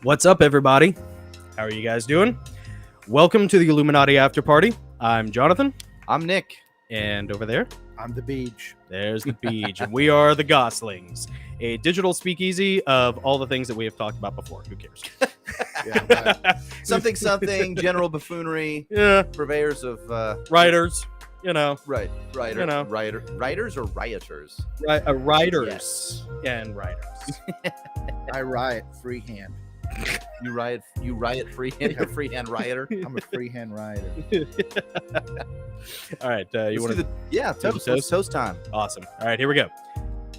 What's up, everybody? How are you guys doing? Welcome to the Illumi-Naughty Afterparty. I'm Jonathan. I'm Nick. And over there, I'm the Beach. there's the Beach. And we are the Goslings, a digital speakeasy of all the things that we have talked about before. Who cares? Yeah, right. Something, general buffoonery, Yeah, purveyors of writers, writers or rioters. writers and writers. I riot freehand. You riot freehand. You're a freehand rioter. I'm a freehand rioter. All right, you want to toast time Awesome. All right, here we go.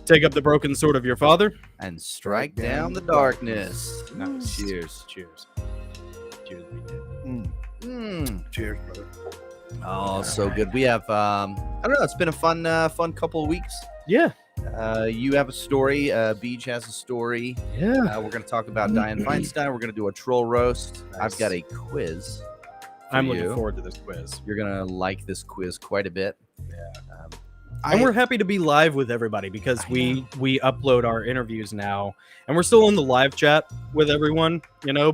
Take up the broken sword of your father. and strike down the darkness. Nice. Cheers. Cheers. Cheers, brother. Oh, so good. We have I don't know. It's been a fun couple of weeks. Yeah. You have a story. Beej has a story. Yeah. We're going to talk about Diane Feinstein. We're going to do a troll roast. Nice. I've got a quiz. I'm for looking you. forward to this quiz. You're going to like this quiz quite a bit. And we're happy to be live with everybody because we upload our interviews now, and we're still in the live chat with everyone,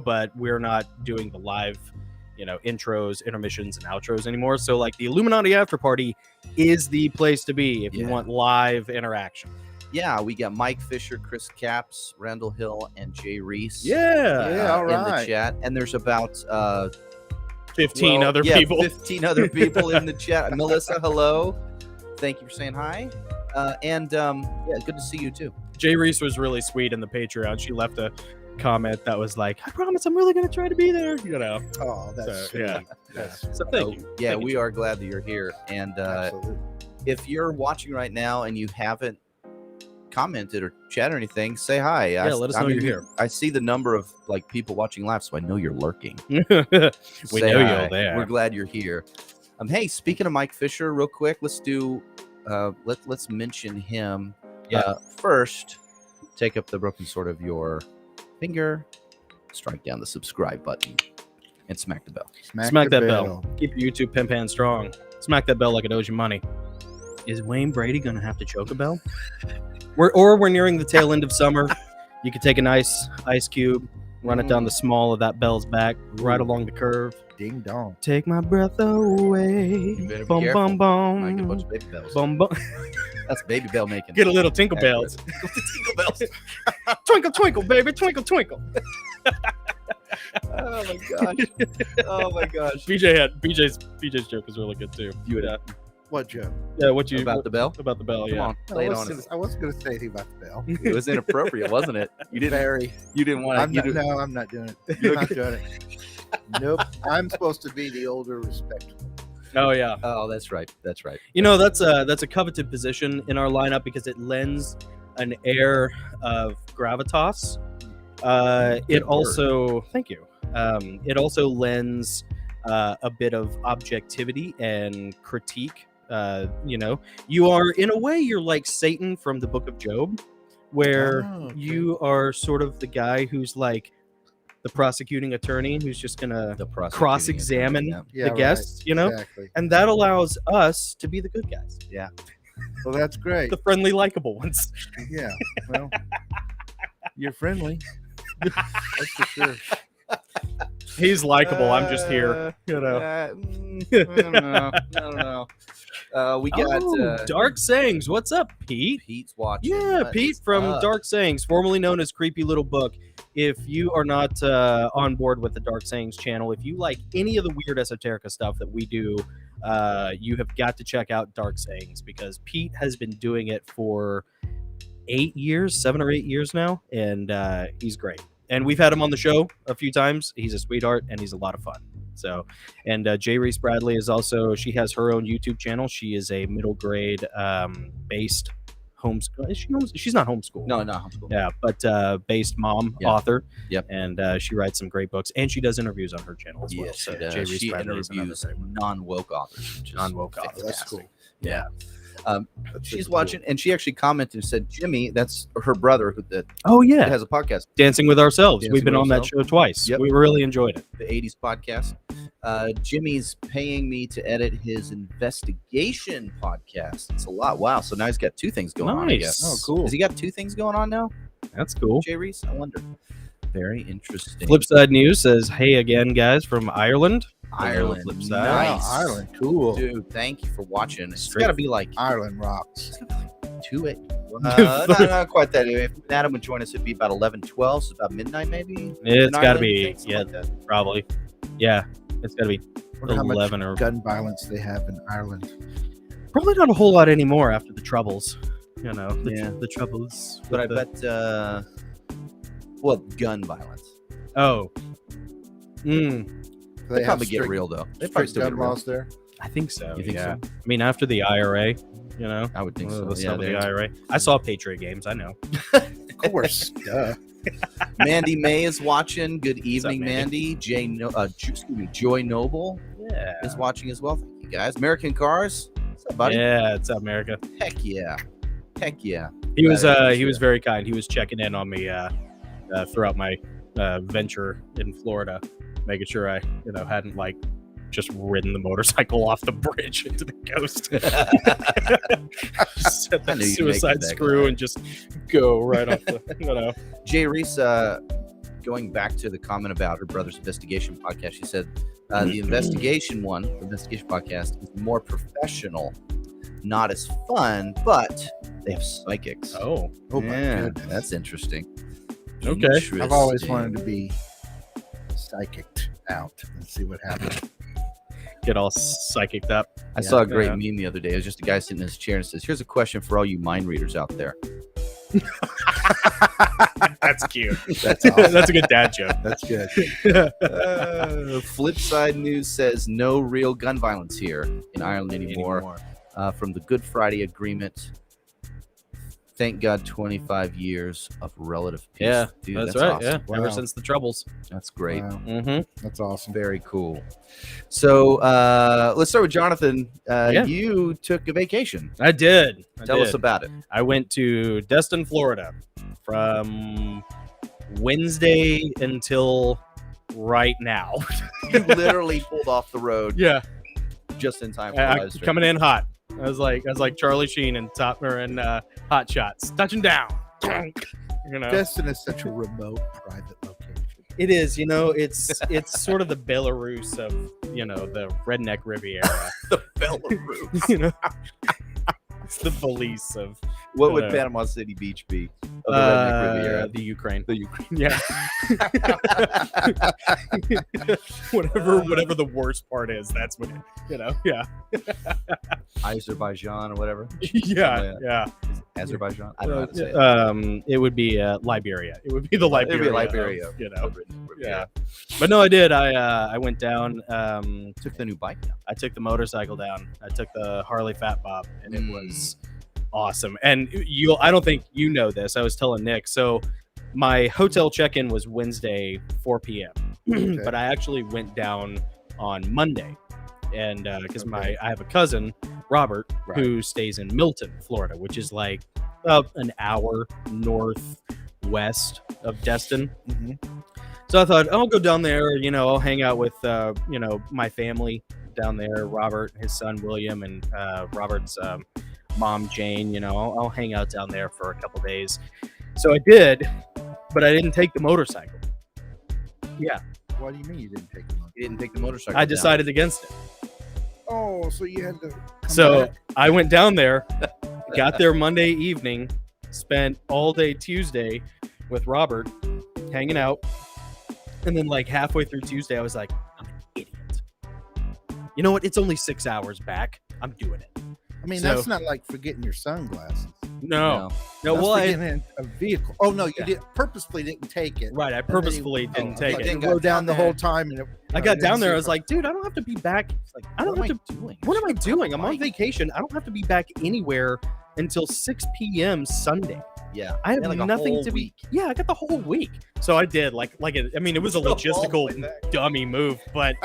but we're not doing the live, intros, intermissions, and outros anymore. So like the Illumi-Naughty Afterparty is the place to be if you want live interaction. Yeah, we got Mike Fisher, Chris Capps, Randall Hill, and Jay Reese. Yeah, all in the right. chat, and there's about 15 other people. 15 other people in the chat. Melissa, hello. Thank you for saying hi. And good to see you too. Jay Reese was really sweet in the Patreon. She left a comment that was like, I promise I'm really going to try to be there, Oh, that's So, sweet. yeah. Yes. So thank you. Yeah, Thank we you. are glad that you're here. And Absolutely. if you're watching right now and you haven't commented or chat or anything, say hi. Yeah, let us know you're here. I see the number of people watching live, so I know you're lurking. We Say know hi. you're there. We're glad you're here. Hey, speaking of Mike Fisher, real quick, let's do let's mention him. Yeah. First, take up the broken sword of your finger, strike down the subscribe button, and smack the bell. Smack that bell. Keep your YouTube pimp hand strong. Smack that bell like it owes you money. Is Wayne Brady going to have to choke a bell? We're nearing the tail end of summer. You could take a nice ice cube, run it down the small of that bell's back, right along the curve. Ding dong. Take my breath away. You better be Bum, careful. bum, Might get a bunch bum. of baby bells. Bum, bum. That's baby bell making. Get a little tinkle bells. Tinkle bells. Twinkle, twinkle, baby. Twinkle, twinkle. Oh my gosh. Oh my gosh. BJ's joke is really good too. What joke? Yeah, what you About the bell? about the bell? Come Yeah. on, lay it on us. I wasn't going to say anything about the bell. It was inappropriate, wasn't it? You didn't. Very. You didn't want to. No, I'm not doing it. I'm not doing it. Nope. I'm supposed to be the older, respectable. Oh yeah. Oh, that's right. That's right. That's a coveted position in our lineup because it lends an air of gravitas. It also, thank you. It also lends a bit of objectivity and critique. You are, in a way, you're like Satan from the Book of Job, where Oh, okay. you are sort of the guy who's like the prosecuting attorney who's just gonna cross-examine Yeah, the right. guests, Exactly. and that allows us to be the good guys, Well, that's great. the friendly, likable ones. Yeah. Well, you're friendly. That's for sure. He's likable. I'm just here, I don't know. We got Dark Sayings. What's up, Pete? Pete's watching. Yeah, What Pete is from up? Dark Sayings, formerly known as Creepy Little Book. If you are not on board with the Dark Sayings channel, if you like any of the weird esoterica stuff that we do, you have got to check out Dark Sayings because Pete has been doing it for 7 or 8 years now, and he's great. And we've had him on the show a few times. He's a sweetheart, and he's a lot of fun. So, and Jay Reese Bradley is also, she has her own YouTube channel. She is a middle grade based homeschool. She's not homeschooled. No, not homeschool. Yeah, but based mom, Yeah. author. Yep. And she writes some great books, and she does interviews on her channel as well. Yes, So she does. Jay Reese She Bradley is another interviews great one. non-woke authors. Which is Non-woke authors. That's fantastic. cool. Yeah. That's She's super watching, and she actually commented and said, "Jimmy, that's her brother that Oh yeah, has a podcast, Dancing with Ourselves. Dancing We've been with on that Ourselves. show twice. Yep. We really enjoyed it. the '80s podcast." Jimmy's paying me to edit his investigation podcast. It's a lot. Wow. So now he's got two things going on. I Nice. guess. Oh, cool. Has he got two things going on now? That's cool. Jay Reese, I wonder. Very interesting. Flipside News says, "Hey again, guys from Ireland." Ireland. Flipside. Wow, Nice. Ireland, cool. Dude, thank you for watching. It's Straight- got to be like Ireland rocks. 2 not quite that. If Adam would join us, it'd be about 11, 12, so about midnight maybe. It's In got to Ireland, be, something yeah, like that. probably. Yeah, it's got to be Wonder how much 11 or gun violence they have in Ireland. probably not a whole lot anymore after the troubles. You know, Yeah. the troubles. But I with bet, well, gun violence. Oh. They probably get real though. They probably Strict still gun get real. laws there. I think so. You think yeah. so? I mean, after the IRA, you know, I would think the so. stuff with Yeah, the IRA. I saw Patriot games. I know. Of course. Duh. Mandy May is watching. Good evening, Mandy? Mandy. Joy Noble Yeah. is watching as well. Thank you guys. American Cars. What's up, buddy? Yeah, it's America. Heck yeah. Heck yeah. He was That is he was good. very kind. He was checking in on me throughout my venture in Florida, making sure I hadn't like just ridden the motorcycle off the bridge into the coast. Just set I that knew you'd make suicide it that screw guy. and just go right off the Jay Reese, going back to the comment about her brother's investigation podcast, she said the investigation podcast is more professional, not as fun, but they have psychics. Oh, Oh my yeah, goodness. that's interesting. Okay. I've always wanted to be psychicked out and see what happens. get all psychicked up. I saw a great Yeah. meme the other day. It was just a guy sitting in his chair and says, "Here's a question for all you mind readers out there." That's cute. That's awesome. That's a good dad joke. That's good. Flipside News says no real gun violence here in Ireland anymore. From the Good Friday Agreement. Thank God, 25 years of relative peace. Yeah, Dude, that's that's right. awesome. Yeah, ever Wow. since the troubles. That's great. Wow, Mm-hmm. that's awesome. Very cool. So let's start with Jonathan. Yeah. You took a vacation. I did. Tell us about it. I went to Destin, Florida, from Wednesday until right now. You literally pulled off the road Yeah, just in time for I, the live stream. coming in hot. I was like Charlie Sheen and Hot Shots, touching down. Destin is such a remote, private location. It is. It's sort of the Belarus of the redneck Riviera. the Belarus. It's the Belize of What would Uh, Panama City Beach be? Of the Redneck Riviera? the Ukraine. The Ukraine. Yeah. whatever the worst part is, that's what yeah. Azerbaijan or whatever. Yeah. Azerbaijan? I don't know how to say it. It would be Liberia. It would be the It'd Liberia. be Liberia. of, Of Redneck Riviera. Yeah. But no, I did. I went down. Took the new bike down. I took the motorcycle down. I took the Harley Fat Bob, and it was awesome. And I don't think you know this. I was telling Nick. So my hotel check-in was Wednesday, 4 p.m. But I actually went down on Monday, and because I have a cousin, Robert, who stays in Milton, Florida, which is like about an hour northwest of Destin. Mm-hmm. So I thought I'll go down there. I'll hang out with my family down there, Robert, his son William, and Robert's mom Jane. I'll hang out down there for a couple days. So I did, but I didn't take the motorcycle. Yeah, What do you mean you didn't take the money? You didn't take the motorcycle I down. decided against it. Oh, so you had to. Come So back. I went down there, got there Monday evening, spent all day Tuesday with Robert, hanging out, and then like halfway through Tuesday, I was like, I'm an idiot. You know what? It's only 6 hours back. I'm doing it. I mean, so- that's not like forgetting your sunglasses. No. That's Well, forgetting a vehicle. Oh no, you Yeah. purposefully didn't take it. right. I And then you- purposefully didn't take like it. You rode down the whole time, and I got down there. I was like, dude, I don't have to be back. Like, I don't what have am I doing? What am I doing? I'm on Bike. vacation. I don't have to be back anywhere until 6 p.m. Sunday. Yeah. I have Yeah, like a nothing whole to week. be. Yeah, I got the whole week. So I did. It was a All the way logistical back. dummy move, but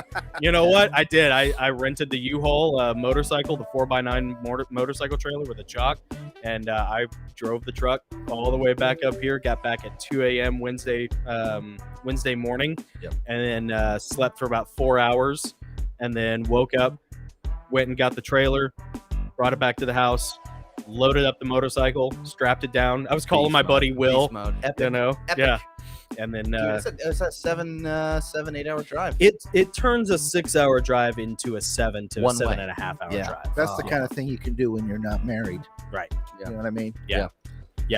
you know what? I did. I rented the U-Haul motorcycle, the 4x9 motorcycle trailer with a chock, and I drove the truck all the way back up here. Got back at 2 a.m. Wednesday morning, Yep. and then slept for about 4 hours, and then woke up, went and got the trailer, brought it back to the house, loaded up the motorcycle, strapped it down. I was calling Beast my mode, buddy Will, beast mode. Epic. you know, Epic. yeah. And then Dude, it's a 7-8 hour drive. it turns a 6-hour drive into a 7 to One a way. 7.5 hour Yeah. drive. That's the kind of thing you can do when you're not married. Right. You know what I mean? Yeah.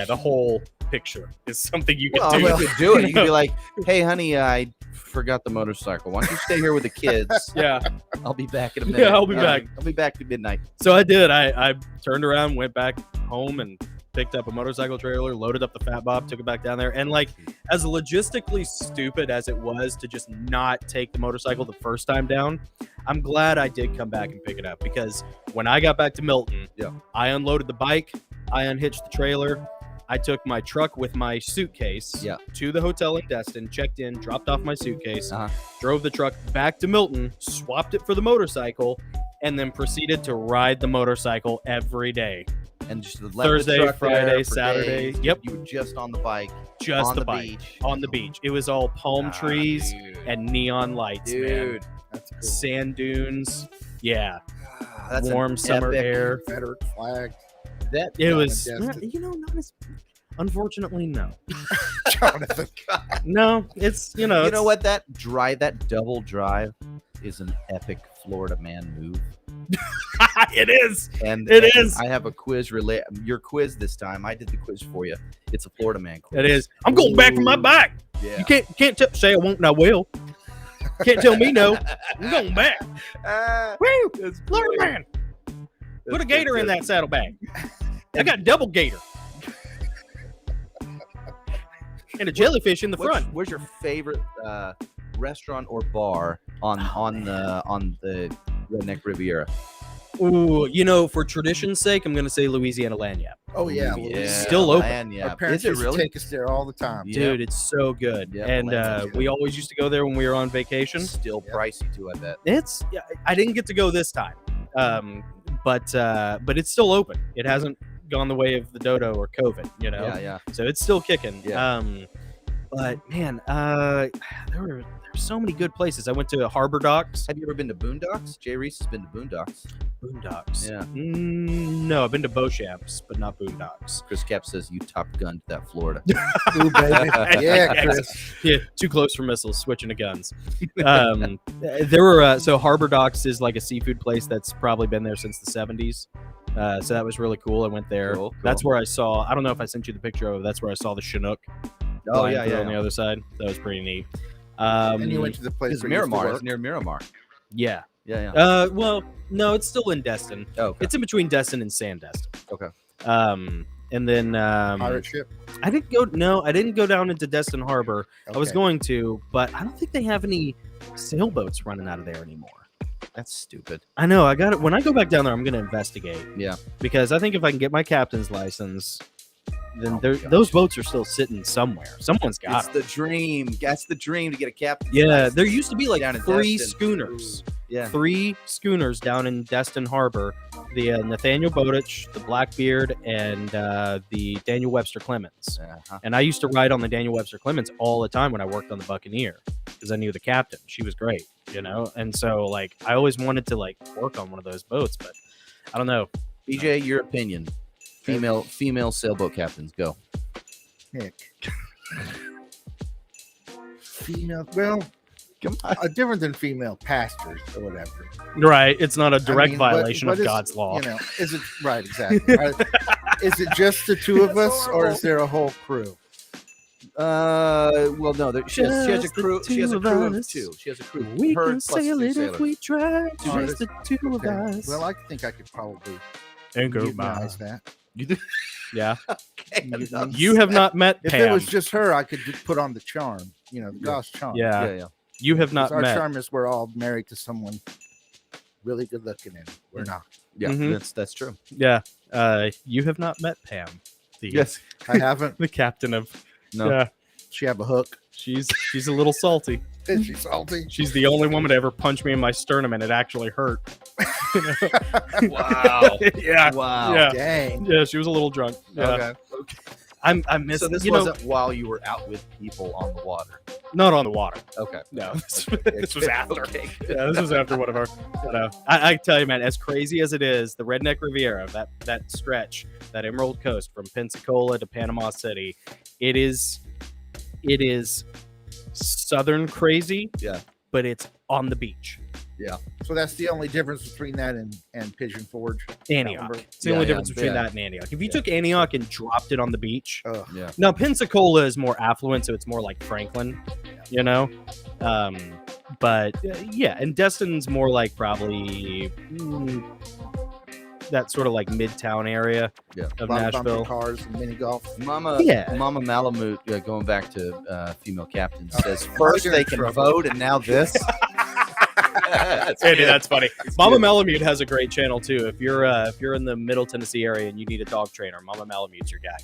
The whole picture is something you can Well, do. you could do it. You could be like, "Hey, honey, I forgot the motorcycle. Why don't you stay here with the kids? Yeah. I'll be back in a minute. Yeah, I'll be back. I'll be back at midnight." So I did. I turned around, went back home, and picked up a motorcycle trailer, loaded up the Fat Bob, took it back down there. And like, as logistically stupid as it was to just not take the motorcycle the first time down, I'm glad I did come back and pick it up, because when I got back to Milton, I unloaded the bike, I unhitched the trailer, I took my truck with my suitcase to the hotel in Destin, checked in, dropped off my suitcase, drove the truck back to Milton, swapped it for the motorcycle, and then proceeded to ride the motorcycle every day. And just Thursday, Friday, Saturday. Days. Yep. You were just on the bike. Just on the the bike. beach. On the beach. It was all palm trees dude. and neon lights, man. Dude. That's cool. Sand dunes. Yeah. That's an Warm summer epic- air. Confederate flag. That It was, Destin. not as. Unfortunately, no. Jonathan. No, it's, you it's, know what? That double drive is an epic Florida man move. It is. And It is. I have a quiz your quiz this time. I did the quiz for you. It's a Florida man quiz. It is. I'm going back for my bike. Yeah. You can't say I won't and I will. Can't tell me no. I'm going back. Woo! Florida man. Put a gator in that saddlebag. I got double gator. And a jellyfish in the front. Where's your favorite restaurant or bar on the Redneck Riviera? Ooh, for tradition's sake, I'm gonna say Louisiana Lanyap. Oh yeah. Still open. Our parents Is it used to really? take us there all the time. Yeah. Dude, it's so good. Yeah, and Lanyap's good. we always used to go there when we were on vacation. Still Yeah. pricey too, I bet. I didn't get to go this time. But it's still open. It hasn't gone the way of the dodo or COVID, Yeah. So it's still kicking. Yeah. But man, there were so many good places. I went to Harbor Docks. Have you ever been to Boondocks? Jay Reese has been to Boondocks. Boondocks. Yeah. No, I've been to Beauchamps, but not Boondocks. Chris Cap says you Top Gunned that Florida. Ooh, baby. Yeah, Chris. Yeah, too close for missiles, switching to guns. There were so Harbor Docks is like a seafood place that's probably been there since the 70s. So that was really cool. I went there. Cool. That's where I saw. I don't know if I sent you the picture of it. That's where I saw the Chinook. Oh flying yeah, through yeah. on the other side. That was pretty neat. And you went to the place It's where you used to Miramar. work. It's near Miramar. Yeah. Yeah. Well, no, it's still in Destin. Oh, okay. It's in between Destin and Sandestin. Okay. And then Pirate ship. I didn't go down into Destin Harbor. I was Okay. going to, but I don't think they have any sailboats running out of there anymore. That's stupid. I know. I got it. When I go back down there, I'm going to investigate. Yeah. Because I think if I can get my captain's license, then Oh my gosh. those boats are still sitting somewhere. Someone's got It's them. the dream. That's the dream to get a captain. Yeah, there used to be like Down in 3 Destin. schooners. Yeah. 3 schooners down in Destin Harbor. The Nathaniel Bowditch, the Blackbeard, and the Daniel Webster Clemens. Uh-huh. And I used to ride on the Daniel Webster Clemens all the time when I worked on the Buccaneer because I knew the captain. She was great, And so, like, I always wanted to, like, work on one of those boats, but I don't know. BJ, your opinion. Female sailboat captains, go. Heck. Female. Well, Come on. different than female pastors or whatever. Right. It's not a direct I mean, what- violation what of is- God's law. Is it right? Exactly. Is it just the two of us, or is there a whole crew? Well, no. She has a Just the crew. She has a two crew of of us. 2. She has a crew. We her can plus sail 2 it sailors. if we try. Oh, Just the two of Okay. us. Well, I think I could probably And go utilize by. that. You do? Yeah. Okay, enough You have not met If Pam. it was just her, I could just put on the charm. The Goss charm. Yeah. Yeah. You have not 'Cause our met. charm is we're all married to someone really good looking, and we're not. Yeah. Mhm. That's true. Yeah. You have not met Pam. I haven't. The captain of. No. Yeah. She have a hook. She's a little salty. Is she salty? She's the only woman to ever punch me in my sternum and it actually hurt. Wow. Yeah. Wow. Yeah. Dang. Yeah, she was a little drunk. Yeah. Okay. I miss. So this you know, wasn't while you were out with people on the water. not on the water. Okay. No, this was after. Okay. Yeah, this was after one of our. You know, I tell you, man, as crazy as it is, the Redneck Riviera, that stretch, that Emerald Coast from Pensacola to Panama City, it is southern crazy. Yeah. But it's on the beach. So that's the only difference between that and Pigeon Forge. Antioch. It's the Yeah, only yeah, difference between yeah. that and Antioch. If you took Antioch and dropped it on the beach, Ugh. Yeah. now Pensacola is more affluent, so it's more like Franklin, you know. But yeah, and Destin's more like probably that sort of like midtown area of A lot of bumper Nashville. cars and mini golf. Mama Malamute, going back to female captains, says first you're they in can trouble. vote and now this. Andy, that's funny. Mama good. Malamute has a great channel too. If you're in the Middle Tennessee area and you need a dog trainer, Mama Malamute's your guy.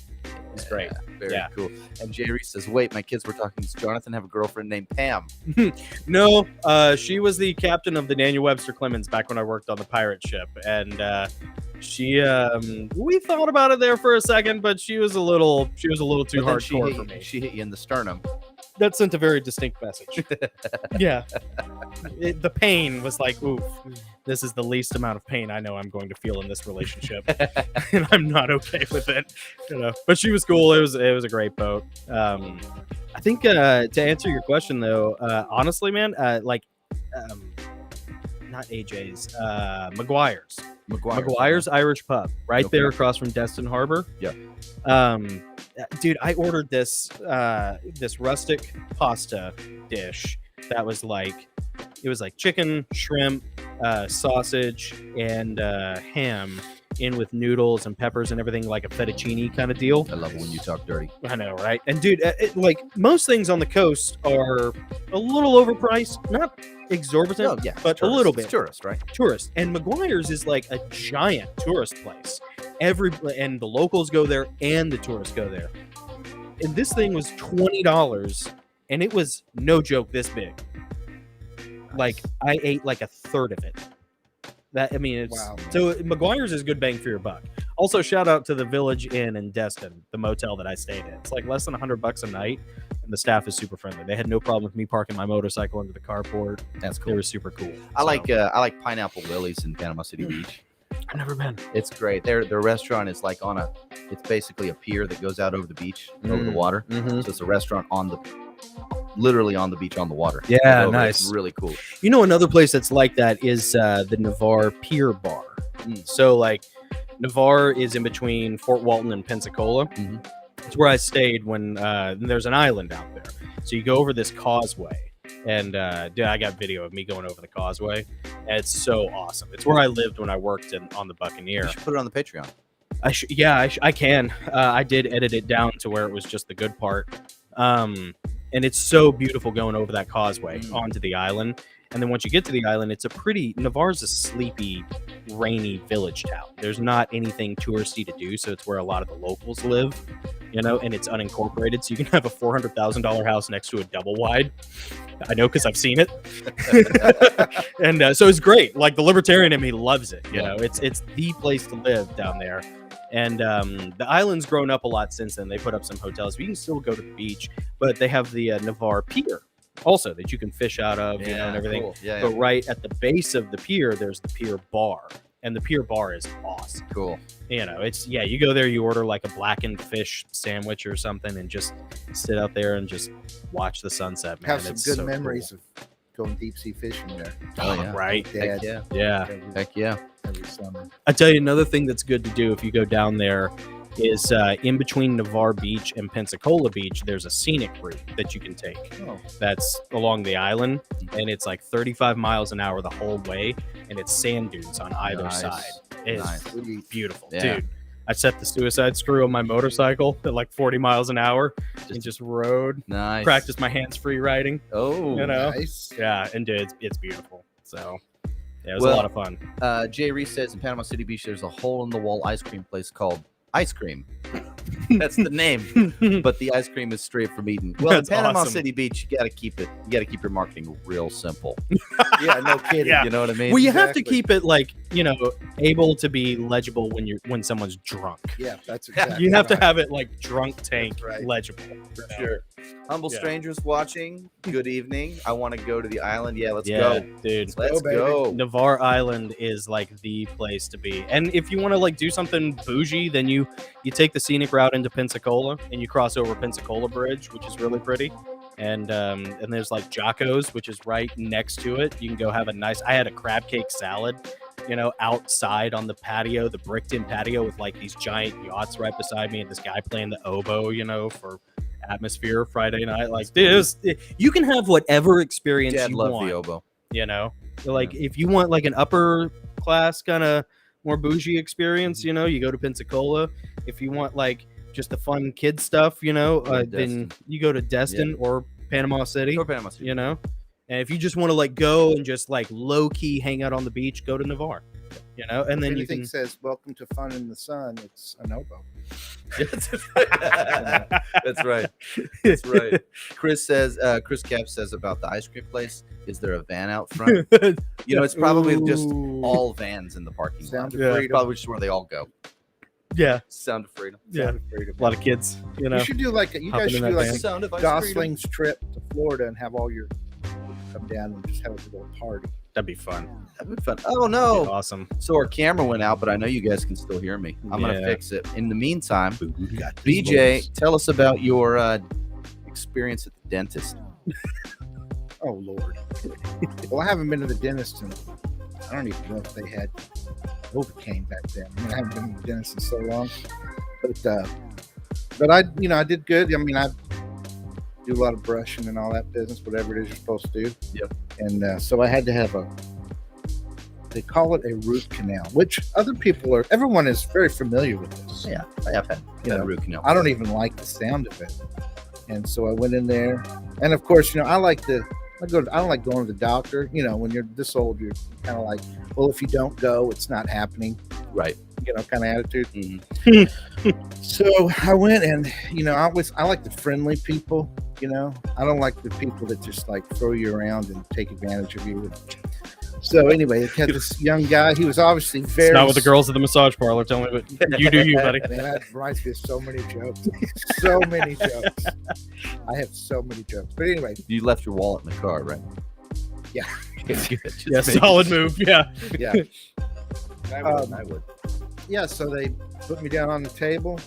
He's great. Very Yeah. cool. And Jay Reese says, wait, my kids were talking. Does Jonathan have a girlfriend named Pam? No, she was the captain of the Daniel Webster Clemens back when I worked on the pirate ship, and she we thought about it there for a second, but she was a little too But then hardcore for me. She hit you in the sternum. That sent a very distinct message. Yeah, the pain was like, oof, this is the least amount of pain I know I'm going to feel in this relationship, and I'm not okay with it. You know, but she was cool. It was a great boat. I think to answer your question though, honestly, man, not AJ's, McGuire's Irish Pub, right Okay. there across from Destin Harbor. Yeah. Dude, I ordered this rustic pasta dish that was like, it was like chicken, shrimp, sausage, and ham in with noodles and peppers and everything, like a fettuccine kind of deal. I love it when you talk dirty. I know, right? And dude, like most things on the coast are a little overpriced, not exorbitant, Oh, yeah. but Tourist. a little It's bit. tourist, right? Tourist. And McGuire's is like a giant tourist place. And the locals go there and the tourists go there. And this thing was $20, and it was no joke this big. Like I ate like a third of it. It's Wow. so McGuire's is good bang for your buck. Also, shout out to the Village Inn in Destin, the motel that I stayed in. It's like less than $100 a night, and the staff is super friendly. They had no problem with me parking my motorcycle into the carport. That's They cool. were super cool. I So, like Pineapple Lily's in Panama City Beach. I've never been. It's great. Their restaurant is like it's basically a pier that goes out over the beach, over the water. Mm-hmm. So it's a restaurant literally on the beach on the water. Yeah, Over. nice. It's really cool. You know, another place that's like that is the Navarre Pier Bar. So, like, Navarre is in between Fort Walton and Pensacola. Mhm. It's where I stayed when there's an island out there. So you go over this causeway, and dude, I got video of me going over the causeway, and it's so awesome. It's where I lived when I worked on the Buccaneer. You should put it on the Patreon. I can. I did edit it down to where it was just the good part. And it's so beautiful going over that causeway onto the island. And then once you get to the island, Navarre's a sleepy, rainy village town. There's not anything touristy to do, so it's where a lot of the locals live, you know, and it's unincorporated. So you can have a $400,000 house next to a double wide. I know because I've seen it. And so it's great. Like the libertarian in me loves it. You know, it's the place to live down there. And the island's grown up a lot since then. They put up some hotels. You can still go to the beach, but they have the Navarre Pier also that you can fish out of, you know, and everything. Cool. Yeah, But right at the base of the pier, there's the pier bar, and the pier bar is awesome. Cool. You know, you go there, you order like a blackened fish sandwich or something, and just sit out there and just watch the sunset. Man, Have some it's good so memories of going deep sea fishing there. Oh, yeah. right? Dad, Heck yeah. Yeah. Heck yeah. every summer. I tell you another thing that's good to do if you go down there is in between Navarre Beach and Pensacola Beach, there's a scenic route that you can take Oh, that's along the island, and it's like 35 miles an hour the whole way, and it's sand dunes on either Nice. side. It's Nice. sweet. beautiful, Yeah. dude. I set the suicide screw on my motorcycle at like 40 miles an hour and just rode, Nice. practice my hands-free riding. Oh, You know? Nice. Yeah, and dude, it's beautiful. So yeah, it was Well, a lot of fun. Jay Reese says in Panama City Beach, there's a hole in the wall ice cream place called ice cream. That's the name, but the ice cream is straight from Eden. Well, That's in Panama awesome. City Beach, you got to keep your marketing real simple. Yeah, no kidding. Yeah. You know what I mean? Well, you have to Exactly. keep it like, able to be legible when someone's drunk. Yeah, that's exactly. You have to right. have it like drunk tank That's right. legible. For sure. Humble Yeah. strangers watching. Good evening. I want to go to the island. Yeah, let's Yeah, go. dude. Let's baby. go. Navarre Island is like the place to be. And if you want to like do something bougie, then you take the scenic route into Pensacola and you cross over Pensacola Bridge, which is really pretty. And there's like Jocko's, which is right next to it. You can go have I had a crab cake salad, outside on the patio, the bricked in patio with like these giant yachts right beside me and this guy playing the oboe, for atmosphere Friday night. Like this, you can have whatever experience Dad you love want. the oboe. Like if you want like an upper class kind of more bougie experience, you go to Pensacola. If you want like just the fun kid stuff, then Destin. you go to Destin or Panama City, Or Panama City. And if you just want to like go and just like low key hang out on the beach, go to Navarre, and If then you anything can. says "Welcome to Fun in the Sun," it's an oboe. That's right. That's right. Chris Cap says about the ice cream place, is there a van out front? It's probably just Ooh. all vans in the parking lot. Sound of Yeah. freedom. Probably just where they all go. Yeah, Sound of freedom. yeah. Sound of freedom. A lot of kids, You should do like you Hopping guys should in do that like van. a Sound of ice freedom. Gosling's trip to Florida and have all your come down and just have a little party. that'd be fun. That'd be fun. Oh That'd be no! awesome. So our camera went out, but I know you guys can still hear me. I'm gonna Yeah. fix it. In the meantime, Got these BJ, boys. tell us about your experience at the dentist. Oh Lord. Well, I haven't been to the dentist in I don't even know if they had Novocaine back then. I haven't been to the dentist in so long. But I did good. I mean, I do a lot of brushing and all that business, whatever it is you're supposed to do. Yep. And so I had to have they call it a root canal, which everyone is very familiar with this. Yeah, I have had You know, root canal. I don't even like the sound of it. And so I went in there, and of course, I don't like going to the doctor. When you're this old, you're kind of like, well, if you don't go, it's not happening. Right. Kind of attitude. Mhm. So I went, and I like the friendly people. I don't like the people that just like throw you around and take advantage of you. So anyway, it had this young guy. He was obviously very. It's not with the girls at the massage parlor. Tell me, but you do you, buddy. Man, that reminds me of so many jokes. So many jokes. I have so many jokes. But anyway, You left your wallet in the car, right? Yeah. It's good. Just Yeah, making solid sure. move. Yeah. yeah. I would. Yeah, so they put me down on the table,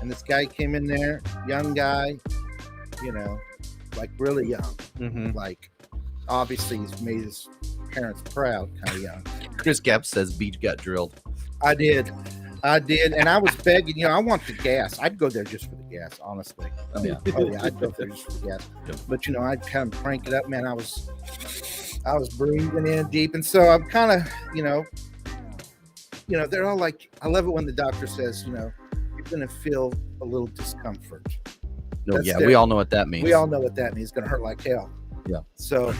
and this guy came in there, young guy, like really young. Mm-hmm. Like, obviously, he's made his parents proud, kind of young. Chris Cap says Beach got drilled. I did, and I was begging. I want the gas. I'd go there just for the gas, honestly. Oh, yeah. I'd go there just for the gas. Yep. But I'd kind of crank it up, man. I was breathing in deep, and so I'm kind of, they're all like, I love it when the doctor says, you're gonna feel a little discomfort. No, That's yeah, their- we all know what that means. We all know what that means. It's gonna hurt like hell. Yeah. So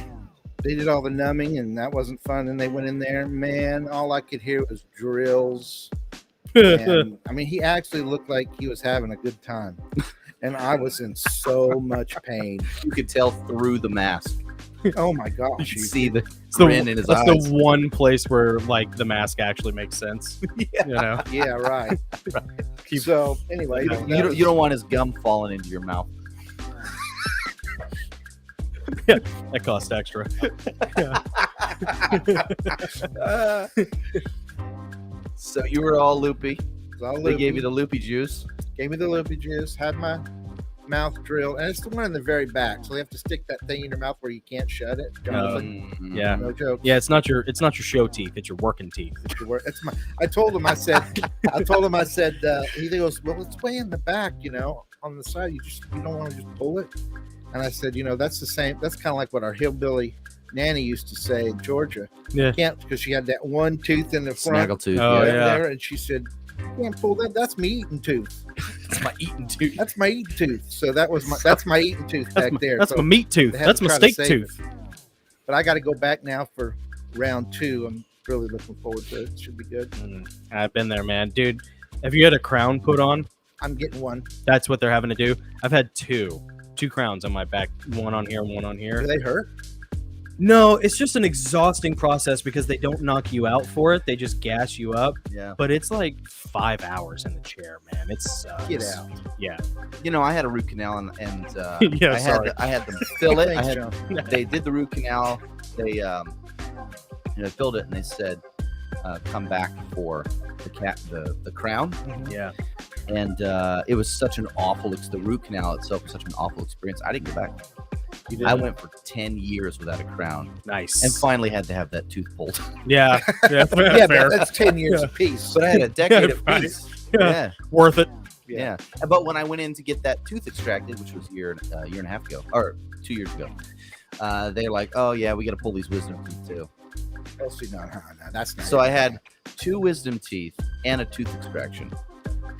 they did all the numbing, and that wasn't fun. And they went in there, man. All I could hear was drills. And I mean, he actually looked like he was having a good time, and I was in so much pain. You could tell through the mask. Oh my You gosh! could see the It's the, grin in his that's eyes. the one place where like the mask actually makes sense. Yeah. Yeah, right. Keep- So anyway, You don't want his gum falling into your mouth. That cost extra. So you were all loopy. all They gave you the loopy juice. gave me the loopy juice, had my mouth drilled, and it's the one in the very back. So they have to stick that thing in your mouth where you can't shut it. Jonathan, Mhm. Yeah. no joke. Yeah, it's not your show teeth, it's your working teeth. It's my. I told him. I said. He goes, well, it's way in the back, on the side. You don't want to just pull it. And I said, that's the same. That's kind of like what our hillbilly nanny used to say in Georgia. Yeah. Can't, because she had that one tooth in the front. Snaggletooth. Oh, right yeah. there, and she said, you can't pull that. That's me eating tooth. It's my eating tooth. That's my eating tooth. So that's my eating tooth back there. That's So my meat tooth. they had That's to my try to steak save tooth. But I got to go back now for round 2. I'm really looking forward to it. It should be good. I've been there, man, dude. Have you had a crown put on? I'm getting one. That's what they're having to do. I've had two crowns on my back, one on here and one on here. Do they hurt? No, it's just an exhausting process because they don't knock you out for it. They just gas you up. Yeah. But it's like 5 hours in the chair, man. It sucks. Get out. Yeah. You know, I had a root canal and Yeah, I had them fill it. Thanks, John. They did the root canal. They filled it and they said, come back for the crown. Yeah. And it was such an awful. The root canal itself was such an awful experience. I didn't go back. I went for 10 years without a crown. Nice. And finally had to have that tooth pulled. Yeah. Yeah, fair. but that's 10 years apiece. But I had a decade of Right. peace. Yeah. Yeah. Worth it. Yeah. But when I went in to get that tooth extracted, which was a year and a half ago, or 2 years ago, they're like, oh, yeah, we got to pull these wisdom teeth too. Oh, see, no, that's not So I it. had 2 wisdom teeth and a tooth extraction.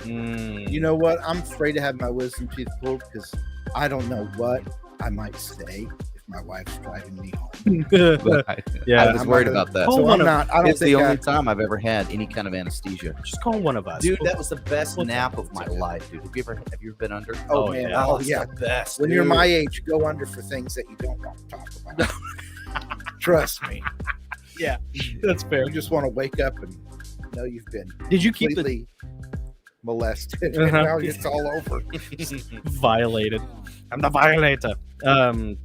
You know what? I'm afraid to have my wisdom teeth pulled because I don't know what I might say if my wife's driving me home. But I was I'm worried not about that. Oh, So one I'm of- not. I don't It's the think only time I've ever had any kind of anesthesia. Just call one of us. Dude, that was the best What's nap up? of my life, dude. Have you ever been under? Oh, Oh, man. yeah. Oh, it's yeah. the best. When you're dude. my age, go under for things that you don't want to talk about. Trust me. Yeah, that's fair. You just want to wake up and know you've been Did you keep the completely molested. Uh-huh. And now it's all over. violated? I'm the violator.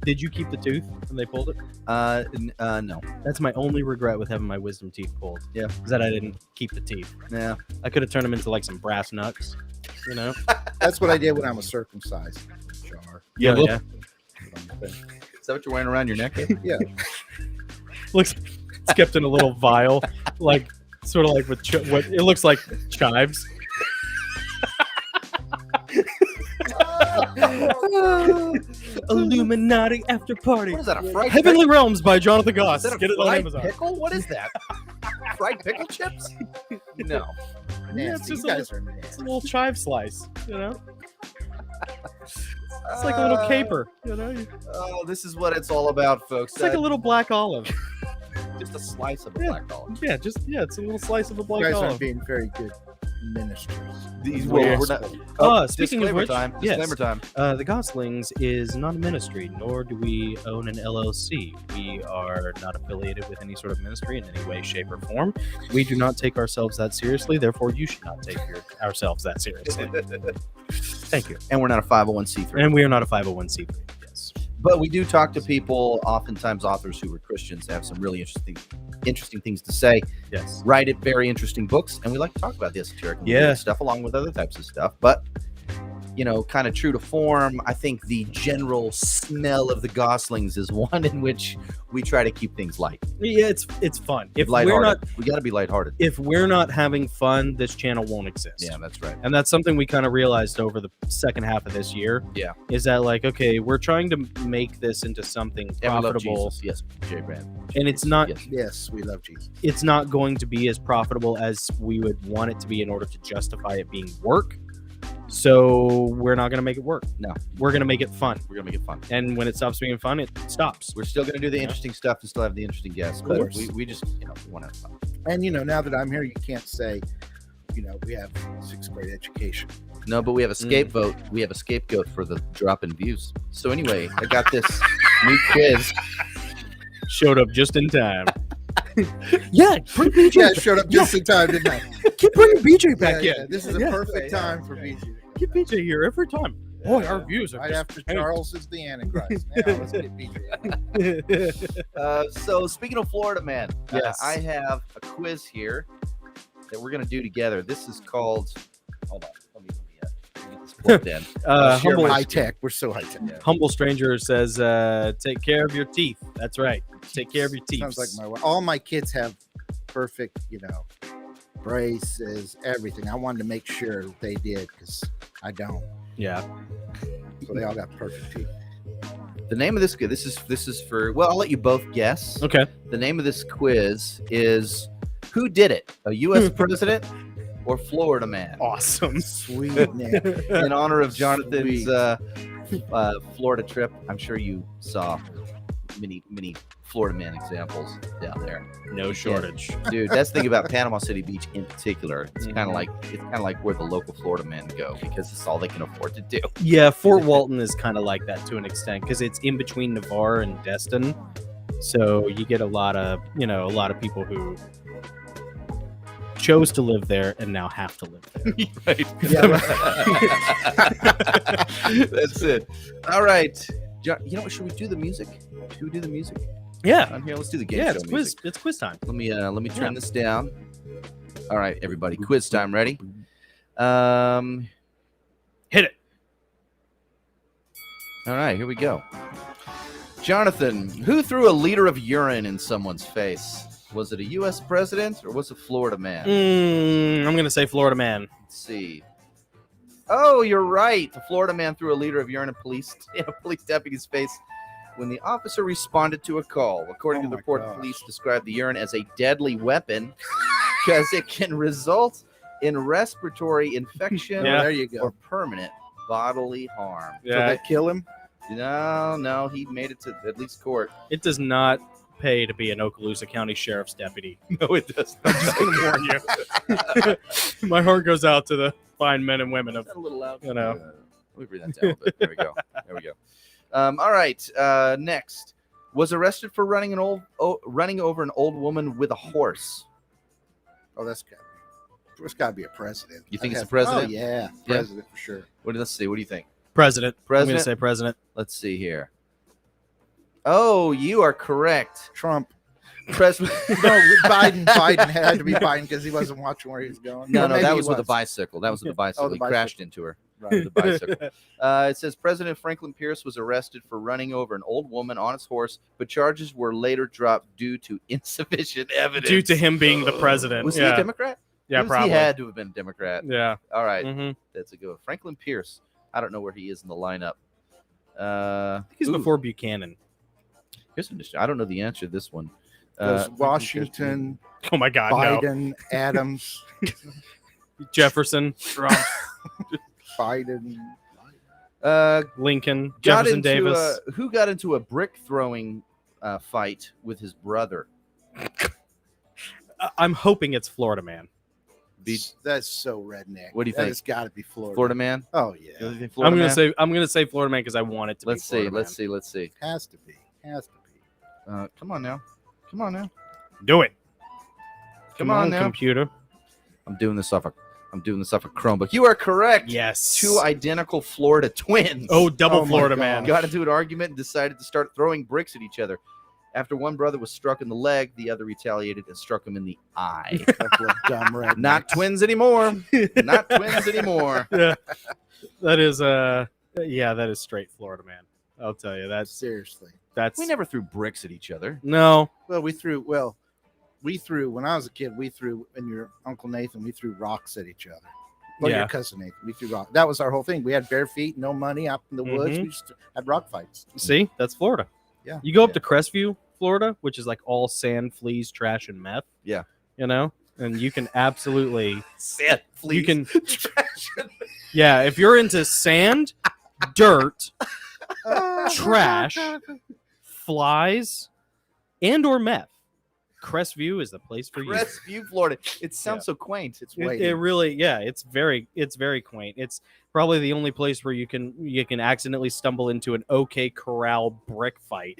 Did you keep the tooth when they pulled it? No. That's my only regret with having my wisdom teeth pulled. Yeah. Is that I didn't keep the teeth. Yeah. I could have turned them into like some brass knucks, you know? That's what I did when I was circumcised. Jar. Yeah. well- Yeah. Is that what you're wearing around your neck? Yeah. Looks, it's kept in a little vial, like sort of like with what it looks like chives. Illuminati Afterparty. What is that? A fried Heavenly Realms by Jonathan pickle? Goss. Is that a Get it on fried Amazon. pickle? What is that? Fried pickle chips? No. Yeah, it's Nasty. just You a guys are It's nasty. a little chive slice, you know? It's like a little caper, you know? It's Oh, this is what it's all about, folks. like a little black olive. Just a slice of a Yeah. black olive. Yeah, it's a little slice of a You black guys olive. aren't being very good ministers. These We're- we're not. Speaking of disclaimer which, time. yes. Disclaimer time. The Goslings is not a ministry, nor do we own an LLC. We are not affiliated with any sort of ministry in any way, shape, or form. We do not take ourselves that seriously. Therefore, you should not take ourselves that seriously. Thank you. And we're not a 501c3. And we are not a 501c3. Yes. But we do talk to people, oftentimes authors who are Christians, that have some really interesting things to say. Yes. Write it very interesting books, and we like to talk about the esoteric and Yeah. weird stuff along with other types of stuff. But you know, kind of true to form, I think the general smell of the Goslings is one in which we try to keep things light, Yeah, it's fun. If lighthearted. we're not We got to be lighthearted. if we're not having fun, this channel won't exist. Yeah, that's right. And that's something we kind of realized over the second half of this year. Yeah. Is that like, okay, we're trying to make this into something And we love profitable. Jesus. Yes, J. Brand. And it's not Yes. Yes, we love Jesus. it's not going to be as profitable as we would want it to be in order to justify it being work. So we're not going to make it work. No. We're going to make it fun. We're gonna make it fun. And when it stops being fun, it stops. We're still gonna do the Yeah. interesting stuff and still have the interesting guests, Of but course. we just we want to have fun. And now that I'm here, you can't say, we have 6th grade education. No, but we have a scapegoat. We have a scapegoat for the drop in views. So anyway, I got this new quiz. Showed up just in time. Yeah, bring BJ. Yeah, I showed up just in time, didn't I? Keep bringing BJ back Yeah, in. this is a Yeah. perfect time for BJ. Get BJ here every time. Boy, our views are Right just after tanked. Charles is the Antichrist. Now let's get BJ. So speaking of Florida Man, Yes. I have a quiz here that we're gonna do together. This is called. Hold on, let me get this plugged in. Share humble, my High tech. We're so high tech. humble stranger says, "Take care of your teeth." That's right. Take care of your teeth. Sounds like my wife. All my kids have perfect, braces, everything. I wanted to make sure they did because I don't. Yeah. So they all got perfect teeth. The name of this this is for. Well, I'll let you both guess. Okay. The name of this quiz is "Who Did It? A U.S. President or Florida Man?" Awesome. Sweet name. In honor of Jonathan's Sweet. Florida trip, I'm sure you saw many Florida man examples down there. No shortage. Dude, that's the thing about Panama City Beach in particular. It's kind of like where the local Florida men go because it's all they can afford to do. Yeah, Fort Walton is kind of like that to an extent because it's in between Navarre and Destin. So you get a lot of people who chose to live there and now have to live there. Right. Yeah. That's it. All right. John, you know what? Should we do the music? Should we do the music? Yeah. On here, let's do the game Yeah, show it's music. quiz. It's quiz time. Let me turn this down. All right, everybody, quiz time. Ready? Hit it. All right, here we go. Jonathan, who threw a liter of urine in someone's face? Was it a U.S. president or was it Florida man? I'm gonna say Florida man. Let's see. Oh, you're right. The Florida man threw a liter of urine in a police deputy's face when the officer responded to a call. According to the report, police described the urine as a deadly weapon because it can result in respiratory infection There you go. or permanent bodily harm. So they kill him? No, he made it to at least court. It does not pay to be an Okaloosa County Sheriff's deputy. No, it does I'm just gonna warn you. My heart goes out to the fine men and women of a little loud. you know. Let me bring that down a bit. There we go. There we go. All right. Next, was arrested for running over an old woman with a horse. Oh, that's got to be a president. You think it's a president? Oh, yeah, president for sure. Let's see. What do you think? President. I'm President? gonna say president. Let's see here. Oh, you are correct. Trump. President. No, Biden had to be Biden because he wasn't watching where he was going. No, Or maybe that he was with a bicycle. That was with a bicycle. the He bicycle. crashed into her. Right. The bicycle. It says President Franklin Pierce was arrested for running over an old woman on his horse, but charges were later dropped due to insufficient evidence. Due to him being the president. Was he a Democrat? Yeah, probably. He had to have been a Democrat. Yeah. All right. Mhm. That's a good one. Franklin Pierce. I don't know where he is in the lineup. I think he's before Buchanan. Here's an issue. I don't know the answer to this one. There's Washington, Oh my God, Biden, Adams, no. Jefferson, Trump, Biden. Lincoln, Got Jefferson into Davis. who got into a brick throwing fight with his brother? I'm hoping it's Florida man. That's so redneck. What do you think? It's got to be Florida. Florida man? Oh You yeah, think Florida man? I'm gonna say Florida man because I want it to Let's be Florida see. Let's see. has to be. Come on now. Do it. Come on now. computer. I'm doing this off a Chromebook. You are correct. Yes. Two identical Florida twins. Oh, double Oh my Florida God. man. Got into an argument and decided to start throwing bricks at each other. After one brother was struck in the leg, the other retaliated and struck him in the eye. Couple of dumb rednecks. Not twins anymore. Not twins anymore. Yeah. That is that is straight Florida man. I'll tell you Seriously. that's We never threw bricks at each other. no. Well, we threw when I was a kid. And your Uncle Nathan, we threw rocks at each other. Well, Yeah. your cousin Nathan, we threw rocks. That was our whole thing. We had bare feet, no money, out in the woods. We just had rock fights. See, that's Florida. Yeah. You go up to Crestview, Florida, which is like all sand, fleas, trash, and meth. Yeah. You know, and you can absolutely Sand, fleas, you can trash. yeah. If you're into sand, dirt, trash, flies, and or meth, Crestview is the place for you. Crestview, Florida. It sounds so quaint. It's It waiting. really, yeah, it's very quaint. It's probably the only place where you can accidentally stumble into an OK Corral brick fight.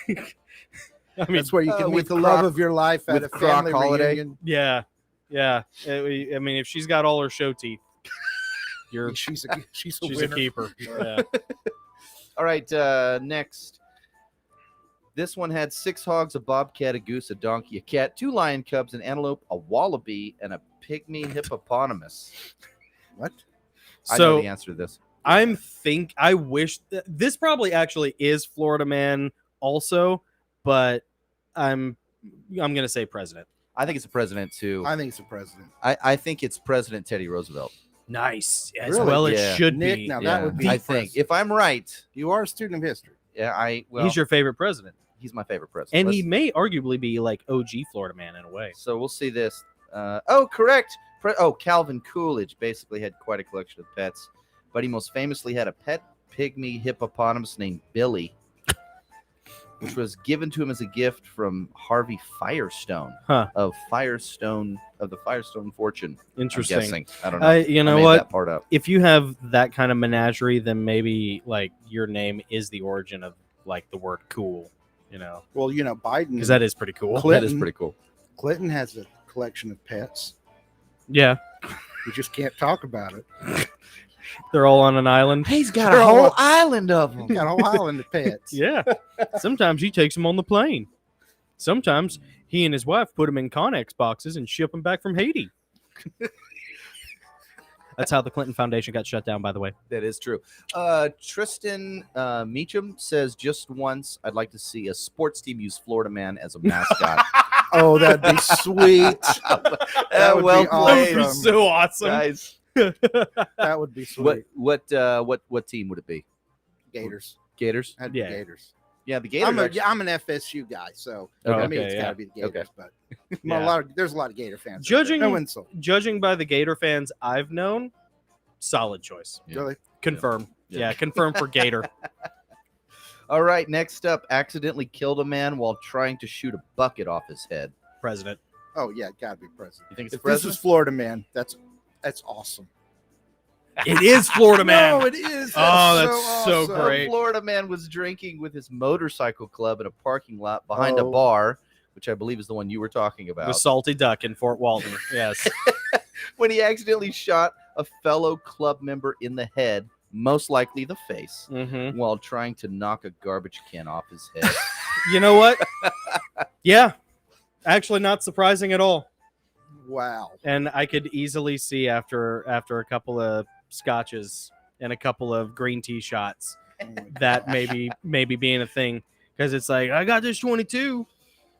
I mean, That's where you can with meet the Croc- love of your life at with a Croc family holiday. reunion. yeah. I mean, if she's got all her show teeth, She's a she's winner. a keeper. Yeah. All right, next. This one had 6 hogs, a bobcat, a goose, a donkey, a cat, 2 lion cubs, an antelope, a wallaby, and a pygmy hippopotamus. What? I know So the answer to this. I wish this probably actually is Florida man also, but I'm gonna say president. I think it's a president too. I think it's a president. I think it's President Teddy Roosevelt. Nice, as Really? well Yeah. it should Nick, be. now Yeah, that would be. I think if I'm right, You are a student of history. yeah, He's your favorite president, he's my favorite president. and he may arguably be like OG Florida man in a way. So we'll see this. Correct. Calvin Coolidge basically had quite a collection of pets, but he most famously had a pet pygmy hippopotamus named Billy, which was given to him as a gift from Harvey Firestone of the Firestone fortune. Interesting. I'm guessing. I don't know. You know I made what? that part up. If you have that kind of menagerie, then maybe like your name is the origin of like the word cool. You know, Well, Biden, because that is pretty cool. Clinton- That is pretty cool. Clinton has a collection of pets. Yeah, We just can't talk about it. they're all on an island. He's got They're a whole all- island of them. He's got a whole island of pets. Yeah. Sometimes he takes them on the plane. Sometimes he and his wife put them in Connex boxes and ship them back from Haiti. That's how the Clinton Foundation got shut down, by the way. That is true. Tristan Meacham says, just once I'd like to see a sports team use Florida Man as a mascot. Oh, that'd be sweet. That would well be played, That would be so awesome. guys. That would be sweet. What team would it be? Gators. Gators? That'd be Yeah. Gators. Yeah, the Gators. I'm an FSU guy, so Okay. for me it's Yeah. got to be the Gators. But Yeah. there's a lot of Gator fans. Judging- no insult. Judging by the Gator fans I've known, solid choice. Yeah. Really? Confirm. Yeah. Yeah, confirm for Gator. All right, next up, accidentally killed a man while trying to shoot a bucket off his head. President. Oh yeah, got to be president. You think it's If the this president? is Florida Man, that's awesome. It is Florida Man. No, it is. Oh, that's so awesome. great. A Florida man was drinking with his motorcycle club in a parking lot behind a Oh. bar, which I believe is the one you were talking about. The Salty Duck in Fort Walton. Yes. When he accidentally shot a fellow club member in the head, most likely the face, Mm-hmm. while trying to knock a garbage can off his head. You know what? Yeah. Actually, not surprising at all. Wow. And I could easily see after a couple of scotches and a couple of green tea shots Oh my that gosh. maybe being a thing, because it's like, I got this 22.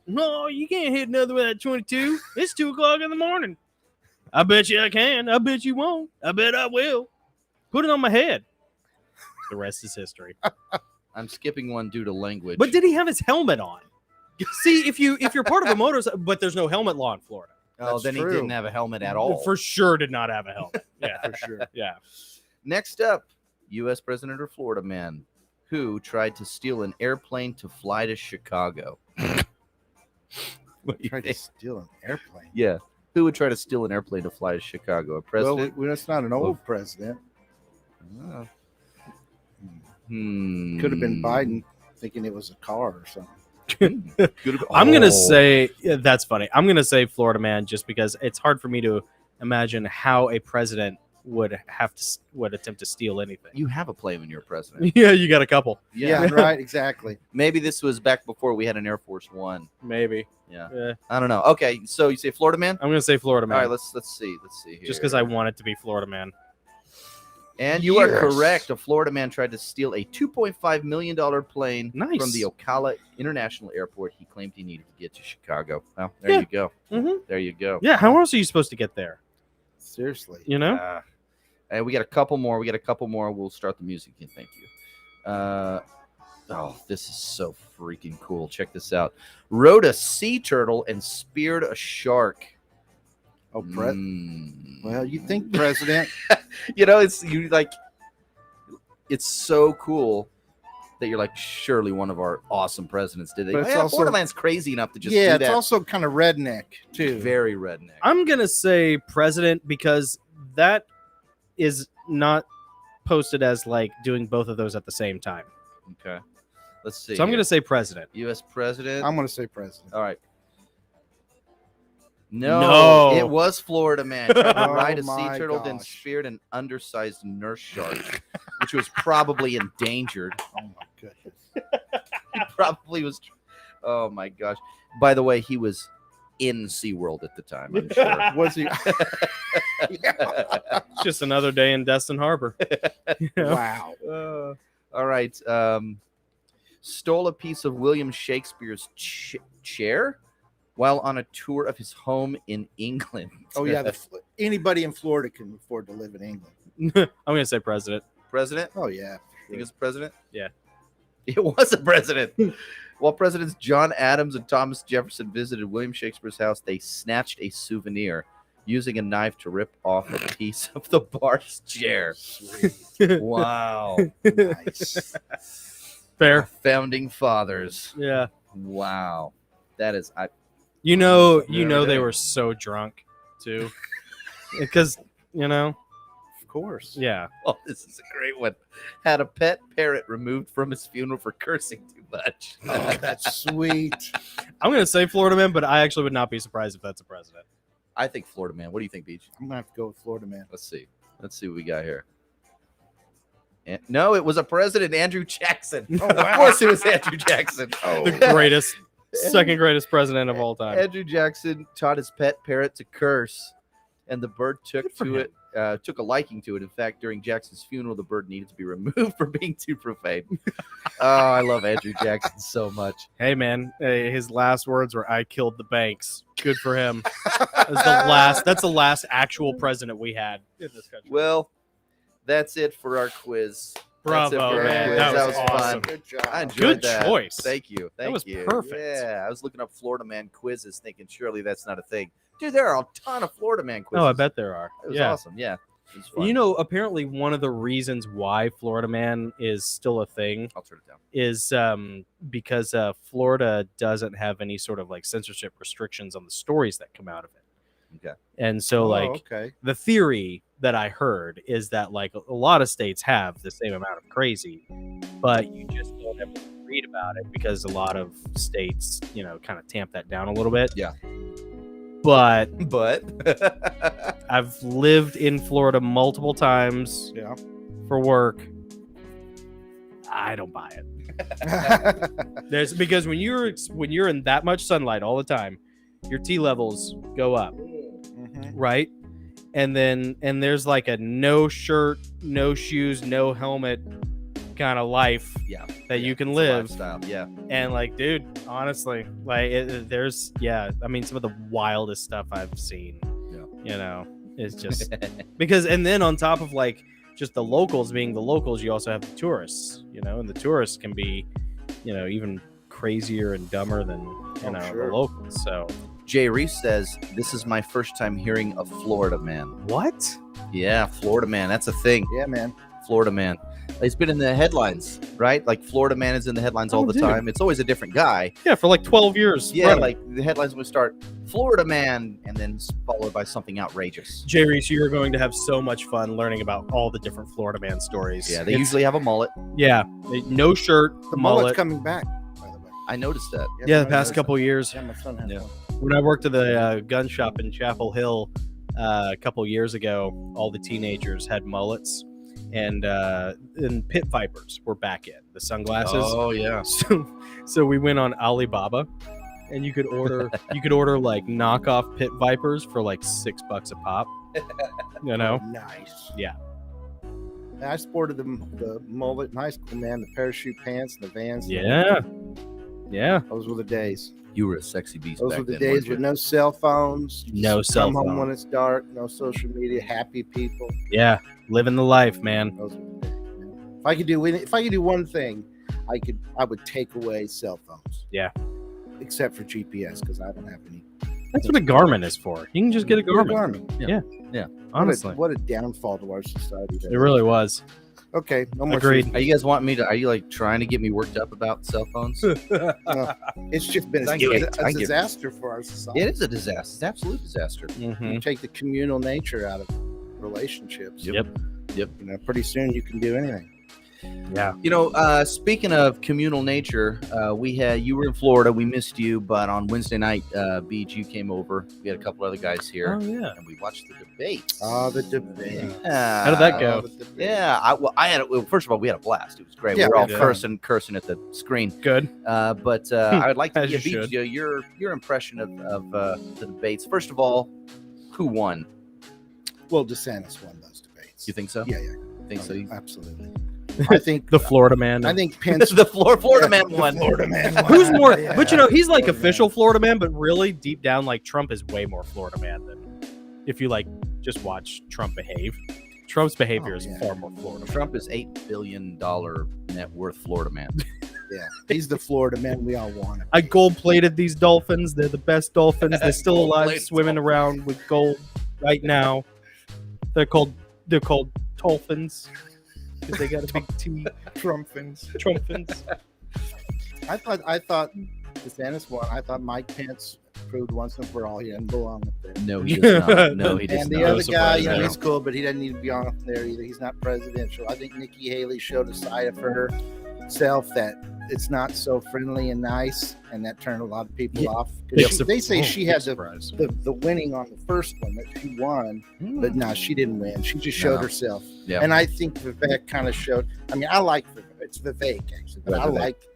No, you can't hit another with that 22. It's 2:00 in the morning. I bet you I can. I bet you won't. I bet I will. Put it on my head. The rest is history. I'm skipping one due to language. But did he have his helmet on? See, if you're part of a motorcycle, but there's no helmet law in Florida. oh, That's then true. he didn't have a helmet at all. For sure, did not have a helmet. Yeah, For sure. yeah. Next up, U.S. President or Florida man who tried to steal an airplane to fly to Chicago. What do you Tried to think? steal an airplane. Yeah. Who would try to steal an airplane to fly to Chicago? A Well, president? that's not an old president. Oh. Could have been Biden thinking it was a car or something. Could have- I'm gonna Oh. say that's funny. I'm gonna say Florida man just because it's hard for me to imagine how a president would attempt to steal anything. You have a plane when you're president. Yeah, you got a couple. Yeah, right. Exactly. Maybe this was back before we had an Air Force One. Maybe. Yeah. Yeah. I don't know. Okay, so you say Florida man? I'm gonna say Florida man. All right, let's see. Let's see here. just because I want it to be Florida man. And you are Yes. correct. A Florida man tried to steal a $2.5 million plane Nice. from the Ocala International Airport. He claimed he needed to get to Chicago. Well, there Yeah. you go. Mhm. There you go. Yeah. How else are you supposed to get there? Seriously. You know. And we got a couple more. We'll start the music again. Thank you. Oh, this is so freaking cool. Check this out. Rode a sea turtle and speared a shark. Oh, Mm. well, you think president? You know, it's so cool that you're like, surely one of our awesome presidents did it. But it's Yeah, also- Florida man's crazy enough to just Yeah, do it's that. also kind of redneck too. Very redneck. I'm gonna say president because that is not posted as like doing both of those at the same time. Okay. Let's see. So I'm here. gonna say president. U.S. president. I'm going to say president. All right. No, No. it was Florida man. Tried to Oh ride a sea my turtle, then gosh. speared an undersized nurse shark, which was probably endangered. Oh my goodness. He probably was. Oh my gosh! By the way, he was in SeaWorld at the time. I'm sure. Was he? It's just another day in Destin Harbor. You know? Wow. All right. Stole a piece of William Shakespeare's chair while on a tour of his home in England. Oh yeah. Anybody in Florida can afford to live in England. I'm gonna say president. President? Oh yeah. Think it's president? Yeah. It was a president. While Presidents John Adams and Thomas Jefferson visited William Shakespeare's house, they snatched a souvenir. using a knife to rip off a piece of the bar's chair. Wow. Nice. Fair. Founding fathers. Yeah. Wow. That is You know Never they did. were so drunk too. Because, Of course. yeah. oh, this is a great one. Had a pet parrot removed from his funeral for cursing too much. Oh, that's sweet. I'm going to say Florida man, but I actually would not be surprised if that's a president. I think Florida man. What do you think, Beach? I'm gonna have to go with Florida man. Let's see what we got here. No, it was a president, Andrew Jackson. Oh, Of wow. course, it was Andrew Jackson. The greatest, second greatest president of all time. Andrew Jackson taught his pet parrot to curse, and the bird took Good for to him. it. Took a liking to it. In fact, during Jackson's funeral, the bird needed to be removed for being too profane. Oh, I love Andrew Jackson so much. Hey man, his last words were "I killed the banks." Good for him. That's the last actual president we had in this country. Well, that's it for our quiz. That's it Bravo, for our man. quiz. That was fun. awesome. Good job. I enjoyed Good that. choice. Thank you. Thank was you. perfect. Yeah, I was looking up Florida man quizzes, thinking surely that's not a thing. Dude, there are a ton of Florida man quizzes. Oh, I bet there are. It was Yeah. awesome. Yeah. It was fun. Apparently one of the reasons why Florida man is still a thing I'll turn it down. is because Florida doesn't have any sort of like censorship restrictions on the stories that come out of it. Okay. And so Okay. the theory that I heard is that like a lot of states have the same amount of crazy, but you just don't ever read about it because a lot of states, kind of tamp that down a little bit. Yeah. But But I've lived in Florida multiple times Yeah. for work. I don't buy it. Because when you're in that much sunlight all the time, your T levels go up, Mhm. right? And there's like a no shirt, no shoes, no helmet kind of life yeah, that you can it's a live. lifestyle. Yeah. And like, dude, honestly, like I mean, some of the wildest stuff I've seen, is just because, and then on top of like just the locals being the locals, you also have the tourists, and the tourists can be, even crazier and dumber than, sure. the locals. So Jay Reese says, "This is my first time hearing of Florida man." what? Yeah, Florida man. That's a thing. Yeah, man. Florida man. It's been in the headlines, right? Like Florida man is in the headlines all Oh, the dude. time. It's always a different guy. Yeah, for like 12 years. Yeah, running. like the headlines would start Florida man and then followed by something outrageous. Jay Reese, you're going to have so much fun learning about all the different Florida man stories. Yeah, they It's- usually have a mullet. no shirt, The mullet. mullet's coming back, by the way. I noticed that. Yeah, the I past noticed couple years. that. Yeah, my son has Yeah. one. When I worked at the gun shop in Chapel Hill a couple years ago, all the teenagers had mullets, and pit vipers were back in the sunglasses. Oh yeah. So we went on Alibaba, and you could order like knockoff pit vipers for like $6 a pop. Nice. Yeah. I sported the mullet in high school, man. The parachute pants and the Vans. Yeah. Those were the days. You were a sexy beast Those back were the then, days weren't with you? no cell phones. You No just cell come home phone. when it's dark. No social media. Happy people. Yeah, living the life, man. Those were the days, man. If I could do one thing, I would take away cell phones. Yeah. Except for GPS, because I don't have any. That's what a Garmin is for. You can just get a Garmin. Yeah. Honestly, What a downfall to our society. that it really was. Okay, no more. Agreed. Are you guys wanting me to? Are you like trying to get me worked up about cell phones? It's just been I a get it. I get it. disaster for our society. It is a disaster. It's an absolute disaster. Mhm. You take the communal nature out of relationships. Yep. Pretty soon you can do anything. Yeah. Speaking of communal nature, you were in Florida. We missed you, but on Wednesday night, Beach, you came over. We had a couple other guys here, Oh yeah. and we watched the debates. Oh, the debate. How did that go? Yeah, first of all, we had a blast. It was great. Yeah, we were all we had cursing at the screen. Good. But I would like to As you get should. Beach, your impression of the debates. First of all, who won? Well, DeSantis won those debates. You think so? Yeah. Think so? Absolutely. I think The Florida man. I think Pence. the Florida man the won. Florida man. won. Who's more? Yeah. But he's like Florida official man. Florida man, but really deep down, like Trump is way more Florida man than if you like just watch Trump behave. Trump's behavior Oh, is yeah. far more Florida. Man. Trump is $8 billion net worth Florida man. Yeah, he's the Florida man we all want. I gold plated these dolphins. They're the best dolphins. They're still alive, Gold-plated swimming around with gold. right now. They're called Tolfins because they got a big T. Trumpins. Trumpins. I thought DeSantis won. I thought Mike Pence proved once and for all he doesn't belong up there. No, he does not. No, he does And not. the other guy, surprise there. he's cool, but he doesn't need to be on up there either. He's not presidential. I think Nikki Haley showed a side of herself that it's not so friendly and nice, and that turned a lot of people off. 'Cause they say she had the winning on the first one, that she won, but no, she didn't win. She just showed herself. Yeah. And I think Vivek kind of showed. I mean, I like Vivek. It's Vivek actually, but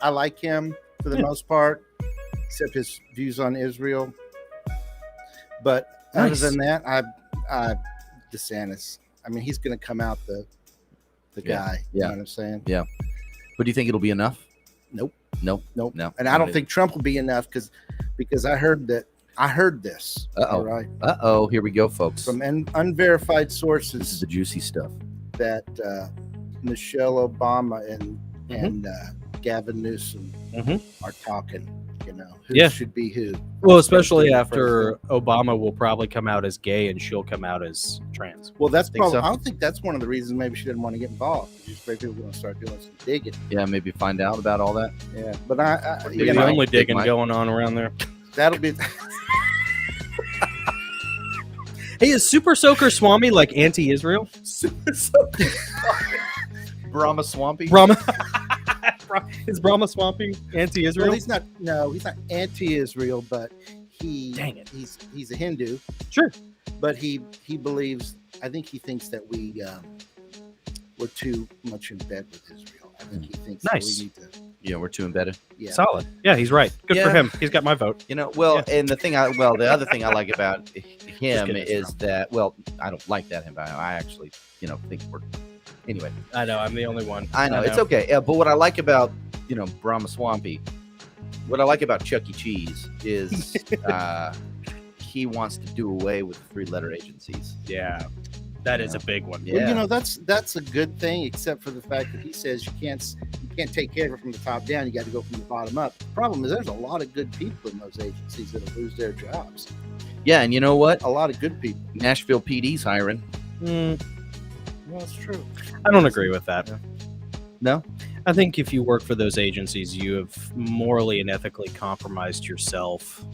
I like him for the most part, except his views on Israel. But other than that, I DeSantis. I mean, he's going to come out the guy. You know what I'm saying? Yeah. But do you think it'll be enough? Nope. No. And I don't think Trump will be enough because I heard this. All right. Here we go, folks. From unverified This is sources the juicy stuff. that Michelle Obama and Gavin Newsom are talking. You know, who should be who. Well, especially after Obama will probably come out as gay and she'll come out as trans. Well, that's Think probably. so? I don't think that's one of the reasons maybe she didn't want to get involved. She's afraid people are going to start doing some digging. Yeah, maybe find out about all that. Yeah, but I Maybe you the know, only digging Mike. going on around there. that'll be. Hey, is Super Soaker Swami like anti-Israel? Brahma Swampy? Brahma is Brahma Swampy anti-Israel? Well, he's not. No, he's not anti-Israel, but Dang it. he's a Hindu. Sure. But he believes. I think he thinks that we're too much in bed with Israel. I think he thinks Nice. that we need to. Yeah, we're too embedded. Yeah. Solid. Yeah, he's right. Good for Yeah. him. He's got my vote. You know, well, and the other thing I like about him kidding, is Trump. that, well, I don't like that him, but I actually, think we're. Anyway, I know. I'm the only one. I know it's okay. But what I like about, Brahma Swampy, what I like about Chuck E. Cheese is he wants to do away with 3-letter agencies. Yeah. That is a big one. Yeah. Well, that's a good thing, except for the fact that he says you can't take care of it from the top down. You got to go from the bottom up. The problem is there's a lot of good people in those agencies that'll lose their jobs. Yeah, and you know what? A lot of good people. Nashville PD's hiring. Mm, Well, that's true. I don't agree with that. No? I think if you work for those agencies, you have morally and ethically compromised yourself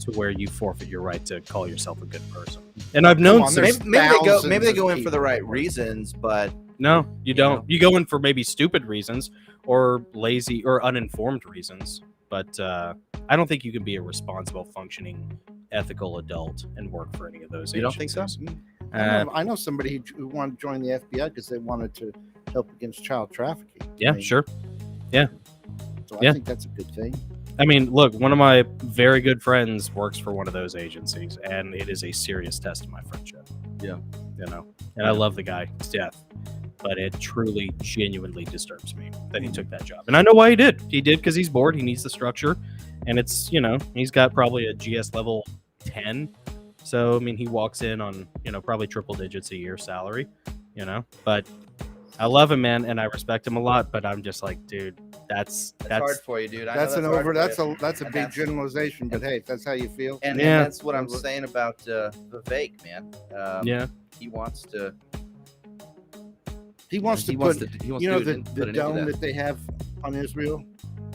to where you forfeit your right to call yourself a good person. And I've known on, some. there's Maybe they go thousands in of for the people right that work. reasons, but No, you don't. know? You go in for maybe stupid reasons or lazy or uninformed reasons. But I don't think you can be a responsible, functioning, ethical adult and work for any of those you don't think so? agencies. I know somebody who wanted to join the FBI because they wanted to help against child trafficking. Yeah, I mean, sure. So Yeah. I think that's a good thing. I mean, look, one of my very good friends works for one of those agencies, and it is a serious test of my friendship. Yeah. And I love the guy to death, but it truly, genuinely disturbs me that he took that job. And I know why he did. He did because he's bored. He needs the structure, and it's, he's got probably a GS level 10. So, I mean, he walks in on, probably triple digits a year salary, but I love him, man, and I respect him a lot, but I'm just like, dude, that's hard for you, dude. That's a big generalization, but hey, if that's how you feel. And Yeah. that's what I'm saying about Vivek, man. yeah. He wants to. He wants to he put, wants to put the it into dome that they have on Israel,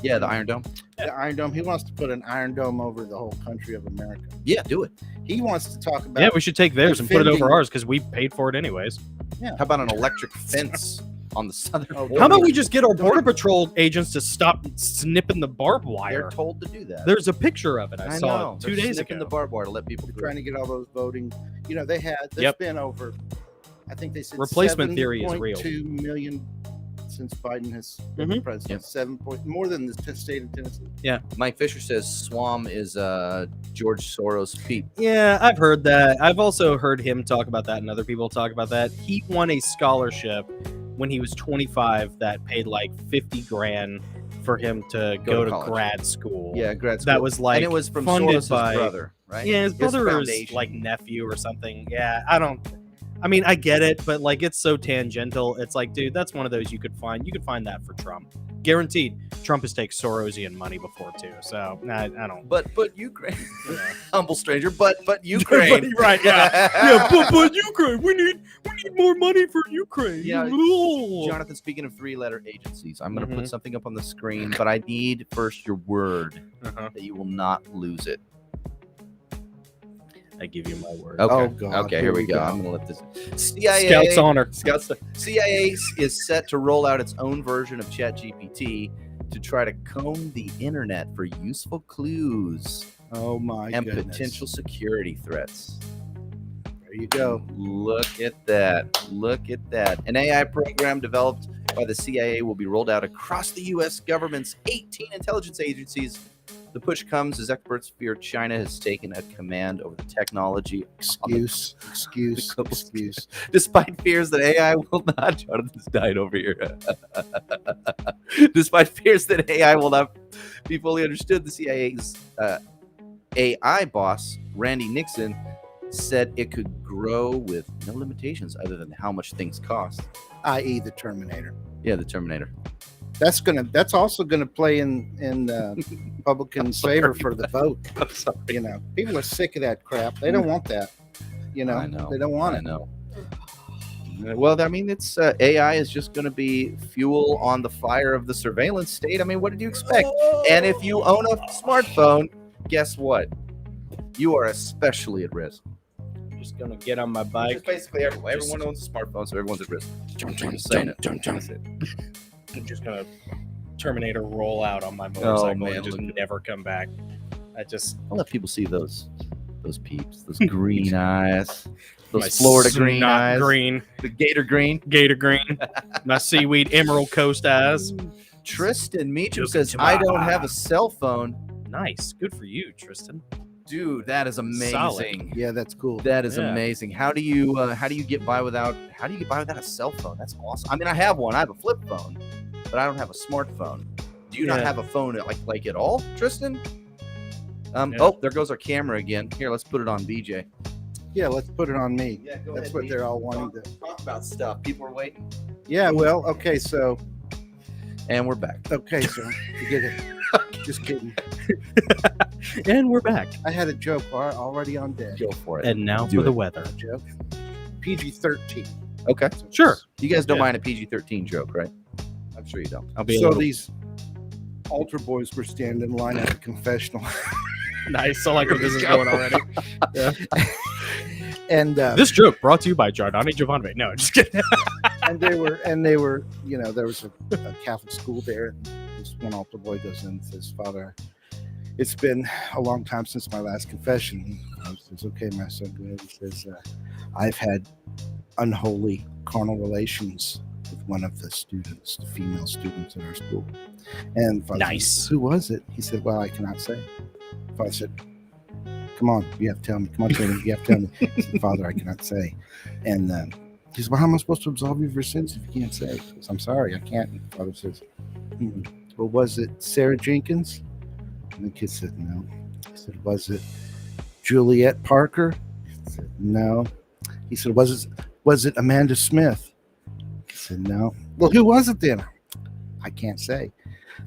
Yeah, the Iron Dome. the Iron Dome. He wants to put an Iron Dome over the whole country of America. Yeah, do it. He wants to talk about. Yeah, we should take theirs and put it over defending- ours because we paid for it anyways. How about an electric fence on the southern Oh, border? How about we just get our Border Patrol agents to stop snipping the barbed They're wire? told to do that. There's a picture of it. I saw know. it 2 They're days snipping ago. the barbed wire to let people They're through. trying to get all those voting. There's Yep. been over. I think they said Replacement theory is real. 7.2 million since Biden has been Mhm. president. 7 point more than the state of Tennessee. Mike Fisher says Swam is George Soros' peep. Yeah, I've heard that. I've also heard him talk about that and other people talk about that. He won a scholarship when he was 25 that paid like 50 grand for him to Go go to to college. grad school. Yeah, grad school. That was like and it was from funded Soros' by brother, right? Yeah, his brother or his foundation. like nephew or something. Yeah, I mean, I get it, but like it's so tangential. It's like, dude, that's one of those you could find. You could find that for Trump. guaranteed. Trump has taken Sorosian money before too, so I don't. But Ukraine, humble stranger. But Ukraine, right? Yeah, but Ukraine. We need more money for Ukraine. Yeah, Jonathan. Speaking of 3-letter agencies, I'm going to put something up on the screen, but I need first your word that you will not lose it. I give you my word. Okay. Oh, God. Okay, here we go. I'm going to let this. CIA. Scout's honor. CIA is set to roll out its own version of ChatGPT to try to comb the internet for useful clues Oh my and goodness. potential security threats. There you go. Look at that. Look at that. An AI program developed by the CIA will be rolled out across the U.S. government's 18 intelligence agencies. The push comes as experts fear China has taken a command over the technology. Excuse. Despite fears that AI will not, Jonathan's died over here. Despite fears that AI will not be fully understood, the CIA's AI boss, Randy Nixon, said it could grow with no limitations other than how much things cost. I.e. the Terminator. Yeah, the Terminator. That's also gonna play in Republicans' favor for the vote. I'm sorry. You know, people are sick of that crap. They don't want that. You know, I know. they don't want I it. know. Well, I mean, it's AI is just going to be fuel on the fire of the surveillance state. I mean, what did you expect? And if you own a smartphone, guess what? You are especially at risk. Just gonna get on my Just bike. basically everyone owns a smartphone, so everyone's at risk. I'm saying it. That's it. I'm just gonna Terminator roll out on my motorcycle man, and just look at never come back. I'll let people see those peeps, those green eyes, those My Florida green snot eyes, green, the gator green. my seaweed emerald coast eyes. Tristan Meacham Look says, into my I don't eye." have a cell phone. Nice, good for you, Tristan. Dude, that is amazing. Solid. Yeah, that's cool. That is Yeah. amazing. How do you get by without a cell phone? That's awesome. I mean, I have one. I have a flip phone, but I don't have a smartphone. Do you not Yeah. have a phone like at all, Tristan? Yeah. Oh, there goes our camera again. Here, let's put it on BJ. Yeah, let's put it on me. Yeah, go That's ahead, what BJ. they're all wanting to. Talk about stuff. People are waiting. Yeah, well, okay, so And we're back. forget it. Just kidding. And we're back. I had a joke already on deck. Go for it. And now Do for the it. weather. Joke. PG-13. Okay. Sure. You guys don't Yeah. mind a PG-13 joke, right? I'm sure you don't. I'll be a So little these altar boys were standing in line at the confessional, nice. I like where this is going already. and This joke brought to you by Giordani Giovanni. No, just kidding. and they were, you know, there was a Catholic school there. This one altar boy goes in and says, "Father, it's been a long time since my last confession." He says, "Okay, my son, go ahead." He says, "I've had unholy carnal relations with one of the students, the female students in our school." And Father Nice. says, "Who was it?" He said, "Well, I cannot say." Father said, "Come on, you have to tell me. Come on, tell me. You have to tell me." He said, "Father, I cannot say." And he said, "Well, how am I supposed to absolve you of your sins if you can't say?" He says, "I'm sorry, I can't." And Father says, "Well, was it Sarah Jenkins?" And the kid said, "No." He said, "Was it Juliet Parker?" He said, "No." He said, Was it Amanda Smith?" He said, "No." "Well, who was it then?" "I can't say."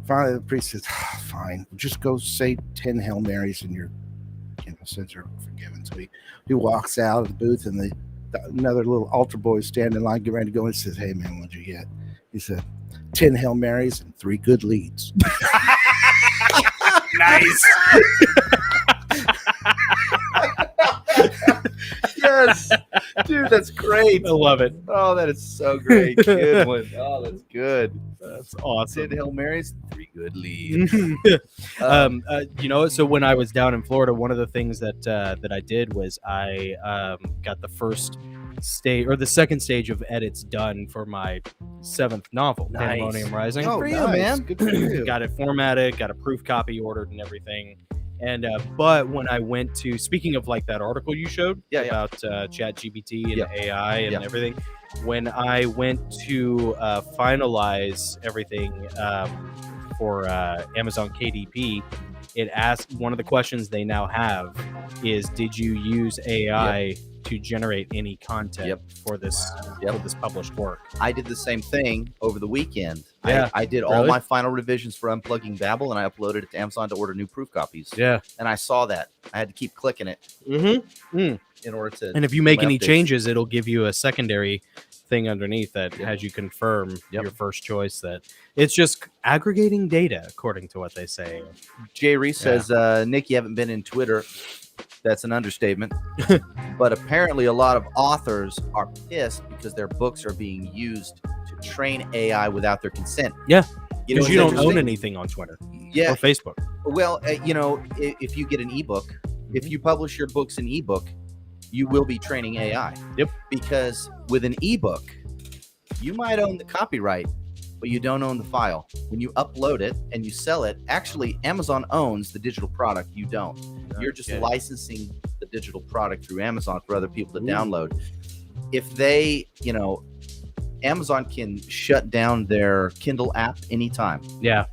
Finally, the priest says, "Fine, just go say 10 Hail Marys and your sins are forgiven." So he walks out of the booth, and another little altar boy is standing in line, getting ready to go, and says, "Hey, man, what'd you get?" He said, 10 Hail Marys and 3 good leads. Nice. Yes, dude, that's great. I love it. Oh, that is so great. Good one. Oh, that's good. That's awesome. 10 Hail Marys, 3 good leads. You know, so when I was down in Florida, one of the things that I did was I got the first stage or the second stage of edits done for my 7th novel, Nice. Pandemonium Rising. for you, man. Good for you. Got it formatted, got a proof copy ordered and everything. And but when I went to, speaking of like that article you showed about ChatGPT and Yeah. AI and Yeah. everything, when I went to finalize everything for Amazon KDP, it asked, one of the questions they now have is, did you use AI to generate any content for this for this published work. I did the same thing over the weekend. Yeah, I did all really? my final revisions for Unplugging Babel, and I uploaded it to Amazon to order new proof copies. Yeah. And I saw that. I had to keep clicking it Mm-hmm. in order to. And if you make my any updates. changes, it'll give you a secondary thing underneath that has you confirm your first choice. That it's just aggregating data, according to what they say. Jay Reese says, Nick, you haven't been in Twitter. That's an understatement. But apparently a lot of authors are pissed because their books are being used to train AI without their consent. Yeah. You know, Because you don't own anything on Twitter or Facebook. Well, you know, if you get an ebook, if you publish your books in ebook, you will be training AI. Yep. Because with an ebook, you might own the copyright, but you don't own the file. When you upload it and you sell it, actually Amazon owns the digital product. You don't. You're just licensing the digital product through Amazon for other people to download. If they, you know, Amazon can shut down their Kindle app anytime. Yeah.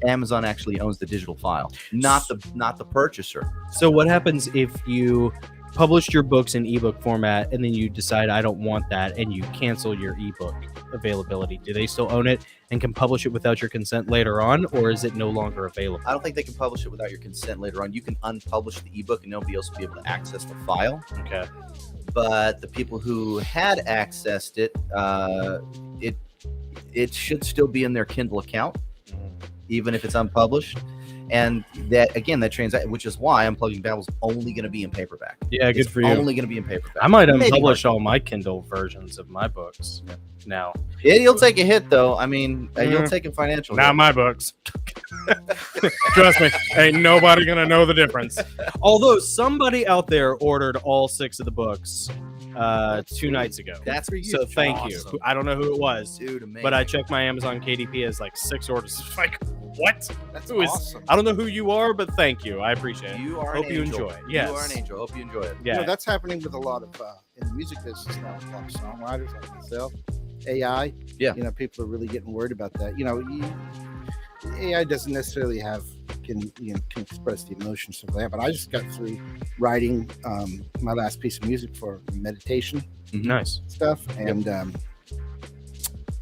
Amazon actually owns the digital file, not the purchaser. So what happens if you published your books in ebook format and then you decide I don't want that and you cancel your ebook availability? Do they still own it and can publish it without your consent later on, or is it no longer available? I don't think they can publish it without your consent later on. You can unpublish the ebook and nobody else will be able to access the file. Okay. But the people who had accessed it, it should still be in their Kindle account, even if it's unpublished. And that, again, that transaction, which is why Unplugging Babel's only going to be in paperback. Yeah, good it's for you. Only going to be in paperback. I might Maybe unpublish all my Kindle versions of my books now. You'll take a hit, though. I mean, you'll take a financial Not hit. my books. Trust me, ain't nobody gonna know the difference. Although somebody out there ordered all 6 of the books 2 nights ago. That's for you. So thank you. I don't know who it was, Dude, amazing. but I checked my Amazon KDP as like 6 orders. Like, what? That's Who is- awesome. I don't know who you are, but thank you. I appreciate it. You are Hope an you angel. enjoy. Yes. You are an angel. Hope you enjoy it. Yeah. You know, that's happening with a lot of in the music business now. A lot of songwriters like myself, AI. Yeah. You know, people are really getting worried about that. You know, AI doesn't necessarily can express the emotions of that. But I just got through writing my last piece of music for meditation Nice. stuff, and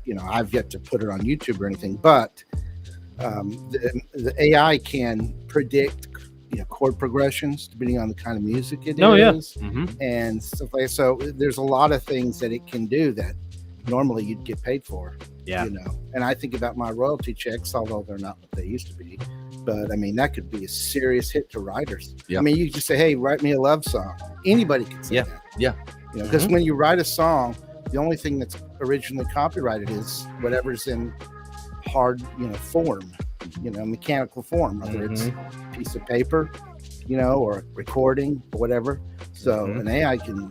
you know, I've yet to put it on YouTube or anything, but the AI can predict, you know, chord progressions depending on the kind of music it is, and stuff like that. So there's a lot of things that it can do that normally you'd get paid for. Yeah. You know, and I think about my royalty checks, although they're not what they used to be. But I mean, that could be a serious hit to writers. Yeah. I mean, you just say, "Hey, write me a love song." Anybody can say that. Yeah. You know, because when you write a song, the only thing that's originally copyrighted is whatever's in hard, you know, form, you know, mechanical form, whether it's a piece of paper, you know, or a recording or whatever. So an AI can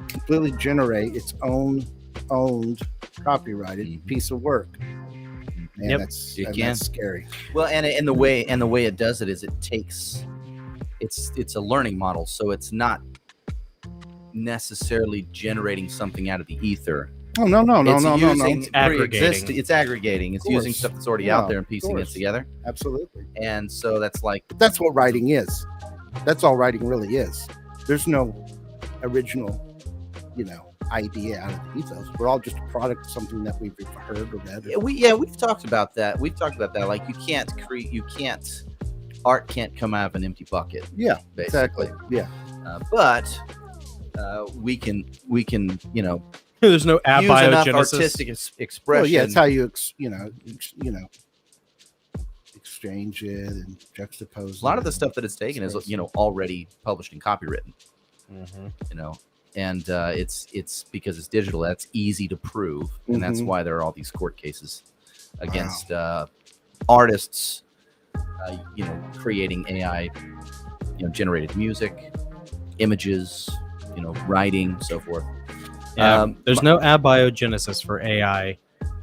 completely generate its own owned copyrighted piece of work. And that's scary. Well, and the way it does it is it takes it's a learning model, so it's not necessarily generating something out of the ether. Oh no. It's aggregating. It's aggregating. It's using stuff that's already out there and piecing it together. Absolutely. And so that's like that's what writing is. That's all writing really is. There's no original, you know, idea out of the ethos. We're all just a product of something that we've heard or read. We've talked about that. Like art can't come out of an empty bucket. Yeah, basically. exactly. Yeah. But we can, you know, There's no use enough abiogenesis. artistic expression. Well, yeah, it's how you exchange it and juxtapose. A lot of the stuff that it's taken is, you know, already published and copywritten. You know, and it's because it's digital. That's easy to prove, and that's why there are all these court cases against artists, you know, creating AI, you know, generated music, images, you know, writing, so forth. Yeah, there's no abiogenesis for AI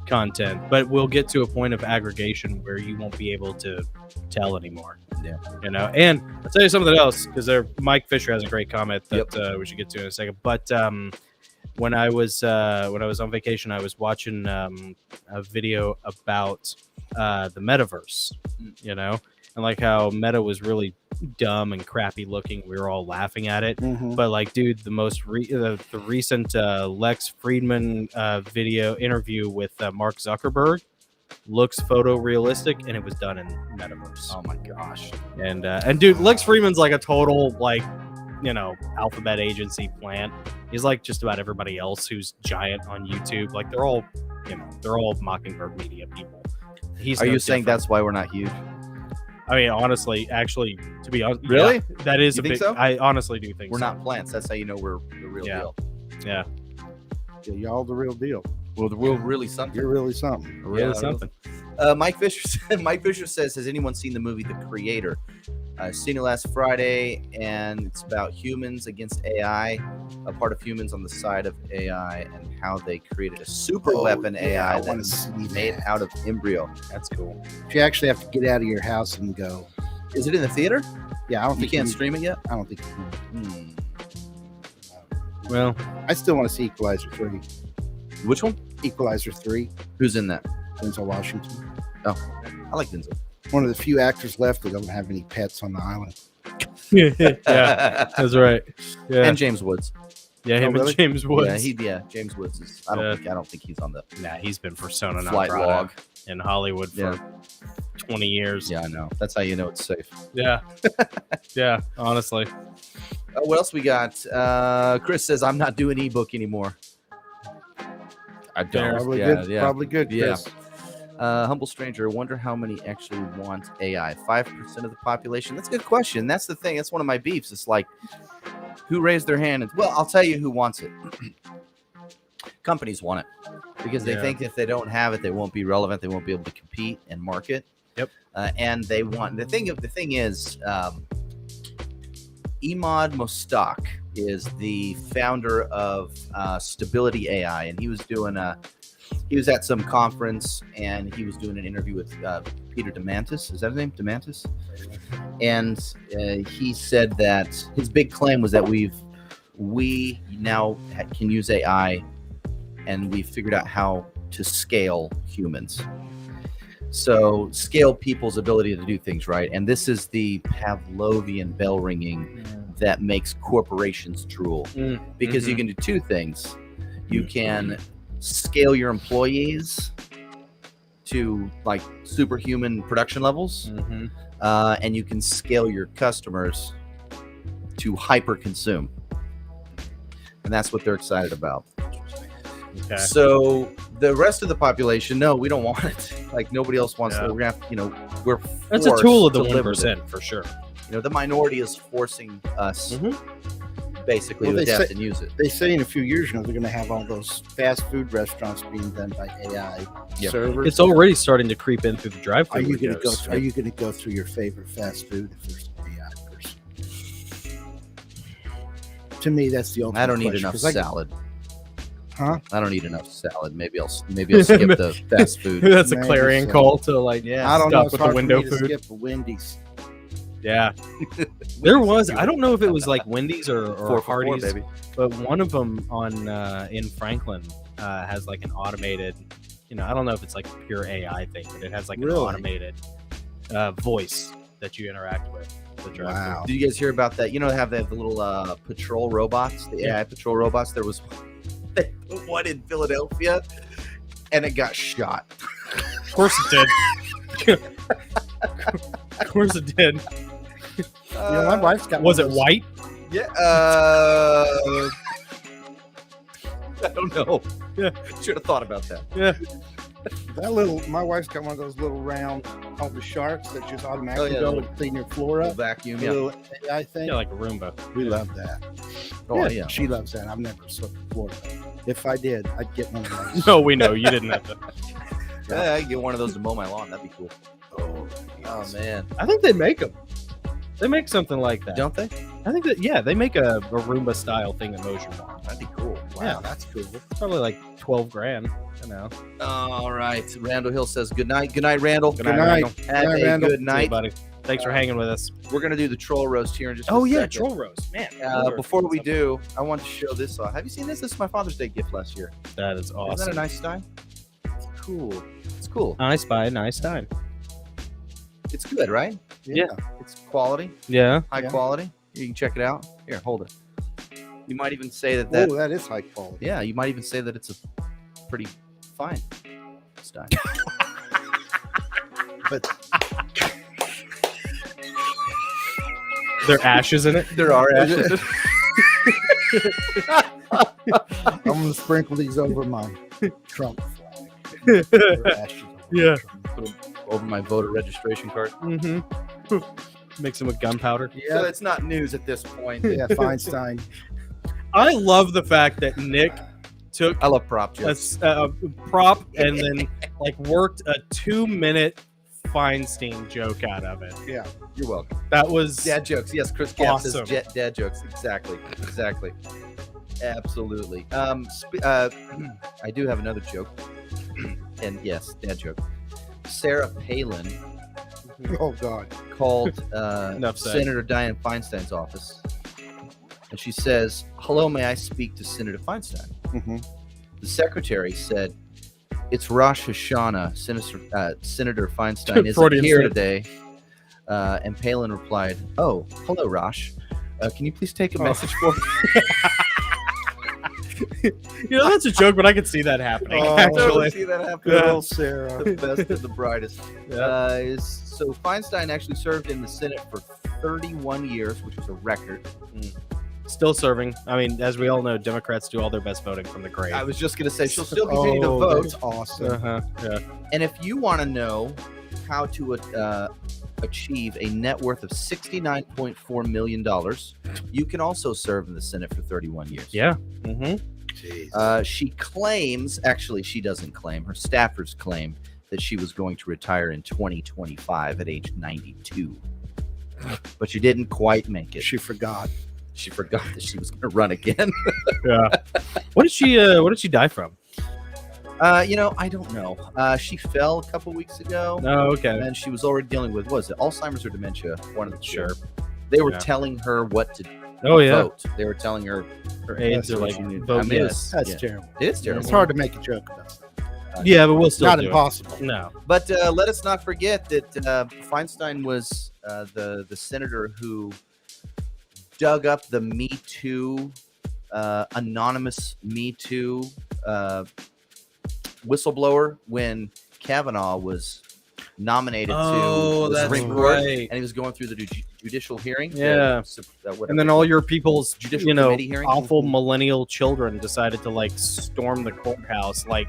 content, but we'll get to a point of aggregation where you won't be able to tell anymore. Yeah, you know. And I'll tell you something else, because Mike Fisher has a great comment that we should get to in a second. But when I was on vacation, I was watching a video about the metaverse, you know, and like how Meta was really dumb and crappy looking. We were all laughing at it. Mhm. But like, dude, the recent Lex Friedman video interview with Mark Zuckerberg looks photorealistic, and it was done in metaverse. Oh my gosh. And dude, Lex Friedman's like a total like, alphabet agency plant. He's like just about everybody else who's giant on YouTube. Like they're all Mockingbird Media people. Are you saying that's why we're not huge? I mean, honestly, actually, to be honest, Really? yeah, that is You a think big. so? I honestly do think We're so. not plants. That's how you know we're the real Yeah. deal. Yeah, Yeah, y'all the real deal. Well, we're really something. You're really something. really something. Mike Fisher says, has anyone seen the movie The Creator? Seen it last Friday, and it's about humans against AI, a part of humans on the side of AI, and how they created a super weapon AI I wanna that's see made that. out of embryo. That's cool. You actually have to get out of your house and go. Is it in the theater? Yeah, I don't You think can't stream it yet? I don't think you can. Well, I still want to see Equalizer 3. Which one? Equalizer 3, Who's in that? Denzel Washington. I like Denzel. One of the few actors left that don't have any pets on the island. yeah, that's right. Yeah, And James Woods. yeah, him really? and James Woods. James Woods is. I don't think he's on the Nah, he's been persona non flight grata log. in Hollywood for 20 years. Yeah, I know. That's how you know it's safe. Yeah, yeah. Honestly, What else we got? Chris says, I'm not doing ebook anymore. I don't. Probably yeah, good. yeah. Probably good, Yeah. Chris. Humble stranger, wonder how many actually want AI. 5% of the population? That's a good question. That's the thing. That's one of my beefs. It's like, who raised their hand? Well, I'll tell you who wants it. Companies want it because they think if they don't have it, they won't be relevant. They won't be able to compete and market. Yep. And they want the thing is, Emad Mostak is the founder of Stability AI, and he was at some conference and he was doing an interview with Peter Diamandis. Is that his name? Diamandis? And he said that his big claim was that we now can use AI, and we've figured out how to scale humans. So scale people's ability to do things, right? And this is the Pavlovian bell ringing that makes corporations drool, because you can do two things. You can scale your employees to like superhuman production levels, and you can scale your customers to hyper consume, and that's what they're excited about. okay. So the rest of the population, no, we don't want it. Like nobody else wants it. We're gonna have, we're That's a forced tool of the to live with it. 1% for sure. The minority is forcing us basically Well, to they adapt say- and use it. They say in a few years, they're going to have all those fast food restaurants being done by AI Yep. servers. It's already starting to creep in through the drive-thru. Are you going to go? windows. Are you going to go through your favorite fast food if there's an AI person? To me, that's the ultimate. I don't need question, enough 'cause salad. Huh? I don't need enough salad. Maybe I'll skip the fast food. That's a Maybe clarion so. call to like I don't know. stop It's with hard the for window me to food. skip a Wendy's. Yeah, there was. I don't know if it was like Wendy's or 4 for $4, Hardee's, baby. but one of them on in Franklin has like an automated. I don't know if it's like a pure AI thing, but it has like an Really? automated voice that you interact with. The drive-thru. Wow. Did you guys hear about that? They have the little patrol robots, the AI patrol robots. There was they put one in Philadelphia, and it got shot. Of course it did. Of course it did. My wife's got. Was one it of those- white? Yeah. I don't know. Yeah. Should have thought about that. Yeah. My wife's got one of those little round called the sharks that just automatically yeah, go little- and clean your floor Little up. vacuum. The Yeah. little AI thing. Yeah, like a Roomba. We love that. Oh yeah. She loves that. I've never swept the floor. If I did, I'd get one of those. No, we know you didn't have to. Yeah, I could get one of those to mow my lawn. That'd be cool. Oh man. I think they make them. They make something like that. Don't they? I think that they make a Roomba style thing that mows your lawn. That'd be cool. Wow, Yeah. that's cool. It's probably like $12,000. All right. Randall Hill says good night. Good night, Randall. Good night. Randall. Have Good night, a Randall. good See you, night. buddy. Thanks for hanging with us. We're gonna do the troll roast here in just a Oh yeah, second. troll roast, man. Those are Before we something. do, I want to show this off. Have you seen this? This is my Father's Day gift last year. That is Isn't awesome. that a nice time? It's cool. It's cool. I spy a nice time. It's good, right? Yeah. It's quality, Yeah. high Yeah. quality. You can check it out. Here, hold it. You might even say that. Oh, that is high quality. Yeah, you might even say that it's a pretty fine Stein. But There are ashes in it. There are ashes. I'm gonna sprinkle these over my Trump flag. There are ashes on my Yeah. Trump. Put 'em over my voter registration card. Mm-hmm. Mix them with gunpowder. So Yeah, it's not news at this point. yeah, Feinstein. I love the fact that Nick took I love prop a, jokes. a prop and then like worked a 2-minute Feinstein joke out of it. Yeah, You're welcome. That was Dad jokes. Yes, Chris Gaff Awesome. says dad jokes. Exactly. Absolutely. I do have another joke. And yes, dad joke. Sarah Palin oh God. called Enough said. Senator Dianne Feinstein's office. And she says, "Hello, may I speak to Senator Feinstein?" Mm-hmm. The secretary said, "It's Rosh Hashanah. Senator Feinstein isn't Freudian here slip. today." And Palin replied, "Oh, hello, Rosh. Can you please take a Oh. message for me?" You know, that's a joke, but I could see that happening. Oh. actually, see that happen. Yeah. Girl, Sarah. The best and the brightest. Yeah. So Feinstein actually served in the Senate for 31 years, which is a record. Still serving. I mean, as we all know, Democrats do all their best voting from the grave. I was just going to say she'll still continue to Oh, vote. that's awesome. Uh-huh. Yeah. And if you want to know how to achieve a net worth of $69.4 million, you can also serve in the Senate for 31 years. Yeah. Mm-hmm. Jeez. She claims, actually, she doesn't claim, her staffers claim that she was going to retire in 2025 at age 92. But she didn't quite make it. She forgot. She forgot that she was going to run again. Yeah. What did she die from? I don't know. She fell a couple weeks ago. Oh, okay. And she was already dealing with, what was it, Alzheimer's or dementia? One of the two. Sure. They were Yeah. telling her what to Oh, yeah. vote. They were telling her Her aides that's are what like, she needed. vote I mean, yes. That's Yeah. terrible. it's terrible. It's hard to make a joke about that. Yeah, but we'll still Not do impossible. it. No. But let us not forget that Feinstein was the senator who dug up the Me Too, anonymous Me Too whistleblower when Kavanaugh was nominated to the Supreme Court, and he was going through the judicial hearing. Yeah. Whatever And then they all call your people's, Judicial you know, committee hearing? awful millennial children decided to like storm the courthouse like,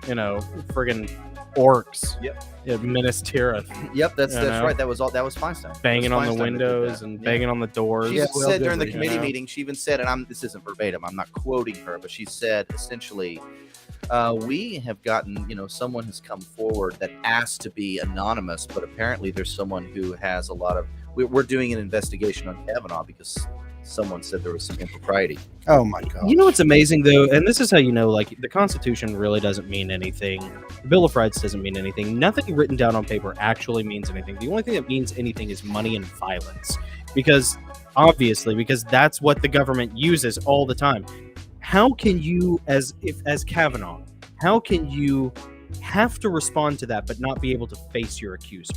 you know, friggin' orcs. Yep. Yeah, Minas Tirith, it. Yep, that's You know? right. That was Feinstein. banging It was on the Feinstein that did windows that. and Yeah. banging on the doors. She Yeah, even well, said during the good, committee you know. meeting, she even said, and this isn't verbatim, I'm not quoting her, but she said essentially, we have gotten, someone has come forward that asked to be anonymous, but apparently there's someone who has a lot of, we're doing an investigation on Kavanaugh because someone said there was some impropriety. Oh my God. You know what's amazing though, and this is how you know, like the Constitution really doesn't mean anything. The Bill of Rights doesn't mean anything. Nothing written down on paper actually means anything. The only thing that means anything is money and violence, because that's what the government uses all the time. How can you, as Kavanaugh, how can you have to respond to that but not be able to face your accuser?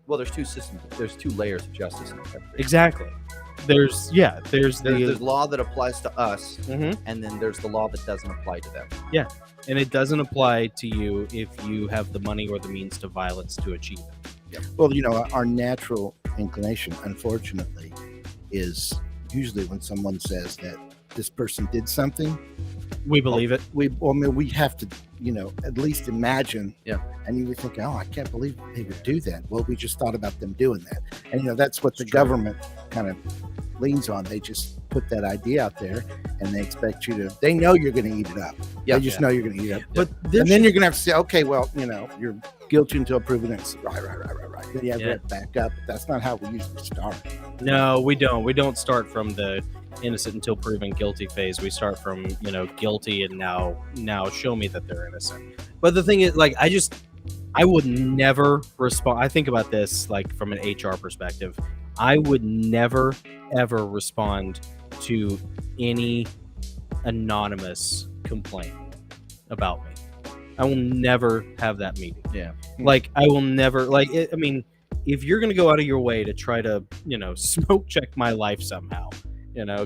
Well, there's two systems. There's two layers of justice in the country. Exactly. There's There's law that applies to us, Mhm. and then there's the law that doesn't apply to them. and it doesn't apply to you if you have the money or the means to violence to achieve it. Well, our natural inclination, unfortunately, is usually when someone says that this person did something, We believe it. we have to, at least imagine. Yeah. And you would think, oh, I can't believe they would do that. Well, we just thought about them doing that. And, that's what the It's true. government kind of leans on. They just put that idea out there and they expect you to, they know you're going to eat it up. Yeah. They just know you're going to eat it up. But And then you're going to have to say, okay, well, you're guilty until proven innocent. Right. Then you have Yeah. to back up. But that's not how we usually start. No, we don't. We don't start from the innocent until proven guilty phase. We start from, guilty and now show me that they're innocent. But the thing is, like, I would never respond. I think about this like from an HR perspective. I would never ever respond to any anonymous complaint about me. I will never have that meeting. Yeah. Like I will never like it, I mean, if you're going to go out of your way to try to, smoke check my life somehow,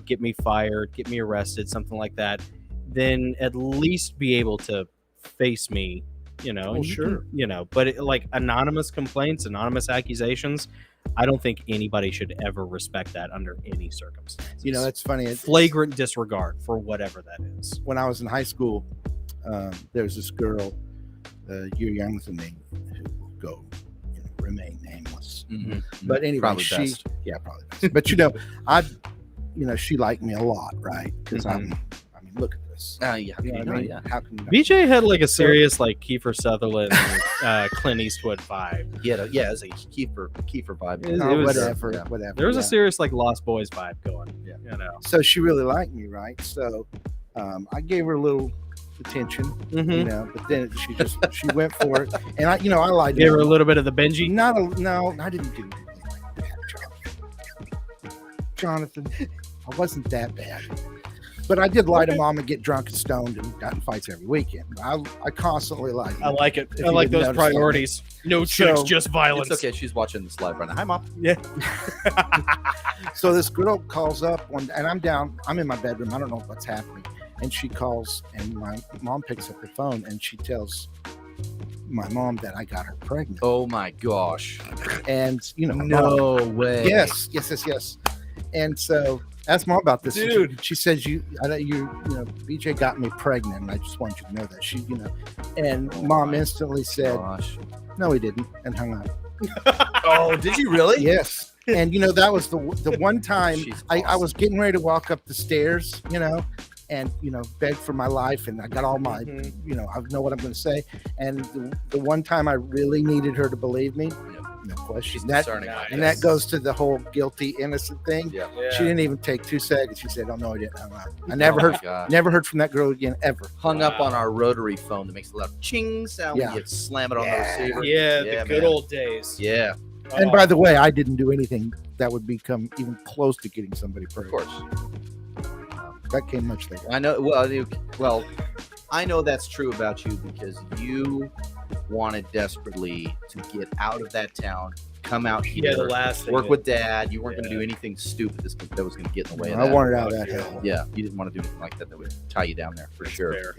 get me fired, get me arrested, something like that, then at least be able to face me, Well, sure. but like anonymous complaints, anonymous accusations, I don't think anybody should ever respect that under any circumstances. That's funny. Flagrant disregard for whatever that is. When I was in high school, there was this girl, a year younger than me, who will go, remain nameless. Mm-hmm. But anyway, Probably she, best. yeah, probably best. But she liked me a lot, right? Because look at this. Yeah. You know what I mean? How can you not? BJ had like a serious like Kiefer Sutherland, Clint Eastwood vibe. Yeah, as a Kiefer vibe. It Oh, was- whatever. Whatever. There was yeah. a serious like Lost Boys vibe going. Yeah. So she really liked me, right? So I gave her a little attention, Mm-hmm. but then she went for it, and I lied to Gave her her. a little bit of the Benji. No, I didn't do anything like that, Jonathan. I wasn't that bad, but I did lie to mom and get drunk and stoned and got in fights every weekend. I constantly lied. I like it. If I you like didn't those notice priorities. No So- chicks, just violence. It's okay. She's watching this live right now. Hi, Mom. So this girl calls up and I'm down. I'm in my bedroom. I don't know what's happening. And she calls, and my mom picks up the phone, and she tells my mom that I got her pregnant. Oh my gosh. And No way. Yes. And so ask mom about this, Dude. She says BJ got me pregnant, and I just want you to know that and Oh mom my instantly said, Gosh. no, he didn't, and hung up. Oh, did you really? Yes. And that was the one time She's I awesome. was getting ready to walk up the stairs, and beg for my life, and I got all my I know what I'm going to say, and the one time I really needed her to believe me, no question. She's That, discerning. and that goes to the whole guilty innocent thing. Yeah. She didn't even take 2 seconds. She said, "Oh no, I didn't." I Oh never heard from that girl again ever. Hung up Wow. on our rotary phone that makes a loud ching sound when Yeah. you slam it on Yeah. the receiver. Yeah, Yeah, the good man. old days. Yeah, And by the way, I didn't do anything that would become even close to getting somebody of pregnant. course. That came much later. I know. Well, I know that's true about you because you wanted desperately to get out of that town, come out here, the last thing. work with Dad. You weren't going to do anything stupid that was going to get in the way of I that. wanted out of that hell. Yeah, you didn't want to do anything like that would tie you down there for sure. Fair.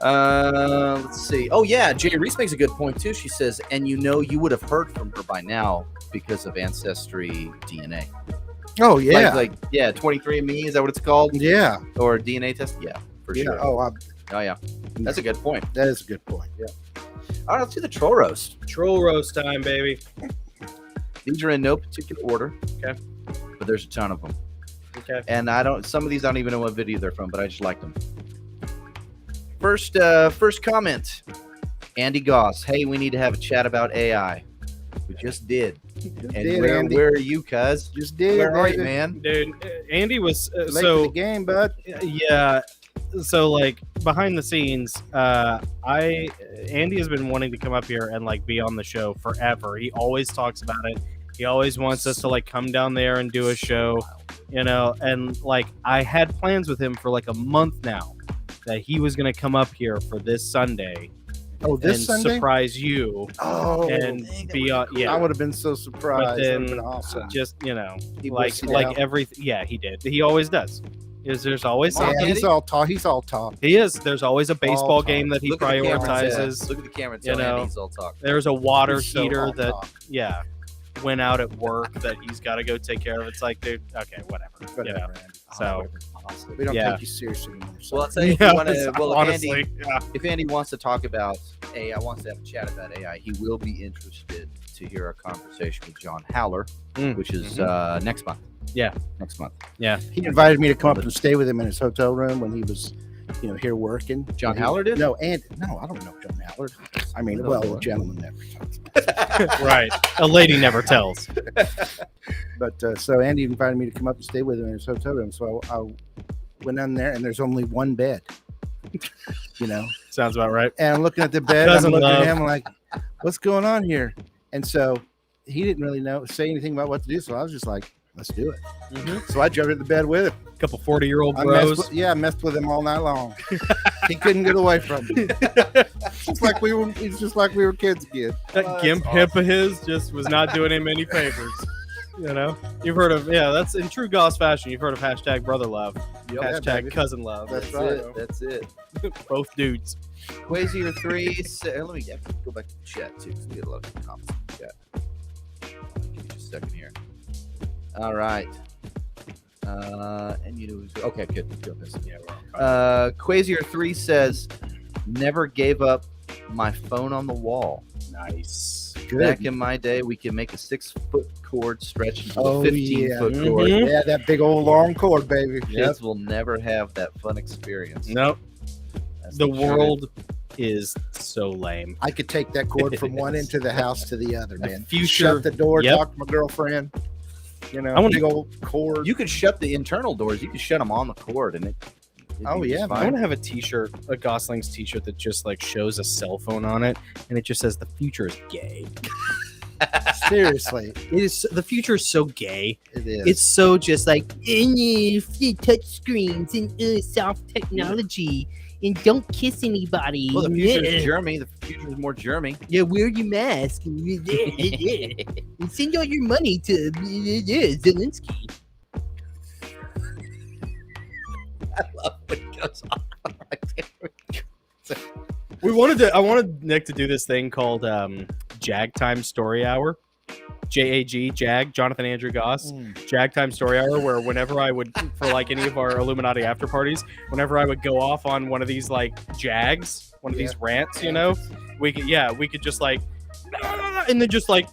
Let's see. Oh yeah, Jay Reese makes a good point too. She says, and you would have heard from her by now because of ancestry DNA. Oh yeah, Like 23andMe, is that what it's called? yeah, Or DNA test? Yeah, for yeah. sure. Oh, Yeah. That's a good point. that is a good point. Yeah. All right, let's do the troll roast. Troll roast time, baby. These are in no particular order. Okay. But there's a ton of them. Okay. And some of these I don't even know what video they're from, but I just like them. First comment. Andy Goss. Hey, we need to have a chat about AI. We just did. And did, where Andy. are you, cuz? Just did. Where are you, baby. man? Dude, Andy was Late to so the game, bud. yeah. So like behind the scenes, Andy has been wanting to come up here and like be on the show forever. He always talks about it. He always wants us to like come down there and do a show, and like I had plans with him for like a month now that he was going to come up here for this Sunday Oh, this and Sunday. surprise you Oh, and be on. I Yeah, would have been so surprised. But That would have then been awesome. just He like busted out. everything. Yeah, he did. He always does. There's always Come on, something. Yeah, he's all talk. He's all talk. He is. There's always a baseball All game that he Look at the camera and say- prioritizes. Look at the camera and You tell know. Andy's all talk. There's a water He's so heater all that talk. went out at work that he's got to go take care of. It's like, dude, okay, whatever. Whatever, know. Andy. So Awesome. We don't Yeah. take you seriously anymore. So. Well, I'll tell you, if yeah, you want to, well, honestly, if Andy wants to talk about AI, wants to have a chat about AI, he will be interested to hear a conversation with John Haller, Mm. which is next month. Yeah. Next month. he invited me to come up and stay with him in his hotel room when he was, here working. John He- Haller did? No, and no, I don't know John Hallard. I mean, No, well, boy. a gentleman never talks. right. A lady never tells. But so Andy invited me to come up and stay with him in his hotel room. So I went in there, and there's only one bed. Sounds about right. And I'm looking at the bed. Doesn't I'm looking love. at him like, what's going on here? And so he didn't really say anything about what to do. So I was just like, let's do it. Mhm. So I jumped into bed with him. A couple 40-year-old I bros. messed with him all night long. He couldn't get away from me. It's just like we were kids again. That gimp hip of his just was not doing him any favors. You know, you've heard of that's in true Goss fashion. You've heard of hashtag brother love, hashtag baby. cousin love. That's That's it. Both dudes. Quasier 3 said, let me go back to the chat too, because we get a lot of comments in the chat. Give me just a second here. All right. And okay, good. Yeah, we're on. Quasier 3 says, never gave up my phone on the wall. Nice. Back in my day, we could make a 6-foot cord stretch into a Oh, 15-foot yeah. cord. Mhm. Yeah, that big old long cord, baby. Kids will never have that fun experience. Nope. That's The truth. world is so lame. I could take that cord from one end of the house to the other, man. future- Shut the door, Yep. talk to my girlfriend. You know, I wanna- big old cord. You could shut the internal doors. You could shut them on the cord, and it'd Oh, be yeah, just I fine. want to have a T-shirt, a Gosling's T-shirt that just like shows a cell phone on it, and it just says the future is gay. Seriously, It is. The future is so gay. it is. It's so just like touch screens and soft technology and don't kiss anybody. Well, the future is germy. The future is more germy. Yeah, wear your mask and, and send all your money to Zelensky. I love when it goes on. I wanted Nick to do this thing called Jag Time Story Hour. JAG, Jag, Jonathan Andrew Goss, Jag Time Story Hour, where whenever I would, for like any of our Illuminati after parties, whenever I would go off on one of these like jags, one of these rants, you know, we could just like, and then just like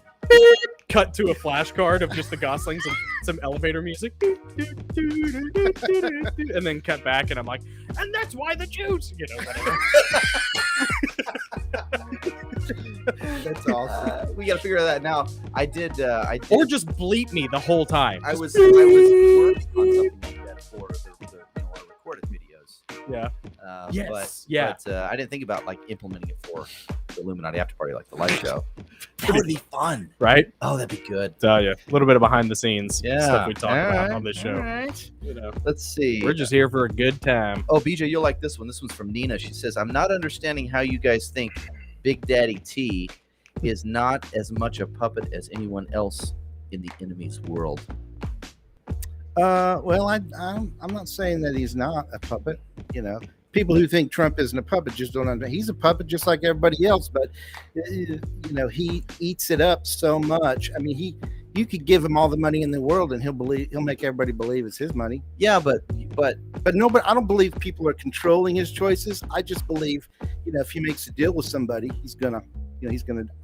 cut to a flashcard of just the Goslings and some elevator music, and then cut back, and I'm like, and that's why the Jews, you know, whatever. That's awesome. We got to figure that now. I did. Or just bleep me the whole time. I was working on something like that for the our recorded videos. Yeah. Yes. But I didn't think about like implementing it for the Illuminati Afterparty, like the live show. That would be fun, Right? Oh, that'd be good. Tell you a little bit of behind the scenes Yeah. stuff we talk All about right, on this show. all right. You know, Let's see. we're just here for a good time. Oh, BJ, you'll like this one. This one's from Nina. She says, I'm not understanding how you guys think Big Daddy T is not as much a puppet as anyone else in the enemy's world. Well, I'm not saying that he's not a puppet. You know, people who think Trump isn't a puppet just don't understand. He's a puppet just like everybody else, but you know, he eats it up so much. I mean, you could give him all the money in the world and he'll make everybody believe it's his money. Yeah, but nobody, I don't believe people are controlling his choices. I just believe, you know, if he makes a deal with somebody, he's gonna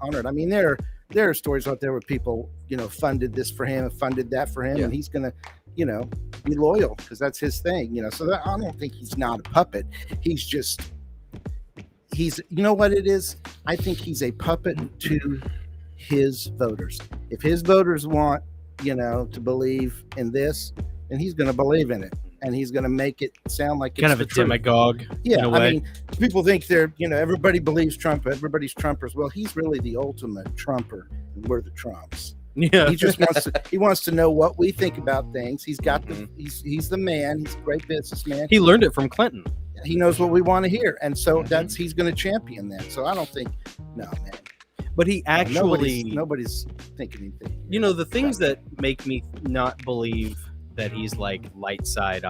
honor it. I mean, there are stories out there where people, you know, funded this for him and funded that for him, and he's gonna, you know, be loyal because that's his thing, you know. So I don't think he's not a puppet. He's you know what it is? I think he's a puppet to his voters. If his voters want, you know, to believe in this, then he's going to believe in it, and he's going to make it sound like Kind it's of a the truth. demagogue. Yeah, in a I way. mean, people think they're, you know, everybody believes Trump, everybody's Trumpers. Well, he's really the ultimate Trumper, and we're the Trumps. Yeah. He just wants to know what we think about things. He's got he's the man. He's a great businessman. He learned it from Clinton. He knows what we want to hear, and so he's going to champion that. So I don't think, no, man. But he actually, nobody's thinking anything. you know, the things that make me not believe that he's like light side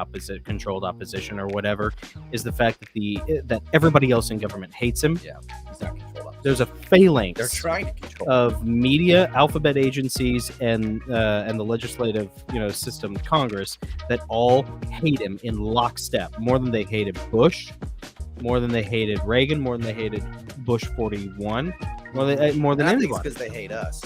controlled opposition or whatever is the fact that that everybody else in government hates him. yeah, he's not controlled. There's a phalanx They're trying to control. of media, alphabet agencies, and the legislative, you know, system, Congress, that all hate him in lockstep more than they hated Bush, more than they hated Reagan, more than they hated Bush 41, more than I think it's anyone. because they hate us.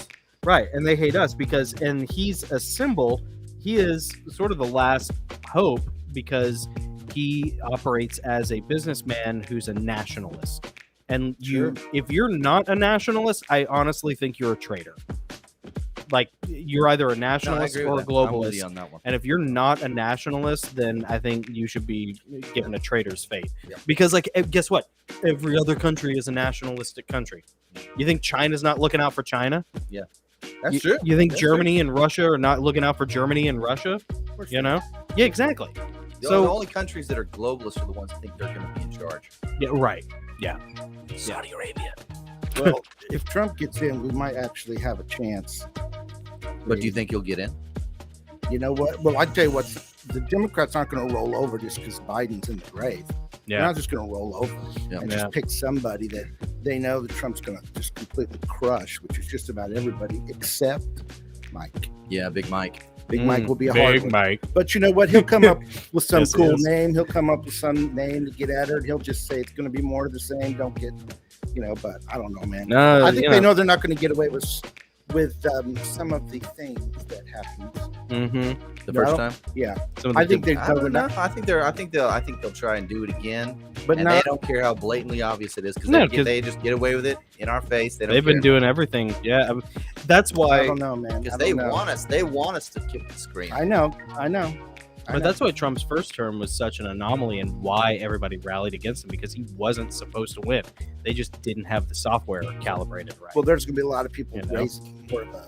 Right, and they hate us and he's a symbol. He is sort of the last hope because he operates as a businessman who's a nationalist. And if you're not a nationalist, I honestly think you're a traitor. Like, you're either a nationalist or a I'm with globalist. you on that one. And if you're not a nationalist, then I think you should be given a traitor's fate. Yep. Because, like, guess what? Every other country is a nationalistic country. You think China's not looking out for China? Yeah. That's true. You think That's Germany and Russia are not looking out for Germany and Russia? You know? Yeah, exactly. The So- only countries that are globalists are the ones that think they're going to be in charge. Yeah, right. Saudi Arabia. Well, if Trump gets in, we might actually have a chance. But do you think he'll get in? You know what? Well, I tell you what, the Democrats aren't going to roll over just because Biden's in the grave. They're Yeah. not just going to roll over and just pick somebody that they know that Trump's going to just completely crush, which is just about everybody except Mike. Yeah, Big Mike. Big Mike will be a hard one. Mike. But you know what? He'll come up with some Yes, cool yes. name. He'll come up with some name to get at her. He'll just say it's going to be more of the same. Don't get, but I don't know, man. No, I think they know they're not going to get away with some of the things that happened. Mm-hmm. The No, first time. Yeah, Some of I the think I don't know. not. I think they'll try and do it again. But And not. they don't care how blatantly obvious it is because No, 'cause- they just get away with it in our face. They don't They've been care. doing everything. Yeah, that's I why. don't know, man. because I they don't know. want us. They want us to kick the screen. I know. But that's why Trump's first term was such an anomaly and why everybody rallied against him, because he wasn't supposed to win. They just didn't have the software calibrated right. Well, there's going to be a lot of people You know? raising more of a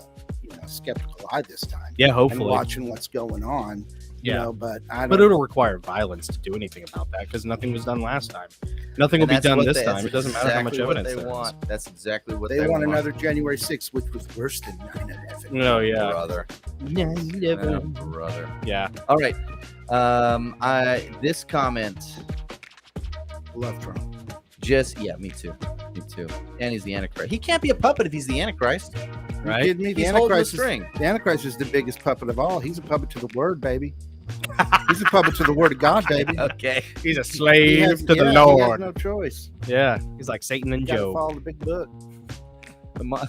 skeptical eye this time. Yeah, And hopefully. watching what's going on. Yeah. But I But don't. it'll require violence to do anything about that because nothing was done last time. Nothing will And be that's done what this they- time. that's It doesn't matter how much exactly what evidence they there is. want. That's exactly what They want want. another January 6th, which was worse than 9/11. No, yeah. brother. Brother. Yeah. All right. This comment Love Trump. me too. Me too. And he's the Antichrist. He can't be a puppet if he's the Antichrist. You Right? kidding me? The He's holding the Antichrist, string. the Antichrist is the biggest puppet of all. He's a puppet to the word, baby. He's a puppet to the word of God, baby. Okay. He's a He slave has- to the yeah, He Lord. has no choice. Yeah. He's like Satan and Got to Job. follow the big book. Mama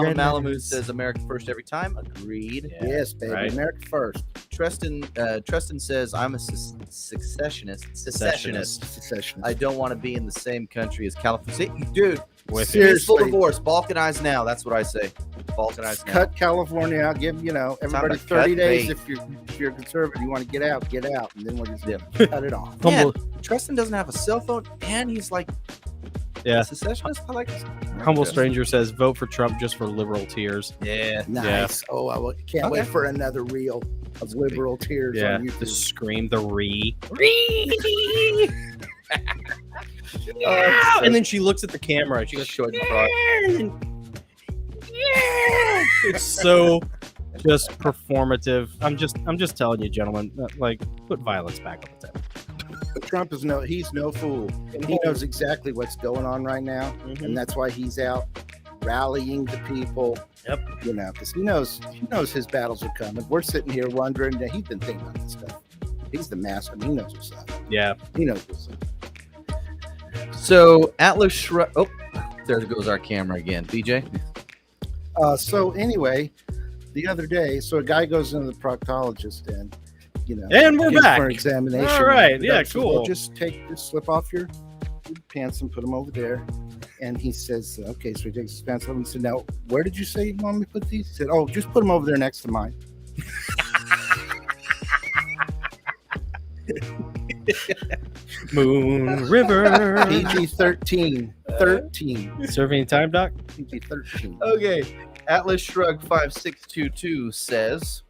Red Malamud letters. says America first every time. Agreed. Yeah, Yes, baby. right. America first. Tristan says I'm a secessionist. Secessionist. I don't want to be in the same country as California. Dude, With Seriously. peaceful divorce, balkanized now. That's what I say. Balkanized now. Cut California out. Give everybody to 30 cut days. bait. If you're conservative, you want to get out, and then we'll just Yeah. cut it off. Man, Humble, Tristan doesn't have a cell phone, and he's like, Yeah. a secessionist. I like this. Humble Stranger says vote for Trump just for liberal tears. Yeah. Nice. Oh, can't wait Okay. for another reel of liberal tears Yeah. on The YouTube. scream, the re. And then she looks at the camera. And she goes, Short and broad. It's so just performative. I'm just telling you, gentlemen, like put violence back on the table. Trump he's no fool. He knows exactly what's going on right now, and that's why he's out rallying the people. Yep. Because he knows his battles are coming. We're sitting here wondering that he's been thinking about this stuff. He's the master. He knows what's up. Yeah. He knows what's up. So Atlas Shrug. Oh, there goes our camera again. BJ. So anyway, the other day, a guy goes into the proctologist and And we're gets back. for examination. All right. The Yeah, doctor says, "Well, cool. just slip off your pants and put them over there." And he says, "Okay." So he takes his pants off and said, "Now, where did you say you want me to put these?" He said, "Oh, just put them over there next to mine." Moon River. PG-13. 13. Serving time, Doc? PG-13. Okay. Atlas Shrug 5622 says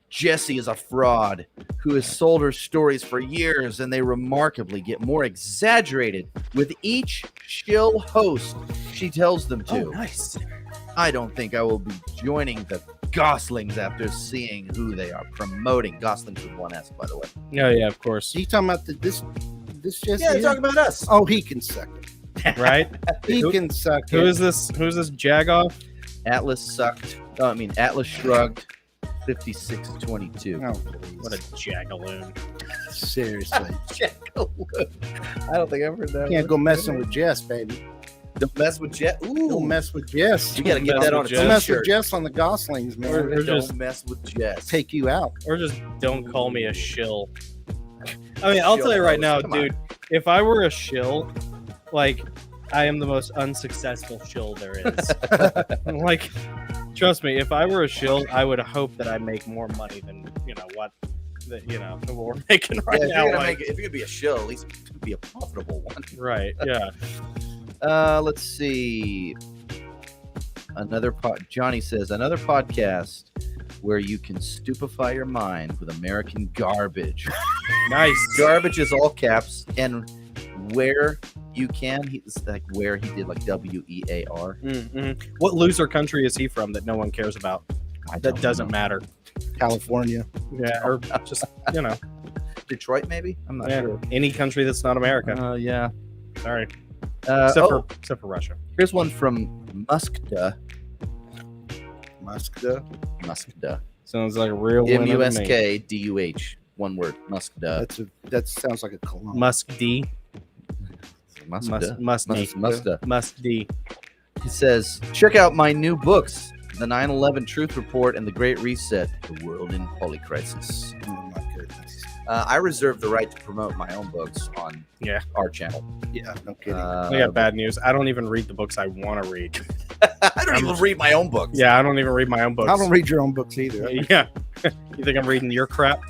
Jesse is a fraud who has sold her stories for years, and they remarkably get more exaggerated with each shill host she tells them to. Oh, nice. I don't think I will be joining the Goslings after seeing who they are promoting. Goslings with one S, by the way. Oh, yeah, of course. Are you talking about this Jesse? Yeah, they're here? talking about us. Oh, he can suck it. Right? He Who- can suck Who it. is this? Who's this Jagoff? Atlas sucked. Oh, I mean, Atlas shrugged. 5622. Oh, What a jagaloon. seriously. I don't think I've heard that. Can't go messing with Jess, baby. Don't mess with Jet. Ooh, Don't mess with Jess. we gotta get Mess that with on a Jess. Don't mess with t-shirt. Jess on the Goslings, man. Or Don't just- mess with Jess. Take you out. Or just don't call me a shill. I mean, I'll Shill tell you right now, host. Come on. dude, if I were a shill, like, I am the most unsuccessful shill there is. Like, trust me, if I were a shill, I would hope that I make more money than, what we're making right Yeah, now. Like, if you're gonna be a shill, at least it could be a profitable one. right, yeah. Let's see. Johnny says another podcast where you can stupefy your mind with American garbage. Nice. Garbage is all caps, and where you can, he's like where he did like WEAR. Mm-hmm. What loser country is he from that no one cares about? That doesn't matter. California. Yeah, or just Detroit, maybe. I'm not sure. Any country that's not America. Yeah. Sorry. Except for Russia. Here's one from Muskda. Muskda. Sounds like a real winner to me. MUSKDUH. One word. Muskda. That sounds like a cologne. Musk D. Muskda. Musk D. He says, check out my new books, The 9/11 Truth Report and The Great Reset, The World in Holy Crisis. Oh my goodness. I reserve the right to promote my own books on our channel. Yeah, no kidding. I got bad news. I don't even read the books I want to read. I don't even read my own books. Yeah, I don't even read my own books. I don't read your own books either. Yeah. You think I'm reading your crap?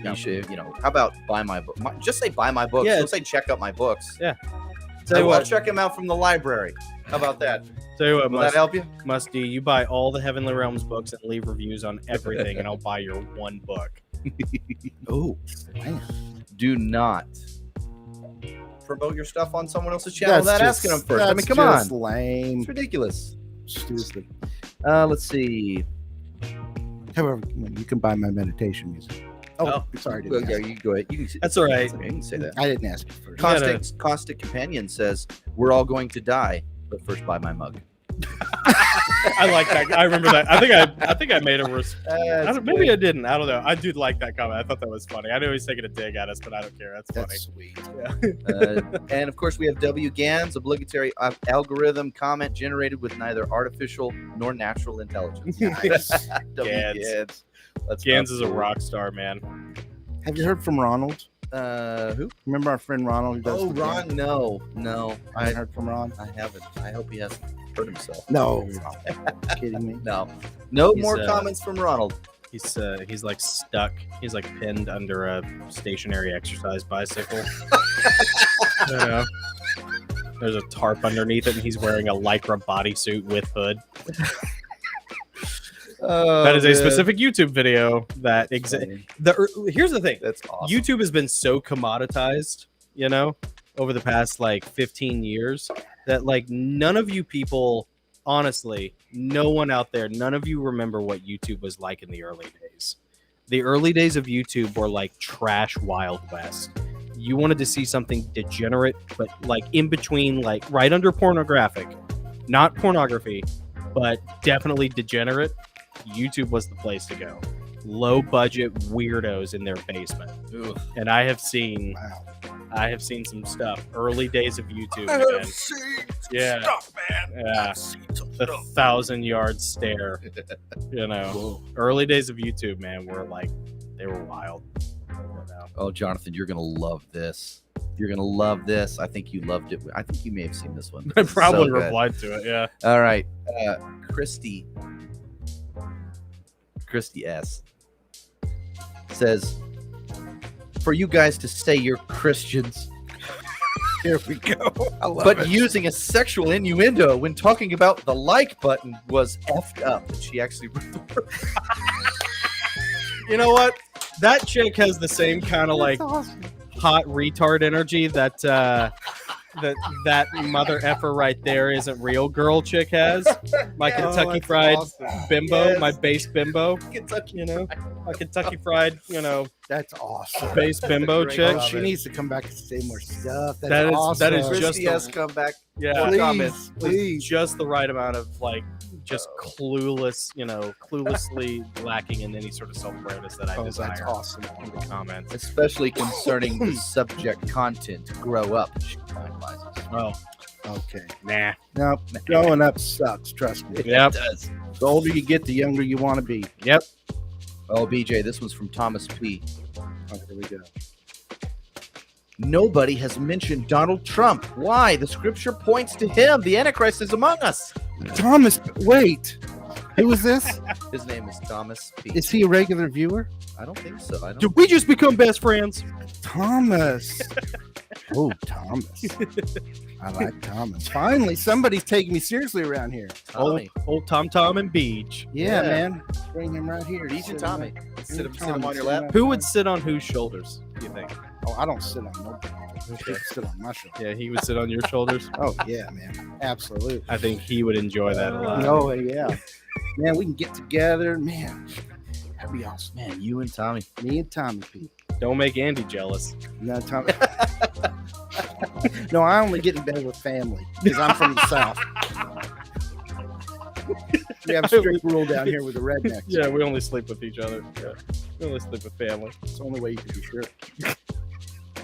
You should, how about buy my book? Just say buy my books. Yeah. Don't say check out my books. Yeah. I'll check them out from the library. How about that? Tell you what, Will that help you? Musty, you buy all the Heavenly Realms books and leave reviews on everything, and I'll buy your one book. Oh, man. Do not promote your stuff on someone else's channel without asking them first. I mean, come on. Lame. It's ridiculous. Stupid. Let's see. However, you can buy my meditation music. Oh, sorry. Well, yeah, you go ahead. You can, That's all right. You can say that. I didn't ask you first. Caustic Companion says, we're all going to die, but first buy my mug. I like that. I remember that. I think I made a maybe I didn't. I don't know. I do like that comment. I thought that was funny. I know he's taking a dig at us, but I don't care. That's funny. That's sweet. Yeah. And of course, we have WGAN's obligatory algorithm comment generated with neither artificial nor natural intelligence. Nice. WGAN's. Gans is a rock star, man. Have you heard from Ronald? Who? Remember our friend Ronald? Who does Ron? No. I haven't heard from Ron. I haven't. I hope he hasn't hurt himself. No. Kidding me? No He's, more comments from Ronald. He's like stuck. He's like pinned under a stationary exercise bicycle. There's a tarp underneath it, and he's wearing a Lycra bodysuit with hood. That is a specific YouTube video that exists. Here's the thing. That's awesome. YouTube has been so commoditized, over the past 15 years that none of you people, honestly, no one out there, none of you remember what YouTube was like in the early days. The early days of YouTube were like trash Wild West. You wanted to see something degenerate, but in between, right under pornographic, not pornography, but definitely degenerate. YouTube was the place to go. Low budget weirdos in their basement. Ugh. And I have seen some stuff. Early days of YouTube. I have seen stuff, man. Yeah. The 1,000-yard stare. Early days of YouTube, man, they were wild. Oh, Jonathan, you're gonna love this. You're gonna love this. I think you loved it. I think you may have seen this one. I probably replied to it. Yeah. All right, Christy S says, for you guys to say you're Christians. Here we go. I love but it. Using a sexual innuendo when talking about the like button was effed up. And she actually wrote the word. You know what? That chick has the same kind of awesome. hot retard energy that that mother effer right there isn't real girl chick has. My Kentucky Fried bimbo, my base bimbo. My Kentucky Fried, That's awesome. base bimbo chick. She needs to come back and say more stuff. That is awesome. just Christy come back. Yeah, Please. just the right amount of just cluelessly lacking in any sort of self-awareness that I desire. That's awesome. In the comments. Especially concerning the subject content. Grow up. She finalizes. Oh, Okay. nah. Nope. Growing up sucks. Trust me. Yep. It does. The older you get, the younger you want to be. Yep. Oh, BJ, this one's from Thomas P. Oh, here we go. Nobody has mentioned Donald Trump. Why? The scripture points to him. The Antichrist is among us. Thomas, wait. Who is this? His name is Thomas P. Is he a regular viewer? I don't think so. Did we just become best friends? Thomas. Oh, Thomas. I like Thomas. Finally, somebody's taking me seriously around here. Tommy. Old Tom and Beach. Yeah, Yeah. man. Bring him right here. Beach and Sit him Tommy. right- Sit him Tommy, on your sit lap. him right Who would beside sit on whose shoulders, do you think? me. Oh, I don't sit on nobody. Okay. Sit on my shoulder. Yeah, he would sit on your shoulders. Oh, yeah, man. Absolutely. I think he would enjoy that a lot. Oh, yeah. Man, we can get together. Man, that'd be awesome. Man, you and Tommy. Me and Tommy P. Don't make Andy jealous. No, Tommy. No, I only get in bed with family because I'm from the South. We have a strict rule down here with the rednecks. Yeah, we only sleep with each other. Yeah. We only sleep with family. It's the only way you can be sure.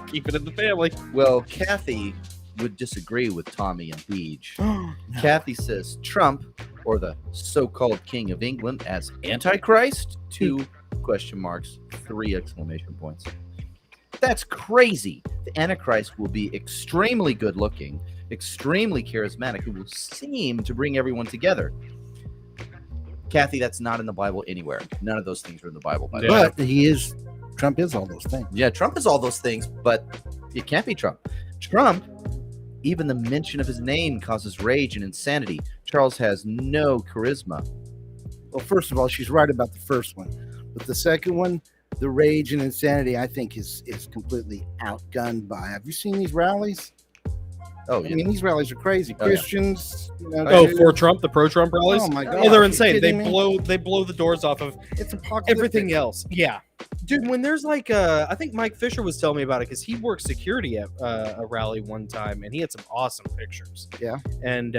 Keep it in the family. Well, Kathy would disagree with Tommy and Beach. Kathy says Trump, or the so-called King of England, as Antichrist? 2 question marks, 3 exclamation points. That's crazy. The Antichrist will be extremely good-looking, extremely charismatic, who will seem to bring everyone together. Kathy, that's not in the Bible anywhere. None of those things are in the Bible, by the way. But Trump is all those things. Yeah, Trump is all those things, but it can't be Trump. Trump, even the mention of his name causes rage and insanity. Charles has no charisma. Well, first of all, she's right about the first one. But the second one, the rage and insanity, I think is completely outgunned by. Have you seen these rallies? Oh, I yeah. mean, these rallies are crazy. Oh, yeah. Christians, you know, Oh, dude, for Trump, the pro-Trump rallies? Oh my god! Oh, they're Are you insane. They kidding me? blow the doors off of It's apocalyptic. everything else. Yeah, dude. When there's like, I think Mike Fisher was telling me about it because he worked security at a rally one time, and he had some awesome pictures. Yeah. And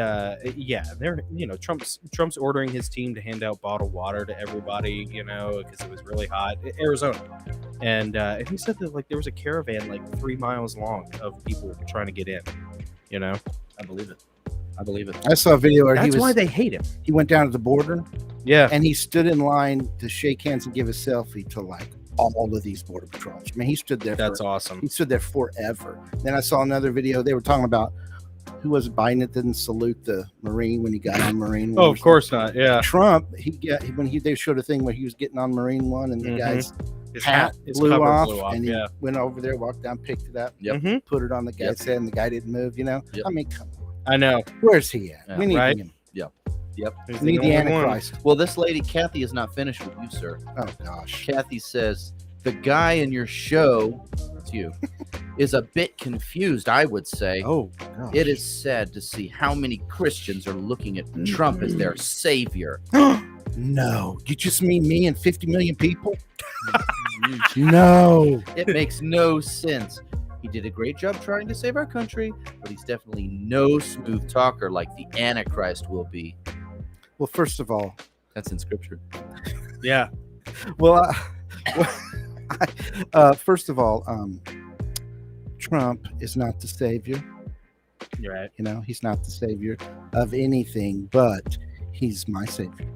yeah, they're Trump's ordering his team to hand out bottled water to everybody, because it was really hot. Arizona, and he said that like there was a caravan like 3 miles long of people trying to get in. I believe it. I believe it. I saw a video where That's why they hate him. he went down to the border Yeah. and he stood in line to shake hands and give a selfie to like all of these border patrols. I mean, he stood there. That's awesome. He stood there forever. Then I saw another video. They were talking about who was it, Biden that didn't salute the Marine when he got on Marine One. Oh, of course not. Yeah. Trump, they showed a thing where he was getting on Marine One and the Mhm. guy's His hat his blew cover off, and he Yeah. went over there, walked down, picked it up, Yep. Mhm. put it on the guy's head, and the guy didn't move. Yep. I mean, come on. I know. Where's he at? Yeah, We need right? him. He's We need the only one. Antichrist. Well, this lady, Kathy, is not finished with you, sir. Oh gosh. Kathy says, the guy in your show, that's you, is a bit confused, I would say. Oh gosh. It is sad to see how many Christians are looking at Trump as their savior. No. You just mean me and 50 million people? No. It makes no sense. He did a great job trying to save our country, but he's definitely no smooth talker like the Antichrist will be. Well, first of all, That's in scripture. Yeah. well, first of all, Trump is not the savior. You're right. He's not the savior of anything, but he's my savior.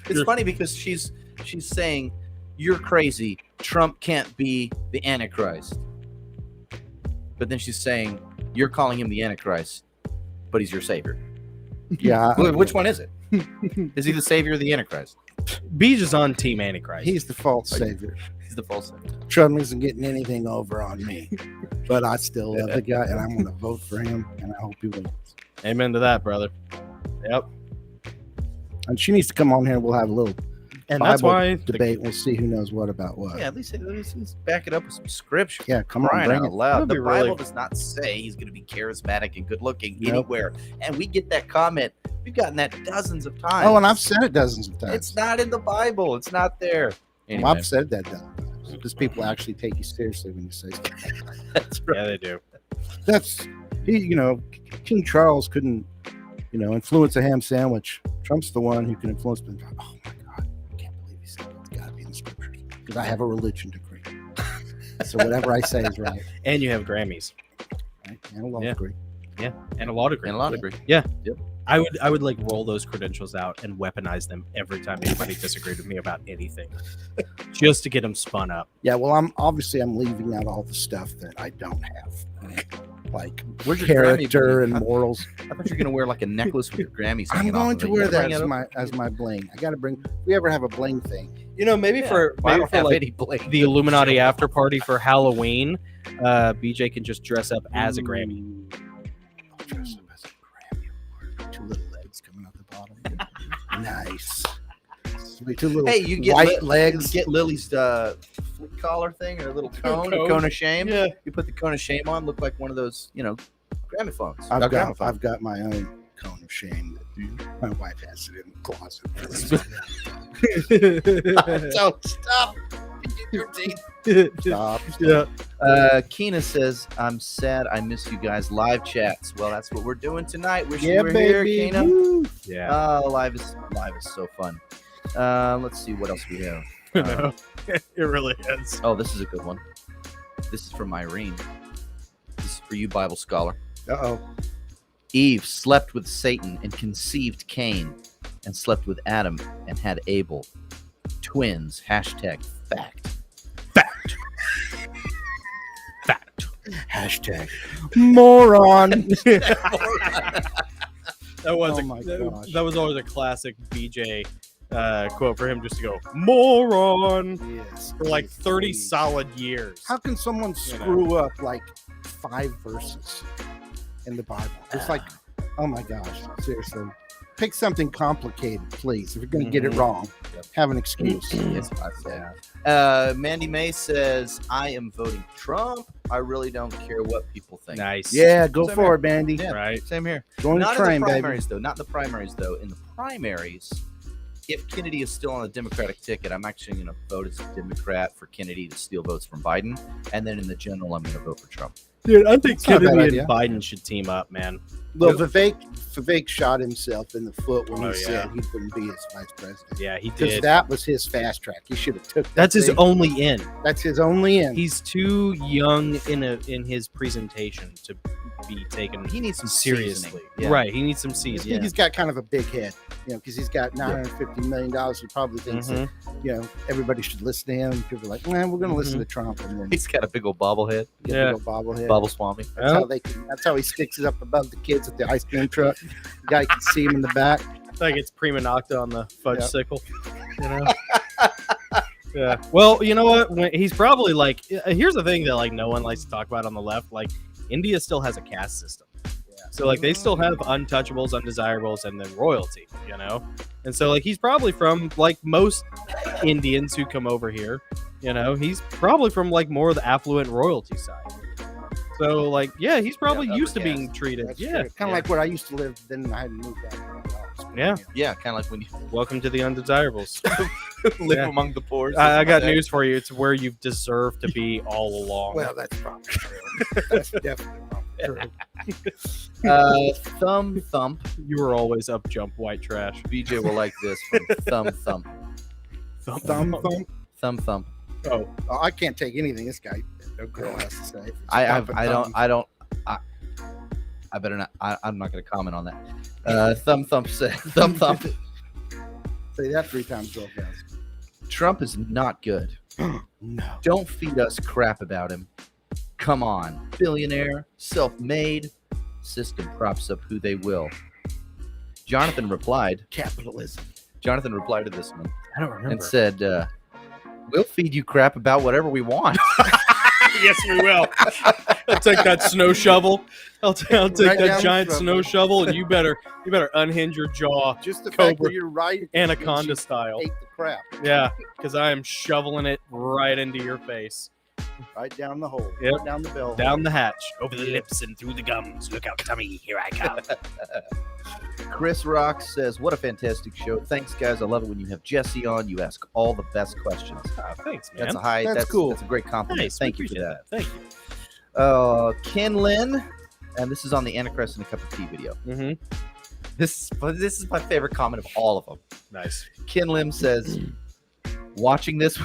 It's funny because she's saying, you're crazy. Trump can't be the Antichrist. But then she's saying, you're calling him the Antichrist, but he's your savior. Yeah. Which one is it? Is he the savior or the Antichrist? Beej is on Team Antichrist. He's the false savior. He's the false savior. Trump isn't getting anything over on me, but I still love the guy, and I'm going to vote for him, and I hope he wins. Amen to that, brother. Yep. And she needs to come on here, and we'll have a little And that's Bible why debate. We'll see who knows what about what. Yeah, at least back it up with some scripture. Yeah, come on, Crying bring out it. That'd loud. be The Bible really- does not say he's going to be charismatic and good looking Nope. anywhere. And we get that comment. We've gotten that dozens of times. Oh, and I've said it dozens of times. It's not in the Bible. It's not there. Anyway, Well, I've said that dozens of times because people actually take you seriously when you say stuff. that's right. Yeah, they do. That's King Charles couldn't, influence a ham sandwich. Trump's the one who can influence them. Oh my God, I can't believe he said that. It's got to be in the scriptures because I have a religion degree. So whatever I say is right. And you have Grammys Right? And a law Yeah. degree. and a law degree. And a lot of agree. I would like roll those credentials out and weaponize them every time anybody disagreed with me about anything, just to get them spun up. Yeah, well, I'm leaving out all the stuff that I don't have. like Where's your character Grammy and bling? morals. I thought you were gonna wear like a necklace with your Grammys. I'm hanging off going of to it. wear You gotta that bring it up. as my bling. I got to bring. If we ever have a bling thing, Maybe Yeah. for Well, I maybe don't for have like any bling. the Illuminati after party for Halloween, BJ can just dress up as a Grammy. I'll dress up as a Grammy. 2 little legs coming out the bottom. Nice. Sweet. 2 little Hey, you get white legs. Get Lily's flip collar thing or a little cone, a cone of shame. Yeah. You put the cone of shame on, look like one of those, gramophones. I've Gramophone. got my own cone of shame. My wife has it in the closet. So stop. Your teeth. Stop. Yeah. Keena says, "I'm sad. I miss you guys. Live chats. Well, that's what we're doing tonight. Wish Yeah, you were here, baby. Keena. Woo. Yeah. Live is so fun. Let's see what else we have. No, it really is. Oh, this is a good one. This is from Irene. This is for you, Bible scholar. Uh-oh. Eve slept with Satan and conceived Cain, and slept with Adam and had Abel. Twins. Hashtag fact. Fact. Fact. Hashtag moron. That was Oh my gosh. that was always a classic BJ quote for him just to go moron Yes. for like 30 please. solid years. How can someone screw up like 5 verses in the Bible? It's like, oh my gosh, seriously. Pick something complicated, please. If you're going to get it wrong, have an excuse. Yes, I said. Mandy May says, I am voting Trump. I really don't care what people think. Nice. Yeah, go Same for here. it, Bandy. Yeah. Right. Same here. Going to Not train, in the baby. primaries, though. Not in the primaries, though. In the primaries, if Kennedy is still on the Democratic ticket, I'm actually going to vote as a Democrat for Kennedy to steal votes from Biden. And then in the general, I'm going to vote for Trump. Dude, I think That's not a bad Kennedy idea. and Biden should team up, man. Well, Vivek shot himself in the foot when Oh, he yeah. said he wouldn't be his vice president. Yeah, he Because did. that was his fast track. He should have took that That's his thing. only in. That's his only in. He's too young in his presentation to be taken He needs some seriously. seasoning. Yeah. Right. He needs some seasoning. He's got kind of a big head, because he's got $950 million. He probably thinks that, everybody should listen to him. People are like, man, we're going to listen to Trump. And then He's got a big old bobblehead. get Yeah. a big old bobblehead. Bobble Swami. That's how he sticks it up above the kids at the ice cream truck. The guy can see him in the back. Like it's prima nocta on the fudge sickle. Yeah. Well, you know what? He's probably like. Here's the thing that like no one likes to talk about on the left. Like India still has a caste system. So like they still have untouchables, undesirables, and then royalty. And so like he's probably from like most Indians who come over here. He's probably from like more of the affluent royalty side. So like he's probably used to being treated. That's Yeah. kind of like where I used to live. Then I had to move back. Yeah. Yeah, kind of like when you Welcome to the undesirables. live Yeah. among the poor. I got news for you. It's where you've deserved to be all along. Well, that's probably true. That's definitely probably true. Thumb Thump. You were always up jump white trash. BJ will like this from Thumb Thump. Thumb thump. Thumb Thump. Oh, I can't take anything this guy, no girl has to say. I better not. I'm not going to comment on that. Thumb Thump said. Thumb Thump. Say that 3 times real fast. Trump is not good. No. Don't feed us crap about him. Come on, billionaire, self-made. System props up who they will. Jonathan replied Capitalism. to this one I don't remember. and said, "We'll feed you crap about whatever we want." Yes, we will. I'll take that snow shovel. I'll take Right down that the giant throat. snow shovel, and you better unhinge your jaw, Just the fact Cobra. that you're right. anaconda makes style. you Hate the crap. Yeah, because I am shoveling it right into your face, Right down the hole. Yep. Right down the bell. down the hatch, over the lips and through the gums. Look out, tummy! Here I come. Chris Rock says, "What a fantastic show! Thanks, guys. I love it when you have Jesse on. You ask all the best questions. Oh, thanks, man. That's a high. That's That's cool. That's a great compliment. Nice. Thank we you for appreciate that." Thank you. Ken Lin, and this is on the Antichrist and a Cup of Tea video. Mm-hmm. This is my favorite comment of all of them. Nice. Ken Lim says, "Watching this,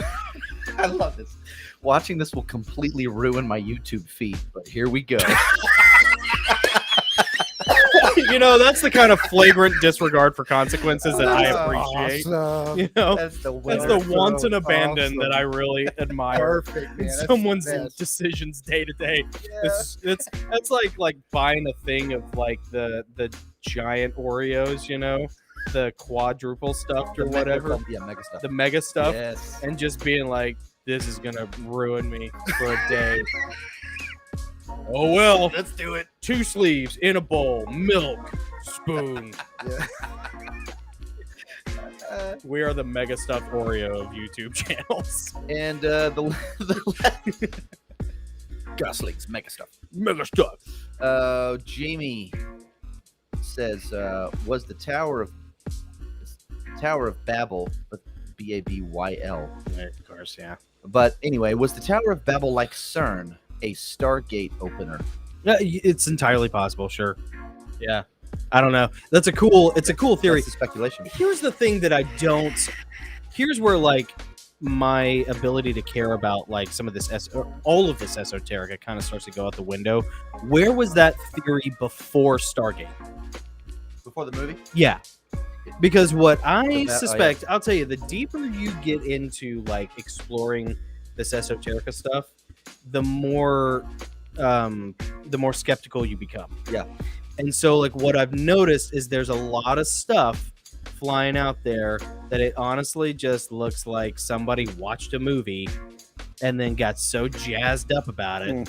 I love this. Watching this will completely ruin my YouTube feed, but here we go." You know, that's the kind of flagrant disregard for consequences that I appreciate. Awesome. You know, That's the that's winner. the wanton so abandon that awesome. I really admire Perfect, man. in That's the someone's best. decisions day to day. That's like buying a thing of like the giant Oreos, you know, the quadruple stuffed or whatever, Yeah, mega stuff. the mega stuff, Yes. and just being like, this is gonna ruin me for a day. Oh well, Let's do it. 2 sleeves in a bowl, milk, spoon. Yeah. We are the mega stuffed Oreo of YouTube channels. And the Gosling's mega stuff. Mega stuff. Jamie says, was the Tower of Babel, Babyl? Of course, yeah. But anyway, was the Tower of Babel like CERN, a Stargate opener? Yeah, it's entirely possible. Sure. Yeah. I don't know. It's a cool theory. That's the speculation. Here's the thing that I don't. Here's where like my ability to care about like some of this all of this esoteric kind of starts to go out the window. Where was that theory before Stargate? Before the movie? Yeah. Because what I yeah. suspect, I'll tell you, the deeper you get into like exploring this esoterica stuff, the more skeptical you become. Yeah. And so like what I've noticed is there's a lot of stuff flying out there that it honestly just looks like somebody watched a movie and then got so jazzed up about it,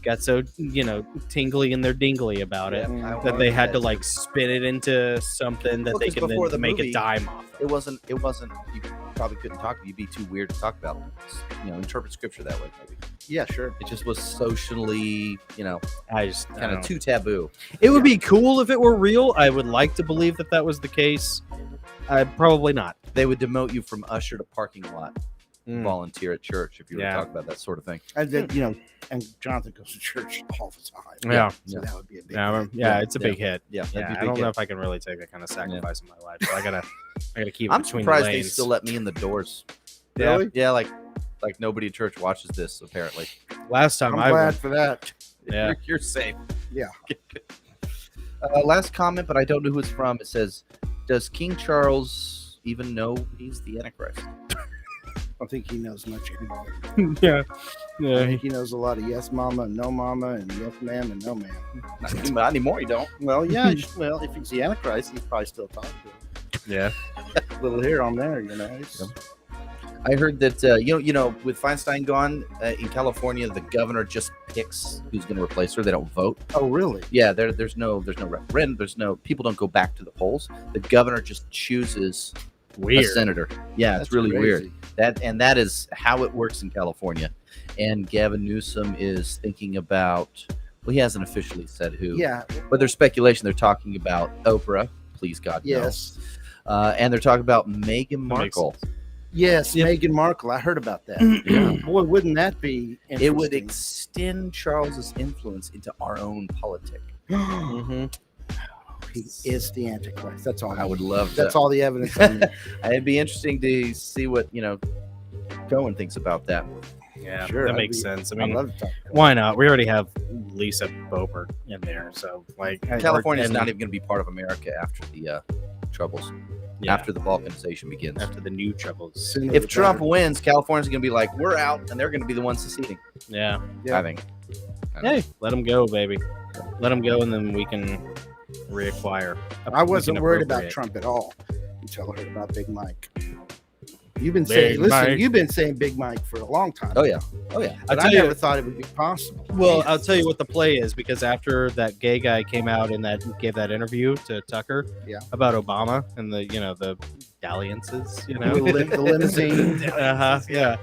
got so, you know, tingly in their dingly about it, that they had to like spin it into something that they can then make a dime off of. It wasn't. You probably couldn't talk. You'd be too weird to talk about. You know, interpret scripture that way. Maybe. Yeah, sure. It just was socially, you know, I just kind of too taboo. It would be cool if it were real. I would like to believe that that was the case. Probably not. They would demote you from usher to parking lot. Volunteer at church if you were to talk about that sort of thing. And then, you know, and Jonathan goes to church all the time. Yeah. So that would be a big Yeah, it's a big hit. Yeah, that'd be a I big don't know hit. if I can really take that kind of sacrifice in my life. So I gotta keep it I'm between surprised the they lanes. still let me in the doors. Really? Yeah, like nobody at church watches this apparently. Last time I'm I glad went, for that. yeah. You're safe. Yeah. Last comment, but I don't know who it's from. It says, "Does King even know he's the Antichrist?" I think he knows much anyway. yeah. I Yeah. think he knows a lot of yes mama and no mama and yes ma'am and no ma'am. Not anymore. You don't. Well, yeah. Well, if he's the Antichrist, he's probably still talking to him. Yeah. A little here on there, you know. I heard that you know, with Feinstein gone in California, the governor just picks who's going to replace her. They don't vote. Oh, really? Yeah, there's no referendum. There's no people don't go back to the polls. The governor just chooses Weird. a senator. Yeah, That's it's really crazy. weird. That is how it works in California. And Gavin Newsom is thinking about. Well, he hasn't officially said who. Yeah. But there's speculation. They're talking about Oprah. Please God, Yes. no. And they're talking about Meghan Markle. Yes, Yep. Meghan Markle. I heard about that. Boy, wouldn't that be interesting? It would extend Charles's influence into our own politics. Mm-hmm. He is the Antichrist. That's all. I would love That's to. all the evidence. I need. It'd be interesting to see what Cohen thinks about that. Yeah, Sure, that I'd makes be- sense. I I mean, love to talk. why not? We already have Lisa Boebert in there, so like California is and not even going to be part of America after the Troubles. yeah, After the balkanization begins. after the new troubles. Sooner If the Trump better. wins, California's going to be like, we're out, and they're going to be the ones seceding. Yeah. Yeah. I think. Hey, let them go, baby. Let them go, and then we can reacquire. I wasn't We can worried about appropriate. Trump at all until I heard about Big Mike. You've been Big saying, listen, Mike. you've been saying Big Mike for a long time. Oh yeah. I'll But I tell you. never thought it would be possible. Well, I'll tell you what the play is, because after that gay guy came out and gave that interview to Tucker, Yeah. about Obama and the dalliances, The limousine. yeah,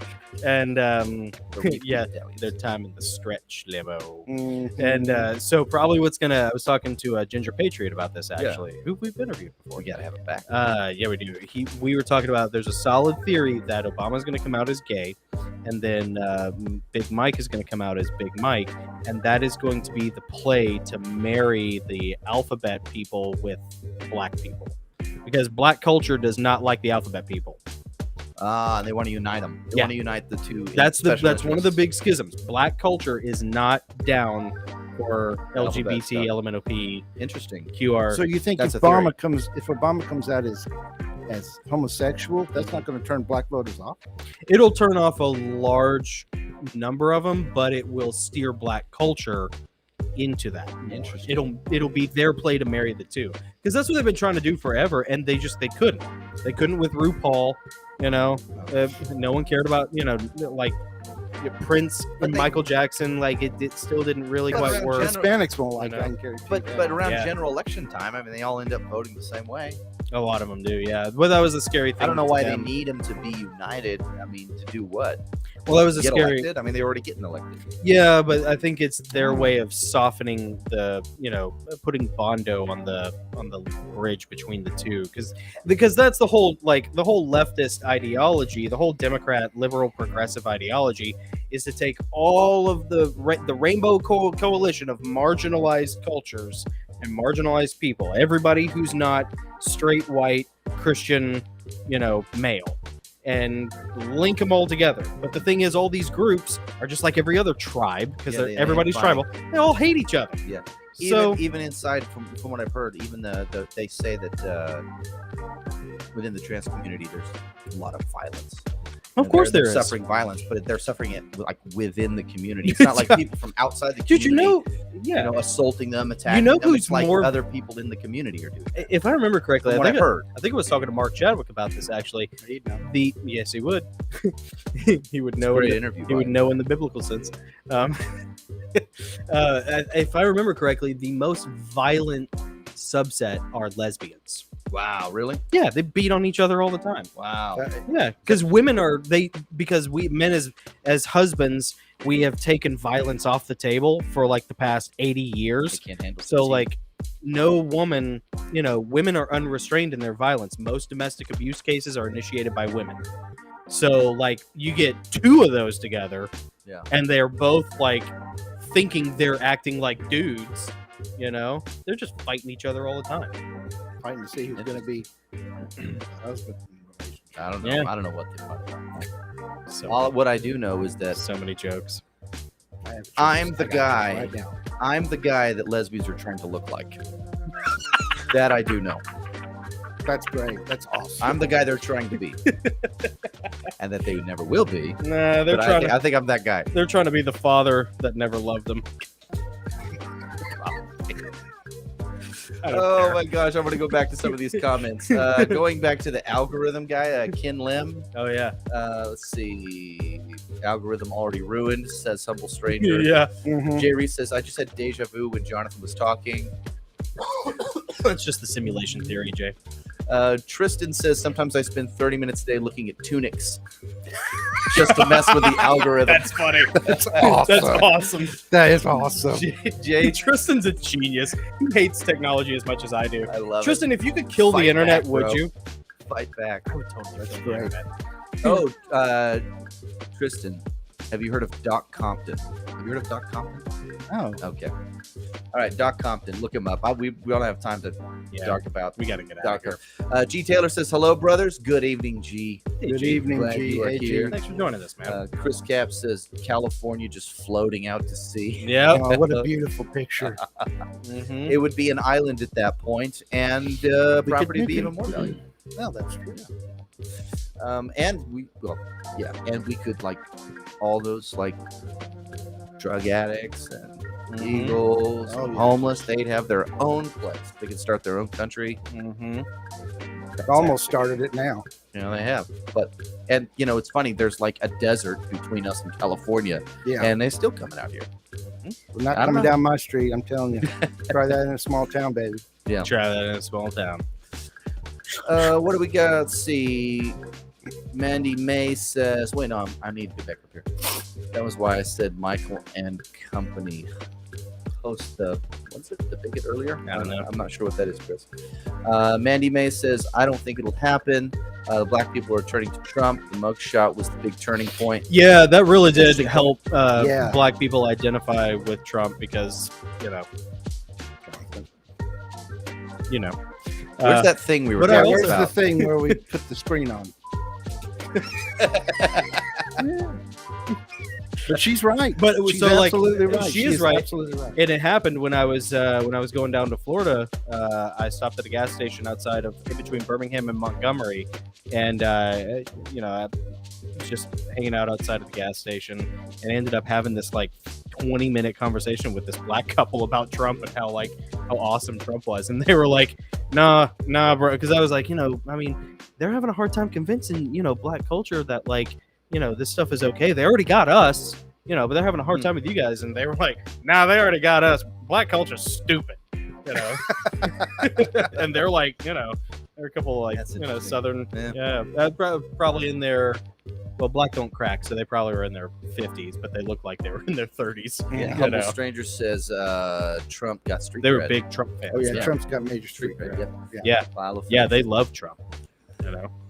and The yeah, repeat their time in the stretch limo. Mhm. And so probably I was talking to Ginger Patriot about this actually, who we've interviewed before. We got to have it back. Yeah, we do. We were talking about there's a solid theory that Obama's going to come out as gay, and then Big Mike is going to come out as Big Mike, and that is going to be the play to marry the alphabet people with black people, because black culture does not like the alphabet people. They want to unite them. They Yeah. want to unite the two. That's special one of the interests. big schisms. Black culture is not down for Alphabet LGBT, stuff. LMNOP, Interesting. QR. So you think That's if a theory. Obama comes out as homosexual, that's not going to turn black voters off? It'll turn off a large number of them, but it will steer black culture into that. Interesting. It'll be their play to marry the two, because that's what they've been trying to do forever, and they couldn't with RuPaul. No one cared about like Prince and Michael Jackson. Like it still didn't really But quite around work. Hispanics won't like I that know. and carry But feet. around Yeah. general election time, I mean, they all end up voting the same way. A lot of them do, yeah. Well, that was a scary thing. I don't know to why them. they need them to be united. I mean, to do what? Well, that was a Get scary. elected? I mean, they're already getting elected. Yeah, but I think it's their way of softening the, putting Bondo on the bridge between the two, because that's the whole leftist ideology, the whole Democrat liberal progressive ideology is to take all of the rainbow coalition of marginalized cultures and marginalized people, everybody who's not straight white Christian, male, and link them all together. But the thing is, all these groups are just like every other tribe, because Yeah, they everybody's ain't tribal. They all hate each other. Yeah. So Even inside, from what I've heard, even they say that within the trans community, there's a lot of violence. of course they're there is. suffering violence, but they're suffering it like within the community. It's not like people from outside the Dude, community. yeah. Assaulting them, attacking know them. who's It's like more- other people in the community are doing it. If I remember correctly, From I what think I've heard. I think I was talking to Mark Chadwick about this actually. Yes, he would. He would know. Great in the- interview. He would know in the biblical sense. If I remember correctly, the most violent subset are lesbians. Wow, really? Yeah, they beat on each other all the time. Wow. Yeah, because women because we men as husbands, we have taken violence off the table for like the past 80 They years. can't handle So fatigue. like no woman, women are unrestrained in their violence. Most domestic abuse cases are initiated by women. So like you get two of those together, Yeah. and they're both like thinking they're acting like dudes. They're just fighting each other all the time. Fighting to see who's going to be husband. I don't know. Yeah. I don't know what they fight about. So What I do know is that so many jokes. I'm the guy. Right now. I'm the guy that lesbians are trying to look like. That I do know. That's great. That's awesome. I'm the guy they're trying to be, and that they never will be. Nah, they're But trying to. I think I'm that guy. They're trying to be the father that never loved them. I don't Oh care. my gosh, I'm gonna go back to some of these comments. Going back to the algorithm guy, Kin Lim. Oh yeah. Let's see. Algorithm already ruined, says Humble Stranger. Yeah. Mhm. Jay Reese says, I just had deja vu when Jonathan was talking. That's just the simulation theory, Jay. Tristan says, sometimes I spend 30 minutes a day looking at tunics just to mess with the algorithm. That's funny. That's awesome. That's awesome. That is awesome. Jay, Tristan's a genius. He hates technology as much as I do. I love Tristan, if you could kill Fight the internet, back, would bro. you? it. Fight back. I would totally That's kill the great. internet. Oh, Tristan, have you heard of Doc Compton? Have you heard of Doc Compton? Oh, Okay. All right, Doc Compton. Look him up. We don't have time to Yeah, talk about we got to get out of Doc. here. G. Taylor says, hello, brothers. Good evening, G. Hey, good G, evening, glad G. you are Hey, G. here. Thanks for joining us, man. Chris Cap says, California just floating out to sea. Yeah. Oh, what a beautiful picture. Mhm. It would be an island at that point, and property would be even more valuable. Well, that's true. And we could like all those like drug addicts and Mhm. eagles, Oh, and yeah. homeless. They'd have their own place. They could start their own country. Mhm. It almost started it now. They have. But it's funny. There's like a desert between us and California, Yeah. and they're still coming out here. We're not I don't coming know. down my street. I'm telling you. Try that in a small town, baby. Try that in a small town. What do we got? Let's see. Mandy May says, wait, no, I need to get back up here. That was why I said Michael and Company host the, what's it, the bigot earlier? I don't know. I'm not sure what that is, Chris. Mandy May says, I don't think it'll happen. Black people are turning to Trump. The mugshot was the big turning point. Yeah, that really did help Yeah. Black people identify with Trump because, Where's that thing we were but I talking Where's also- the about? thing where we put the screen on? But she's right. But it was she's so like absolutely right. she is right. Absolutely right. And it happened when I was going down to Florida. I stopped at a gas station outside of in between Birmingham and Montgomery, and I was just hanging out outside of the gas station, and ended up having this like 20-minute conversation with this black couple about Trump and how awesome Trump was, and they were like, nah, bro, because I was like, I mean, they're having a hard time convincing black culture that this stuff is okay. They already got us. But they're having a hard time with you guys. And they were like, nah, they already got us. Black culture's stupid, and they're like, they're a couple of Southern, probably in their, well, black don't crack, so they probably were in their 50s, but they look like they were in their 30s. Yeah, Humble Stranger says Trump got street They were cred. big Trump fans. Oh yeah, Trump's got major street cred. cred. Yeah, they love Trump.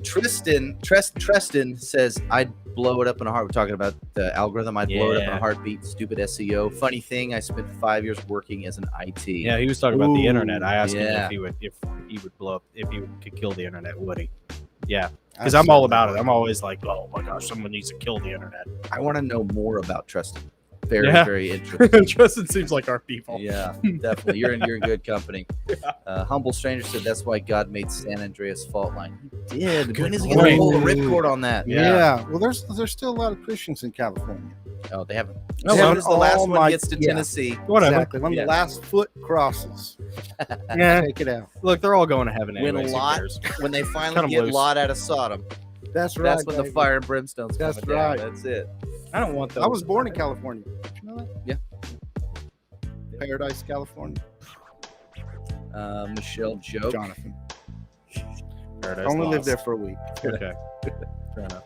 Tristan says, I'd blow it up in a heart. We're talking about the algorithm. I'd blow it up in a heartbeat. Stupid SEO. Funny thing, I spent 5 years working as an IT. Yeah, he was talking about the internet. I asked him if he would blow up, if he could kill the internet, would he? Yeah, because I'm all about it. I'm always like, oh my gosh, someone needs to kill the internet. I want to know more about Tristan. Very interesting. Tristan seems like our people. Yeah, definitely. You're in good company. Humble Stranger said that's why God made San Andreas fault line. He did. When is he going to pull the ripcord on that? Yeah. Well, there's still a lot of Christians in California. Oh, they haven't. No, as soon as the last one gets to Tennessee. Whatever. Exactly. When the last foot crosses. Take it out. Look, they're all going to heaven anyways. When they finally get Lot out of Sodom. That's right. That's when the fire and brimstone's coming down. That's it. I don't want those. I was born in California. Did you know that? Yeah. Paradise, California. Michelle Joke. Jonathan. Paradise Only Lost. lived there for a week. Okay. Fair enough.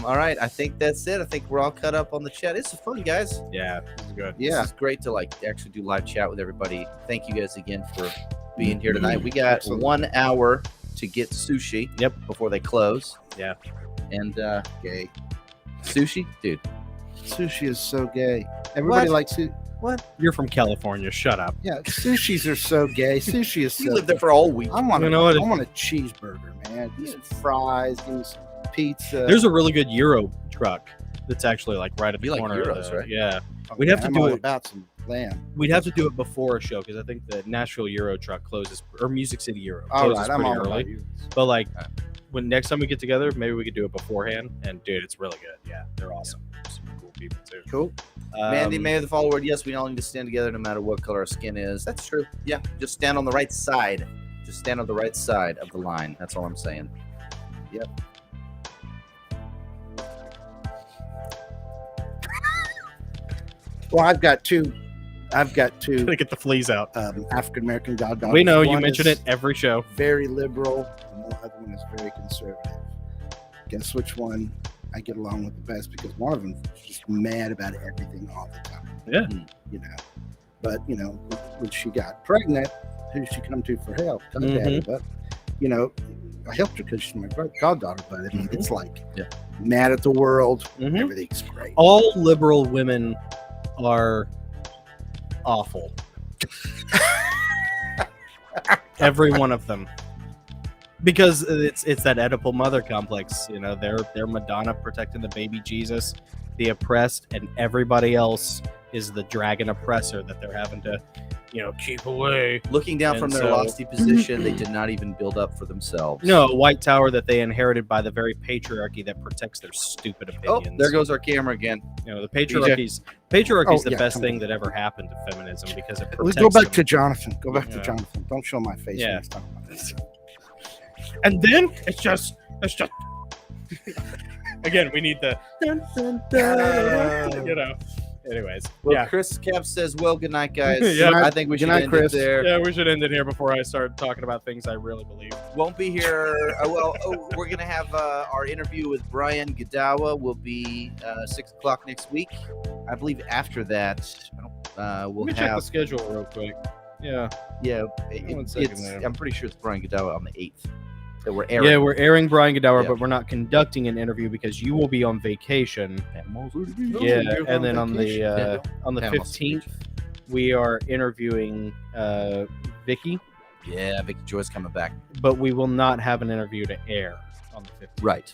All right. I think that's it. I think we're all cut up on the chat. This is fun, guys. Yeah, this is good. Yeah. This is great to actually do live chat with everybody. Thank you guys again for being here tonight. We got 1 hour to get sushi. Yep. Before they close. Yeah. And gay. Sushi? Dude. Sushi is so gay. Everybody likes sushi. What? You're from California. Shut up. Yeah, sushis are so gay. Sushi is so You lived there for all week. I want a cheeseburger, man. Give me some fries, give me some pizza. There's a really good Euro truck that's actually right at the corner. Euros, right? Yeah. We'd have to do it about some lamb. We'd have to do it before a show because I think the Nashville Euro truck closes, or Music City Euro All closes right, I'm pretty all early. about you. But when next time we get together, maybe we could do it beforehand. And dude, it's really good. Yeah, they're awesome. Some cool people too. Cool. Mandy, May of the Follower. Yes, we all need to stand together no matter what color our skin is. That's true. Yeah, just stand on the right side. Just stand on the right side of the line. That's all I'm saying. Yep. Well, I've got two. Gotta get the fleas out. African American goddaughters. We know you One mention is it every show. Very liberal, and the other one is very conservative. Guess which one I get along with the best, because one of them is just mad about everything all the time. Yeah. But when she got pregnant, who did she come to for help? Daddy. But I helped her because she's my goddaughter. But I mean, it's mad at the world. Everything's great. All liberal women are awful. Every one of them. Because it's that Oedipal mother complex, they're Madonna protecting the baby Jesus, the oppressed, and everybody else is the dragon oppressor that they're having to, keep away. Looking down from their lofty position, they did not even build up for themselves. No, a white tower that they inherited by the very patriarchy that protects their stupid opinions. Oh, there goes our camera again. The patriarchy's the best thing that ever happened to feminism because it protects Go back them. to Jonathan. Go back to Jonathan. Don't show my face next time. And then it's just again, we need the anyways. Well, Chris Cap says, well, good night, guys. I think we should end Chris. it there. Yeah, we should end it here before I start talking about things I really believe. Won't be here. We're going to have our interview with Brian Godawa will be 6 o'clock next week. I believe after that, we'll check the schedule real quick. Yeah. Yeah. I'm pretty sure it's Brian Godawa on the 8th. That we're airing. Yeah, we're airing Brian Godawa, but we're not conducting an interview because you will be on vacation. Yeah, and then on the 15th, we are interviewing Vicky. Yeah, Vicky Joy's coming back. But we will not have an interview to air on the 15th. Right.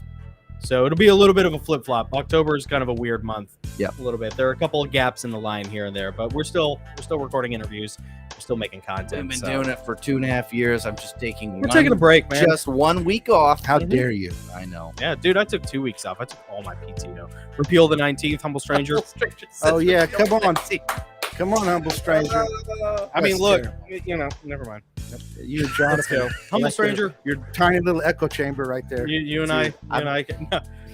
So it'll be a little bit of a flip-flop. October is kind of a weird month. Yep. a little bit. There are a couple of gaps in the line here and there, but we're still recording interviews. We're still making content. We've been doing it for 2.5 years. I'm just taking We're taking a break, man. just 1 week off. How dare you? I know. Yeah, dude, I took 2 weeks off. I took all my PTO. Repeal the 19th, humble stranger. Oh yeah, come on, humble stranger. I mean, That's look, terrible. you know, never mind. You and Let's Jonathan, go. Humble Like stranger. your tiny little echo chamber right there. You and I,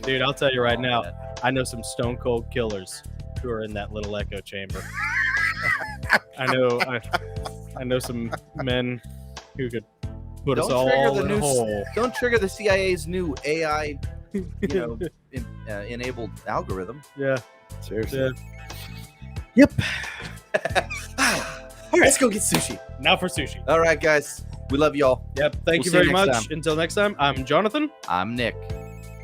dude. I'll tell you right now. I know some stone cold killers who are in that little echo chamber. I know some men who could put us Don't trigger all the in a new- hole. Don't trigger the CIA's new AI, enabled algorithm. Yeah. Seriously. Yeah. Yep. All right, let's go get sushi. Now for sushi. All right, guys. We love y'all. Yep. Thank We'll you see you very next much. time. Until next time, I'm Jonathan, I'm Nick.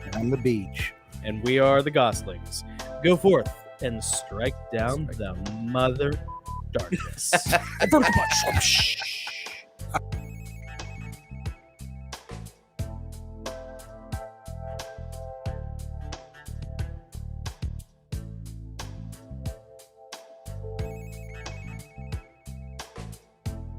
And on the beach. and we are the Goslings. Go forth and strike down the mother darkness. Vertical punch.